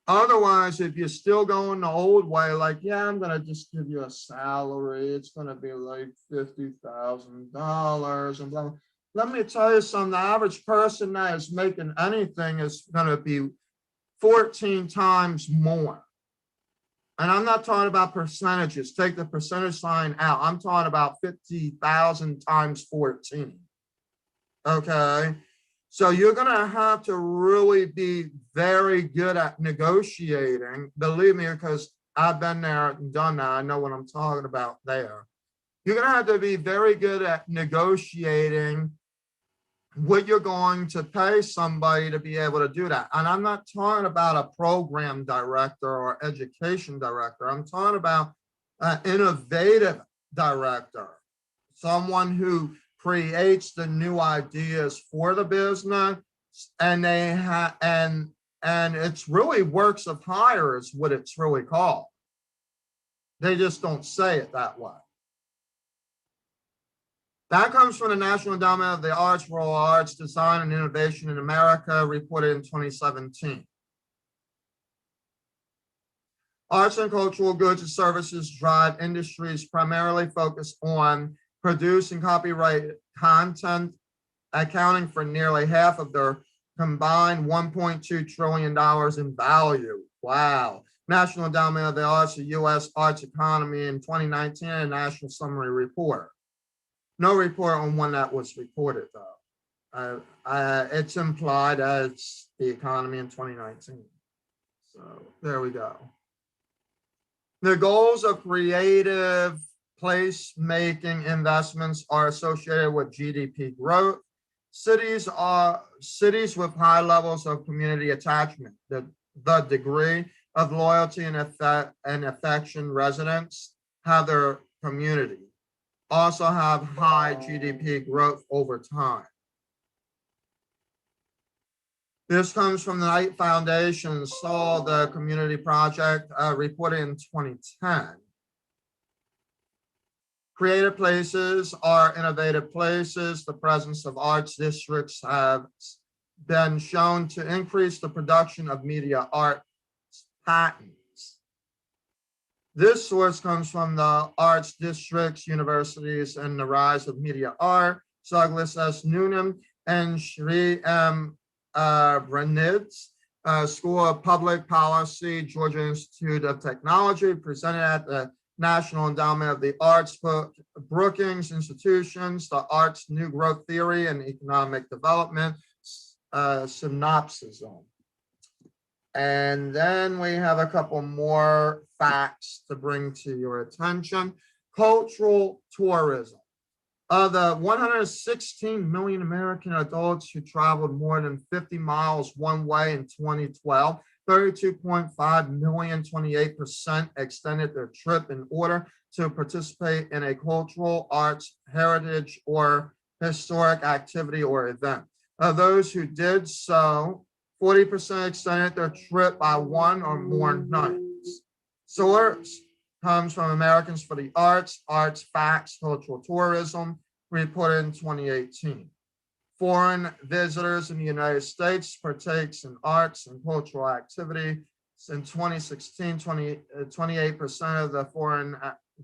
Otherwise, if you're still going the old way, like, yeah, I'm going to just give you a salary, it's going to be like $50,000 and blah, blah. Let me tell you something, the average person that is making anything is going to be 14 times more. And I'm not talking about percentages. Take the percentage sign out. I'm talking about 50,000 times 14. Okay. So you're going to have to really be very good at negotiating. Believe me, because I've been there and done that. I know what I'm talking about there. You're going to have to be very good at negotiating what you're going to pay somebody to be able to do that. And I'm not talking about a program director or education director. I'm talking about an innovative director, someone who creates the new ideas for the business, and they have and it's really works of hire is what it's really called. They just don't say it that way. That comes from the National Endowment of the Arts, Rural Arts, Design and Innovation in America, reported in 2017. Arts and cultural goods and services drive industries primarily focused on producing copyrighted content, accounting for nearly half of their combined $1.2 trillion in value. Wow. National Endowment of the Arts, the U.S. arts economy in 2019, a national summary report. No report on when that was reported, though. It's implied as the economy in 2019. So there we go. The goals of creative place-making investments are associated with GDP growth. Cities with high levels of community attachment, the degree of loyalty and affection residents have their community, also have high GDP growth over time. This comes from the Knight Foundation, saw the community project reported in 2010. Creative places are innovative places. The presence of arts districts have been shown to increase the production of media art patents. This source comes from the arts districts, universities, and the rise of media art. Douglas S. Noonan and Shri M. Branidz, School of Public Policy, Georgia Institute of Technology, presented at the National Endowment of the Arts book, Brookings Institutions, The Arts New Growth Theory and Economic Development, synopsis on. And then we have a couple more facts to bring to your attention. Cultural tourism. Of the 116 million American adults who traveled more than 50 miles one way in 2012, 32.5 million, 28% extended their trip in order to participate in a cultural, arts, heritage, or historic activity or event. Of those who did so, 40% extended their trip by one or more nights. Source comes from Americans for the Arts, Facts, Cultural Tourism, reported in 2018. Foreign visitors in the United States partakes in arts and cultural activity. In 2016, 28% of the foreign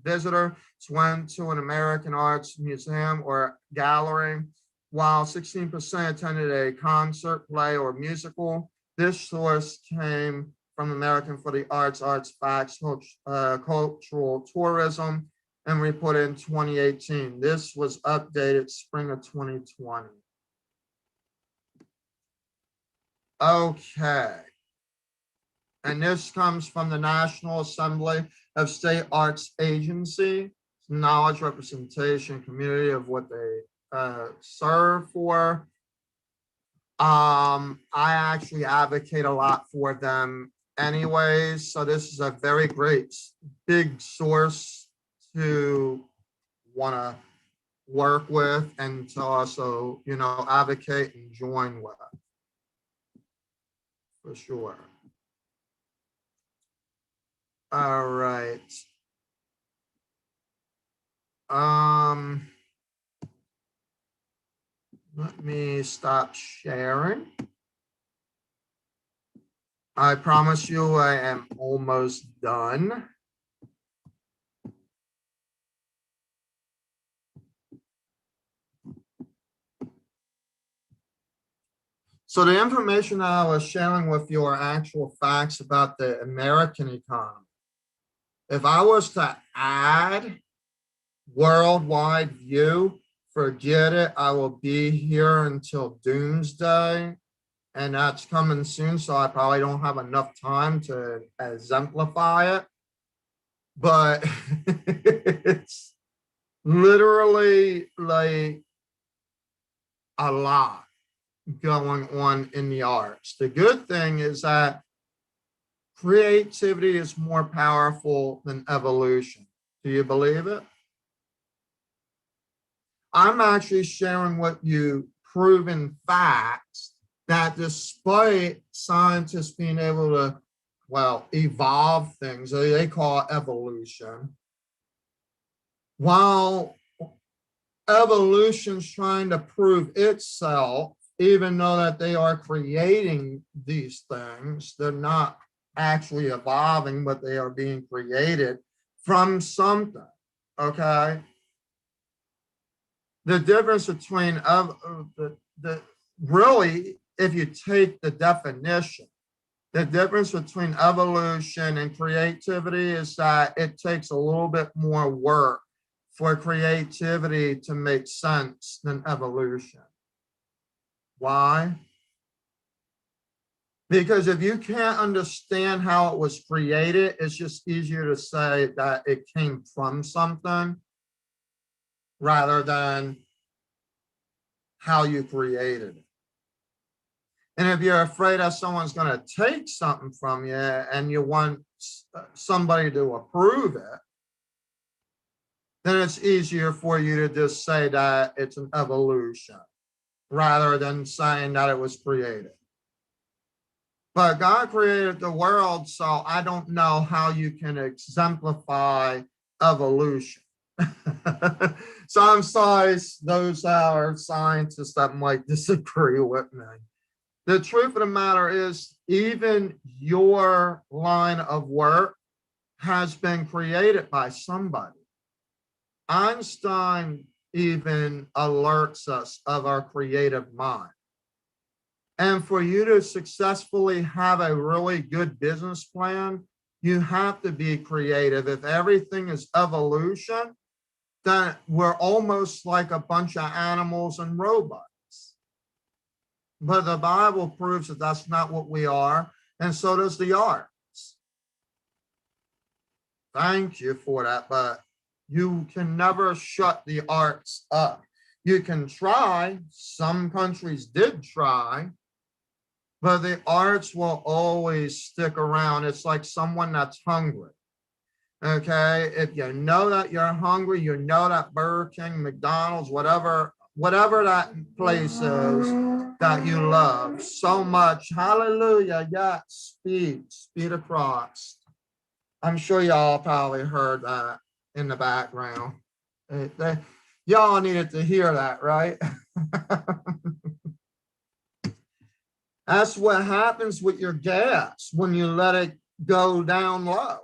visitors went to an American arts museum or gallery, while 16% attended a concert, play, or musical. This source came from American for the Arts, Facts, Cultural Tourism, and reported in 2018. This was updated spring of 2020. Okay. And this comes from the National Assembly of State Arts Agency, knowledge, representation, community of what they serve for. I actually advocate a lot for them anyways, so this is a very great big source to want to work with and to also, advocate and join with, for sure. All right. Let me stop sharing. I promise you I am almost done. So the information that I was sharing with you are actual facts about the American economy. If I was to add worldwide view, forget it. I will be here until doomsday, and that's coming soon, so I probably don't have enough time to exemplify it. But it's literally like a lot going on in the arts. The good thing is that creativity is more powerful than evolution. Do you believe it? I'm actually sharing with you proven facts that despite scientists being able to, evolve things, they call it evolution, while evolution's trying to prove itself, even though that they are creating these things, they're not actually evolving, but they are being created from something, okay? The difference between really, if you take the definition, the difference between evolution and creativity is that it takes a little bit more work for creativity to make sense than evolution. Why? Because if you can't understand how it was created, it's just easier to say that it came from something rather than how you created it. And if you're afraid that someone's going to take something from you and you want somebody to approve it, then it's easier for you to just say that it's an evolution rather than saying that it was created. But God created the world, so I don't know how you can exemplify evolution. So I'm sorry, those are scientists that might disagree with me. The truth of the matter is, even your line of work has been created by somebody. Einstein even alerts us of our creative mind. And for you to successfully have a really good business plan, you have to be creative. If everything is evolution, then we're almost like a bunch of animals and robots. But the Bible proves that that's not what we are, and so does the arts. Thank you for that, but You can never shut the arts up. You can try. Some countries did try, but the arts will always stick around. It's like someone that's hungry. Okay, if you know that you're hungry, you know that Burger King, McDonald's, whatever that place is that you love so much. Hallelujah. Yeah, speed of Christ. I'm sure y'all probably heard that in the background. Y'all needed to hear that, right? That's what happens with your gas when you let it go down low.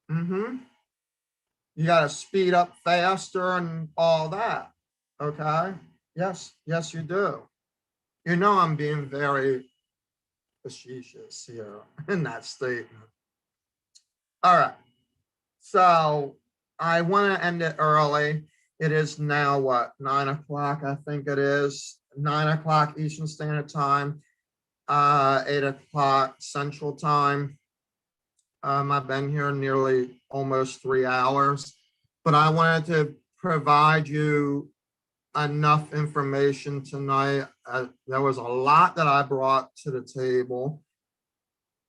You got to speed up faster and all that. Okay. Yes, you do. You know, I'm being very facetious here in that statement. All right. So I want to end it early. It is now what, 9 o'clock, I think it is. 9 o'clock Eastern Standard Time, 8 o'clock Central Time. I've been here nearly almost 3 hours, but I wanted to provide you enough information tonight. There was a lot that I brought to the table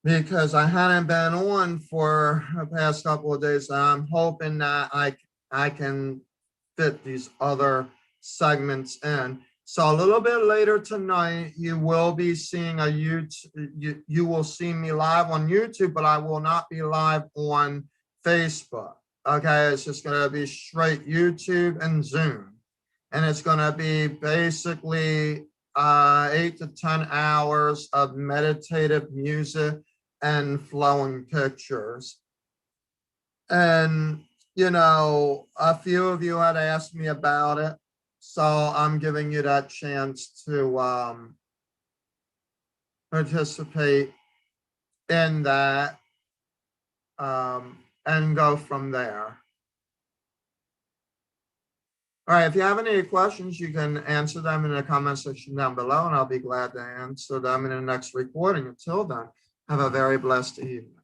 because I hadn't been on for the past couple of days. I'm hoping that I can fit these other segments in. So a little bit later tonight, you will be seeing a YouTube. You will see me live on YouTube, but I will not be live on Facebook. Okay, it's just going to be straight YouTube and Zoom, and it's going to be basically 8 to 10 hours of meditative music and flowing pictures. And you know, a few of you had asked me about it. So I'm giving you that chance to participate in that and go from there. All right, if you have any questions, you can answer them in the comment section down below, and I'll be glad to answer them in the next recording. Until then, have a very blessed evening.